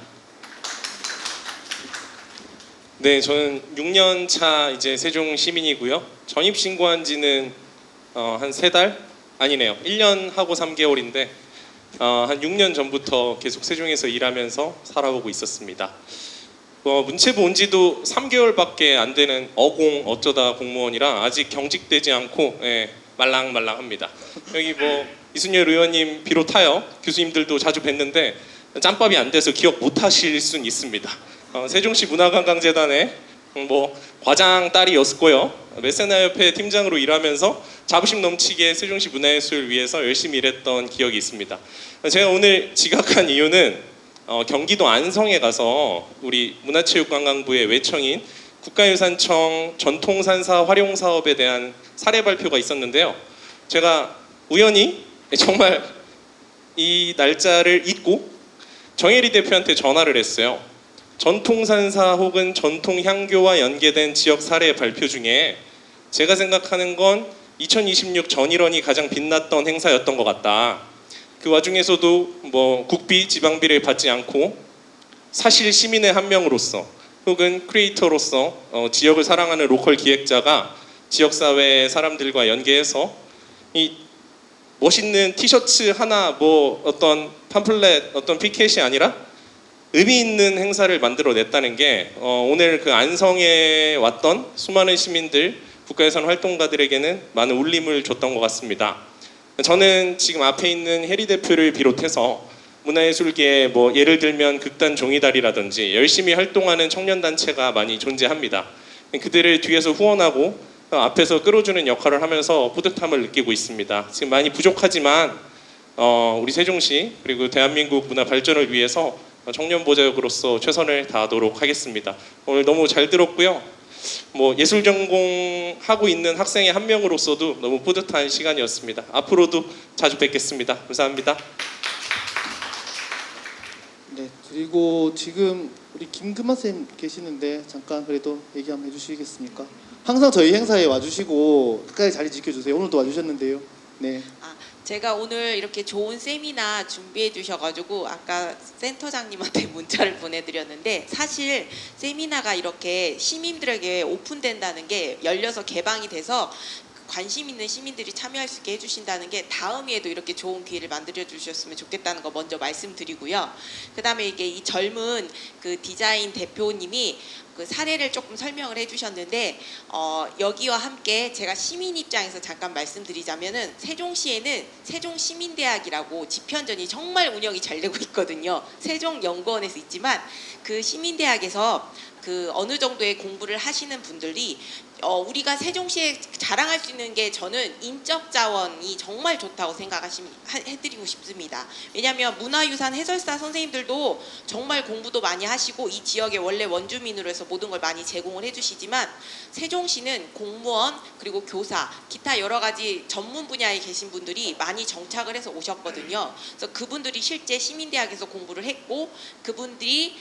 네, 저는 6년 차 이제 세종 시민이고요. 전입 신고한 지는 한 3달? 아니네요. 1년 하고 3개월인데 한 6년 전부터 계속 세종에서 일하면서 살아오고 있었습니다. 문체부 온 지도 3개월밖에 안 되는 어쩌다 공무원이라 아직 경직되지 않고 말랑말랑합니다. 여기 이순열 의원님 비롯하여 교수님들도 자주 뵀는데 짬밥이 안 돼서 기억 못 하실 수는 있습니다. 세종시 문화관광재단의 과장 딸이었고요. 메세나협회 팀장으로 일하면서 자부심 넘치게 세종시 문화예술을 위해서 열심히 일했던 기억이 있습니다. 제가 오늘 지각한 이유는 경기도 안성에 가서 우리 문화체육관광부의 외청인 국가유산청 전통산사 활용사업에 대한 사례 발표가 있었는데요. 제가 우연히 정말 이 날짜를 잊고 정혜리 대표한테 전화를 했어요. 전통산사 혹은 전통향교와 연계된 지역 사례 발표 중에 제가 생각하는 건 2026 전일원이 가장 빛났던 행사였던 것 같다. 그 와중에서도 국비, 지방비를 받지 않고 사실 시민의 한 명으로서 혹은 크리에이터로서 지역을 사랑하는 로컬 기획자가 지역사회 사람들과 연계해서 이 멋있는 티셔츠 하나, 어떤 팜플렛, 어떤 피켓이 아니라 의미 있는 행사를 만들어냈다는 게 오늘 그 안성에 왔던 수많은 시민들, 국가유산 활동가들에게는 많은 울림을 줬던 것 같습니다. 저는 지금 앞에 있는 혜리 대표를 비롯해서 문화예술계에 예를 들면 극단 종이다리라든지 열심히 활동하는 청년단체가 많이 존재합니다. 그들을 뒤에서 후원하고 앞에서 끌어주는 역할을 하면서 뿌듯함을 느끼고 있습니다. 지금 많이 부족하지만 우리 세종시 그리고 대한민국 문화 발전을 위해서 청년보좌역으로서 최선을 다하도록 하겠습니다. 오늘 너무 잘 들었고요. 예술 전공하고 있는 학생의 한 명으로서도 너무 뿌듯한 시간이었습니다. 앞으로도 자주 뵙겠습니다. 감사합니다. 네, 그리고 지금 우리 김금만 쌤 계시는데 잠깐 그래도 얘기 한번 해주시겠습니까? 항상 저희 행사에 와주시고 끝까지 자리 지켜주세요. 오늘도 와주셨는데요. 네. 제가 오늘 이렇게 좋은 세미나 준비해 주셔가지고 아까 센터장님한테 문자를 보내드렸는데, 사실 세미나가 이렇게 시민들에게 오픈된다는 게, 열려서 개방이 돼서 관심 있는 시민들이 참여할 수 있게 해주신다는 게 다음에도 이렇게 좋은 기회를 만들어 주셨으면 좋겠다는 거 먼저 말씀드리고요. 그다음에 이게 이 젊은 그 디자인 대표님이 그 사례를 조금 설명을 해주셨는데, 여기와 함께 제가 시민 입장에서 잠깐 말씀드리자면은, 세종시에는 세종시민대학이라고 집현전이 정말 운영이 잘 되고 있거든요. 세종연구원에서 있지만 그 시민대학에서 그 어느 정도의 공부를 하시는 분들이 우리가 세종시에 자랑할 수 있는 게, 저는 인적 자원이 정말 좋다고 해드리고 싶습니다. 왜냐하면 문화유산 해설사 선생님들도 정말 공부도 많이 하시고 이 지역의 원래 원주민으로 해서 모든 걸 많이 제공을 해주시지만, 세종시는 공무원 그리고 교사 기타 여러 가지 전문 분야에 계신 분들이 많이 정착을 해서 오셨거든요. 그래서 그분들이 실제 시민대학에서 공부를 했고, 그분들이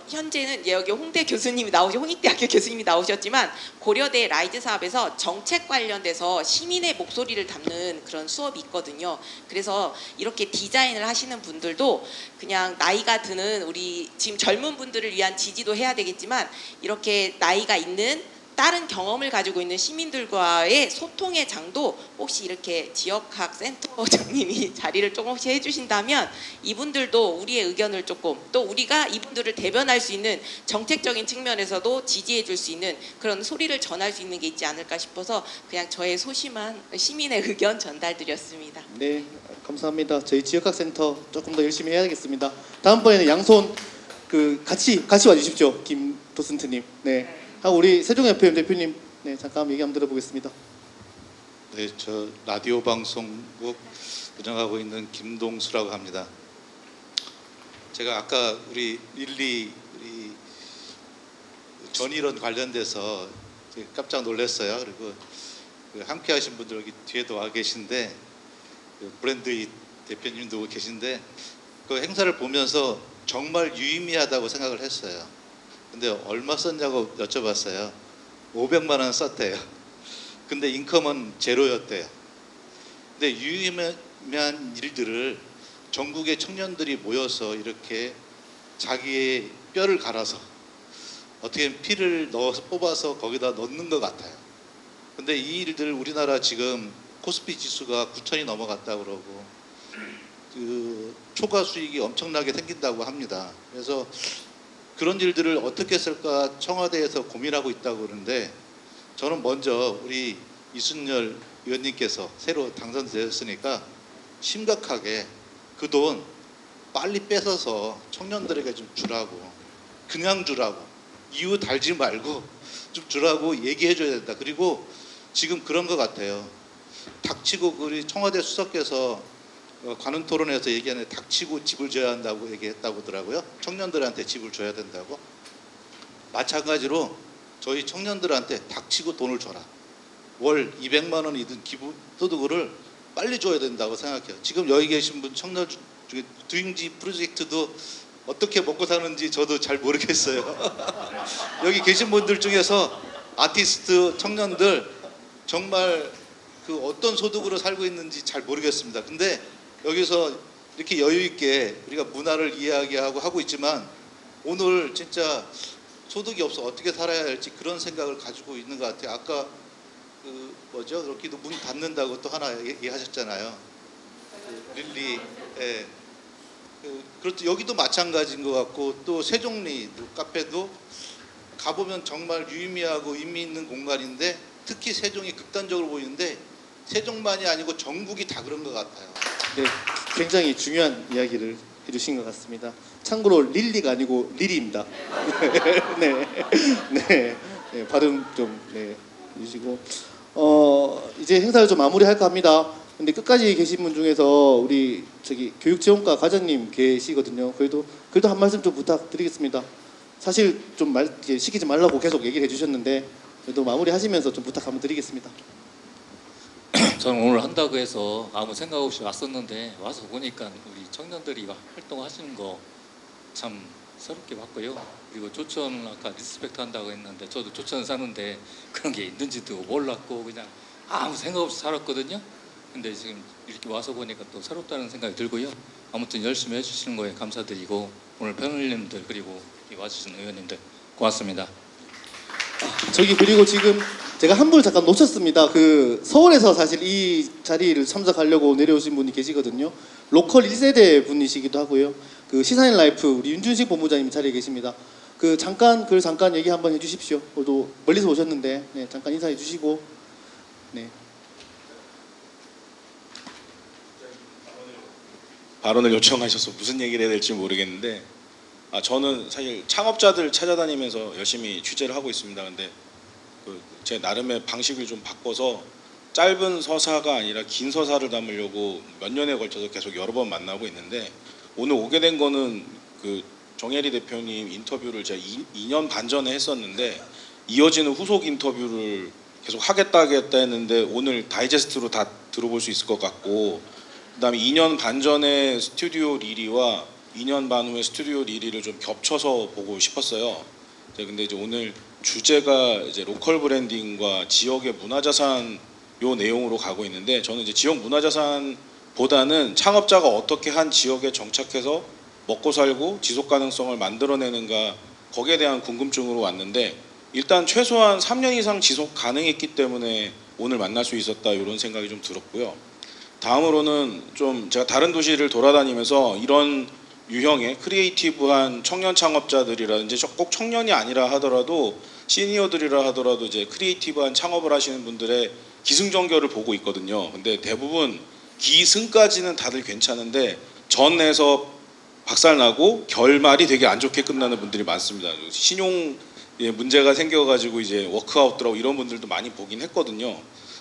현재는 여기 홍대 교수님이 홍익대학교 교수님이 나오셨지만 고려대 라이즈 사업에서 정책 관련돼서 시민의 목소리를 담는 그런 수업이 있거든요. 그래서 이렇게 디자인을 하시는 분들도 그냥 나이가 드는 우리 지금 젊은 분들을 위한 지지도 해야 되겠지만, 이렇게 나이가 있는 다른 경험을 가지고 있는 시민들과의 소통의 장도 혹시 이렇게 지역학 센터장님이 자리를 조금씩 해주신다면, 이분들도 우리의 의견을 조금, 또 우리가 이분들을 대변할 수 있는 정책적인 측면에서도 지지해 줄 수 있는 그런 소리를 전할 수 있는 게 있지 않을까 싶어서 그냥 저의 소심한 시민의 의견 전달드렸습니다. 네, 감사합니다. 저희 지역학 센터 조금 더 열심히 해야겠습니다. 다음번에는 양손 같이 와주십시오, 김 도슨트님. 네. 하고 우리 세종FM 대표님, 네, 잠깐 얘기 한번 들어보겠습니다. 네, 저 라디오 방송국 운영하고 있는 김동수라고 합니다. 제가 아까 우리 릴리 전일원 관련돼서 깜짝 놀랐어요. 그리고 함께하신 분들 여기 뒤에도 와 계신데, 브랜드 대표님도 계신데, 그 행사를 보면서 정말 유의미하다고 생각을 했어요. 근데 얼마 썼냐고 여쭤봤어요. 500만 원 썼대요. 근데 인컴은 제로였대요. 근데 유의미한 일들을 전국의 청년들이 모여서 이렇게 자기의 뼈를 갈아서 어떻게 피를 넣어서 뽑아서 거기다 넣는 것 같아요. 근데 이 일들 우리나라 지금 코스피 지수가 9,000이 넘어갔다고 그러고 그 초과 수익이 엄청나게 생긴다고 합니다. 그래서 그런 일들을 어떻게 쓸까 청와대에서 고민하고 있다고 그러는데, 저는 먼저 우리 이순열 의원님께서 새로 당선되셨으니까 심각하게 그 돈 빨리 뺏어서 청년들에게 좀 주라고, 그냥 주라고, 이유 달지 말고 좀 주라고 얘기해 줘야 된다. 그리고 지금 그런 것 같아요. 닥치고, 우리 청와대 수석께서 관훈 토론에서 얘기하는 닥치고 집을 줘야 한다고 얘기했다고 하더라고요. 청년들한테 집을 줘야 된다고. 마찬가지로 저희 청년들한테 닥치고 돈을 줘라. 월 200만 원이든 기부소득을 빨리 줘야 된다고 생각해요. 지금 여기 계신 분 청년 중에 두잉지 프로젝트도 어떻게 먹고 사는지 저도 잘 모르겠어요. 여기 계신 분들 중에서 아티스트 청년들 정말 그 어떤 소득으로 살고 있는지 잘 모르겠습니다. 근데 여기서 이렇게 여유 있게 우리가 문화를 이야기하고 하고 있지만, 오늘 진짜 소득이 없어 어떻게 살아야 할지 그런 생각을 가지고 있는 것 같아요. 아까 여기도 문 닫는다고 또 하나 얘기하셨잖아요. 릴리, 예. 그렇죠. 여기도 마찬가지인 것 같고, 또 세종리 카페도 가보면 정말 유의미하고 의미 있는 공간인데, 특히 세종이 극단적으로 보이는데 세종만이 아니고 전국이 다 그런 것 같아요. 네, 굉장히 중요한 이야기를 해주신 것 같습니다. 참고로 릴리가 아니고 리리입니다. 네, 발음 좀 해주시고, 이제 행사를 좀 마무리할까 합니다. 근데 끝까지 계신 분 중에서 우리 교육지원과 과장님 계시거든요. 그래도 한 말씀 좀 부탁드리겠습니다. 사실 좀 시키지 말라고 계속 얘기를 해주셨는데, 그래도 마무리하시면서 좀 부탁 한번 드리겠습니다. 저는 오늘 한다고 해서 아무 생각 없이 왔었는데, 와서 보니까 우리 청년들이 활동하시는 거 참 새롭게 봤고요. 그리고 조천 아까 리스펙트 한다고 했는데 저도 조천 사는데 그런 게 있는지도 몰랐고 그냥 아무 생각 없이 살았거든요. 근데 지금 이렇게 와서 보니까 또 새롭다는 생각이 들고요. 아무튼 열심히 해주시는 거에 감사드리고 오늘 패널님들 그리고 여기 와주신 의원님들 고맙습니다. 저기 그리고 지금 제가 한 분을 잠깐 놓쳤습니다. 그 서울에서 사실 이 자리를 참석하려고 내려오신 분이 계시거든요. 로컬 1세대 분이시기도 하고요. 그 시사인 라이프 우리 윤준식 본부장님 자리에 계십니다. 그 잠깐 얘기 한번 해주십시오. 오늘도 멀리서 오셨는데 네, 잠깐 인사해 주시고 네. 발언을 요청하셔서 무슨 얘기를 해야 될지 모르겠는데 저는 사실 창업자들 찾아다니면서 열심히 취재를 하고 있습니다. 근데 제 나름의 방식을 좀 바꿔서 짧은 서사가 아니라 긴 서사를 담으려고 몇 년에 걸쳐서 계속 여러 번 만나고 있는데 오늘 오게 된 거는 그 정혜리 대표님 인터뷰를 제가 2년 반 전에 했었는데 이어지는 후속 인터뷰를 계속 하겠다 했는데 오늘 다이제스트로 다 들어볼 수 있을 것 같고 그다음에 2년 반 전에 스튜디오 리리와 2년 반 후에 스튜디오 리리를 좀 겹쳐서 보고 싶었어요. 근데 이제 오늘 주제가 이제 로컬 브랜딩과 지역의 문화자산 요 내용으로 가고 있는데 저는 이제 지역 문화자산보다는 창업자가 어떻게 한 지역에 정착해서 먹고 살고 지속 가능성을 만들어내는가 거기에 대한 궁금증으로 왔는데 일단 최소한 3년 이상 지속 가능했기 때문에 오늘 만날 수 있었다 이런 생각이 좀 들었고요. 다음으로는 좀 제가 다른 도시를 돌아다니면서 이런 유형의 크리에이티브한 청년 창업자들이라든지 꼭 청년이 아니라 하더라도 시니어들이라 하더라도 이제 크리에이티브한 창업을 하시는 분들의 기승전결을 보고 있거든요. 근데 대부분 기승까지는 다들 괜찮은데 전에서 박살나고 결말이 되게 안 좋게 끝나는 분들이 많습니다. 신용 문제가 생겨가지고 이제 워크아웃들하고 이런 분들도 많이 보긴 했거든요.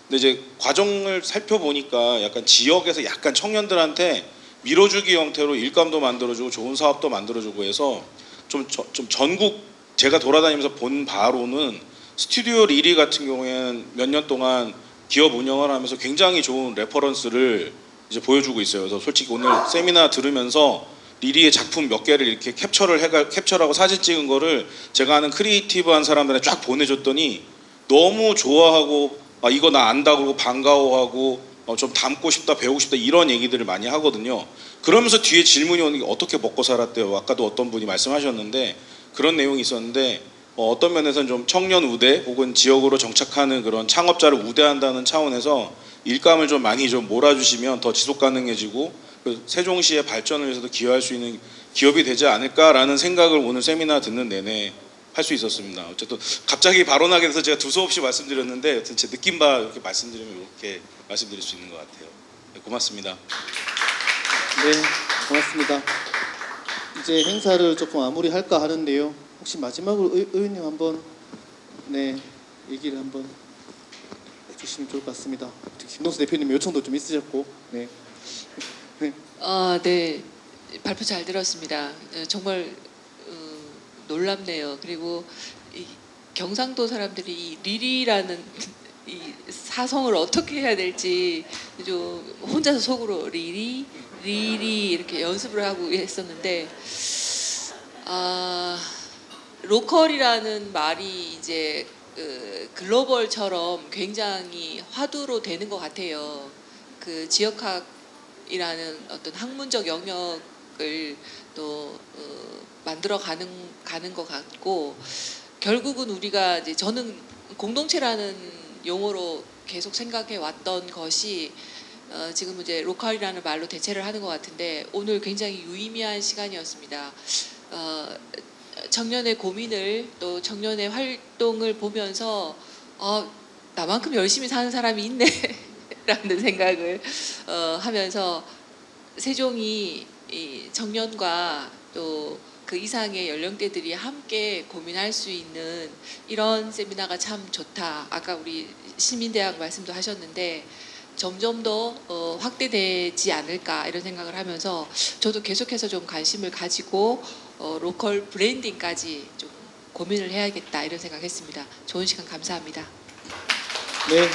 근데 이제 과정을 살펴보니까 약간 지역에서 약간 청년들한테 밀어주기 형태로 일감도 만들어주고 좋은 사업도 만들어주고 해서 좀 전국 제가 돌아다니면서 본 바로는 스튜디오 리리 같은 경우에는 몇 년 동안 기업 운영을 하면서 굉장히 좋은 레퍼런스를 이제 보여주고 있어요. 그래서 솔직히 오늘 세미나 들으면서 리리의 작품 몇 개를 이렇게 캡처하고 사진 찍은 거를 제가 아는 크리에이티브한 사람들한테 쫙 보내줬더니 너무 좋아하고 이거 나 안다 그러고 반가워하고 좀 닮고 싶다 배우고 싶다 이런 얘기들을 많이 하거든요. 그러면서 뒤에 질문이 오는 게 어떻게 먹고 살았대요. 아까도 어떤 분이 말씀하셨는데 그런 내용이 있었는데 어떤 면에서는 좀 청년 우대 혹은 지역으로 정착하는 그런 창업자를 우대한다는 차원에서 일감을 좀 많이 좀 몰아주시면 더 지속 가능해지고 세종시의 발전을 위해서도 기여할 수 있는 기업이 되지 않을까라는 생각을 오늘 세미나 듣는 내내 할 수 있었습니다. 어쨌든 갑자기 발언하게 돼서 제가 두서없이 말씀드렸는데 여튼 제 느낌 바 이렇게 말씀드리면 이렇게 말씀드릴 수 있는 것 같아요. 네, 고맙습니다. 네, 고맙습니다. 이제 행사를 조금 마무리할까 하는데요. 혹시 마지막으로 의원님 한번 얘기를 한번 해주시면 좋을 것 같습니다. 김동수 대표님 요청도 좀 있으셨고. 네. 네. 발표 잘 들었습니다. 정말 놀랍네요. 그리고 이 경상도 사람들이 이 리리라는 이 사성을 어떻게 해야 될지 좀 혼자서 속으로 리리 이렇게 연습을 하고 했었는데 로컬이라는 말이 이제 글로벌처럼 굉장히 화두로 되는 것 같아요. 그 지역학이라는 어떤 학문적 영역을 또 만들어 가는 것 같고 결국은 우리가 이제 저는 공동체라는 용어로 계속 생각해 왔던 것이 지금 이제 로컬이라는 말로 대체를 하는 것 같은데 오늘 굉장히 유의미한 시간이었습니다. 청년의 고민을 또 청년의 활동을 보면서 나만큼 열심히 사는 사람이 있네 라는 생각을 하면서 세종이 이 청년과 또 그 이상의 연령대들이 함께 고민할 수 있는 이런 세미나가 참 좋다. 아까 우리 시민대학 말씀도 하셨는데 점점 더 확대되지 않을까 이런 생각을 하면서 저도 계속해서 좀 관심을 가지고 로컬 브랜딩까지 좀 고민을 해야겠다 이런 생각했습니다. 좋은 시간 감사합니다. 네,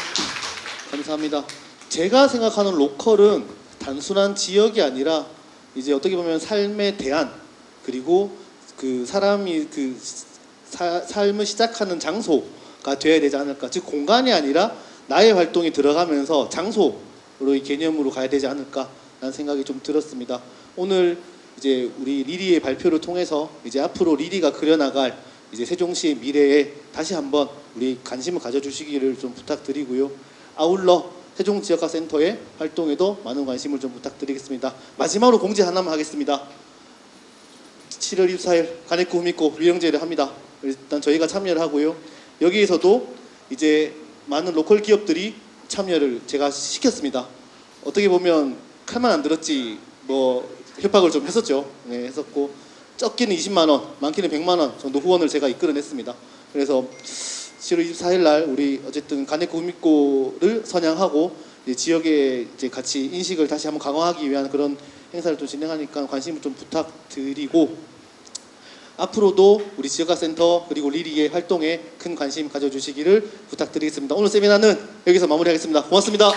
감사합니다. 제가 생각하는 로컬은 단순한 지역이 아니라 이제 어떻게 보면 삶의 대안 그리고 그 사람이 그 삶을 시작하는 장소가 되어야 되지 않을까. 즉 공간이 아니라 나의 활동이 들어가면서 장소로의 개념으로 가야 되지 않을까라는 생각이 좀 들었습니다. 오늘 이제 우리 리리의 발표를 통해서 이제 앞으로 리리가 그려나갈 이제 세종시의 미래에 다시 한번 우리 관심을 가져주시기를 좀 부탁드리고요. 아울러 세종지역화센터의 활동에도 많은 관심을 좀 부탁드리겠습니다. 마지막으로 공지 하나만 하겠습니다. 7월 24일 간해구 후미코 유영제를 합니다. 일단 저희가 참여를 하고요. 여기에서도 이제 많은 로컬 기업들이 참여를 제가 시켰습니다. 어떻게 보면 칼만 안 들었지 뭐 협박을 좀 했었죠. 네, 했었고 적게는 20만 원, 많게는 100만 원 정도 후원을 제가 이끌어냈습니다. 그래서 7월 24일 날 우리 어쨌든 간해구 후미코를 선양하고 이제 지역에 이제 같이 인식을 다시 한번 강화하기 위한 그런 행사를 좀 진행하니까 관심을 좀 부탁드리고 앞으로도 우리 지역화센터 그리고 리리의 활동에 큰 관심 가져주시기를 부탁드리겠습니다. 오늘 세미나는 여기서 마무리하겠습니다. 고맙습니다.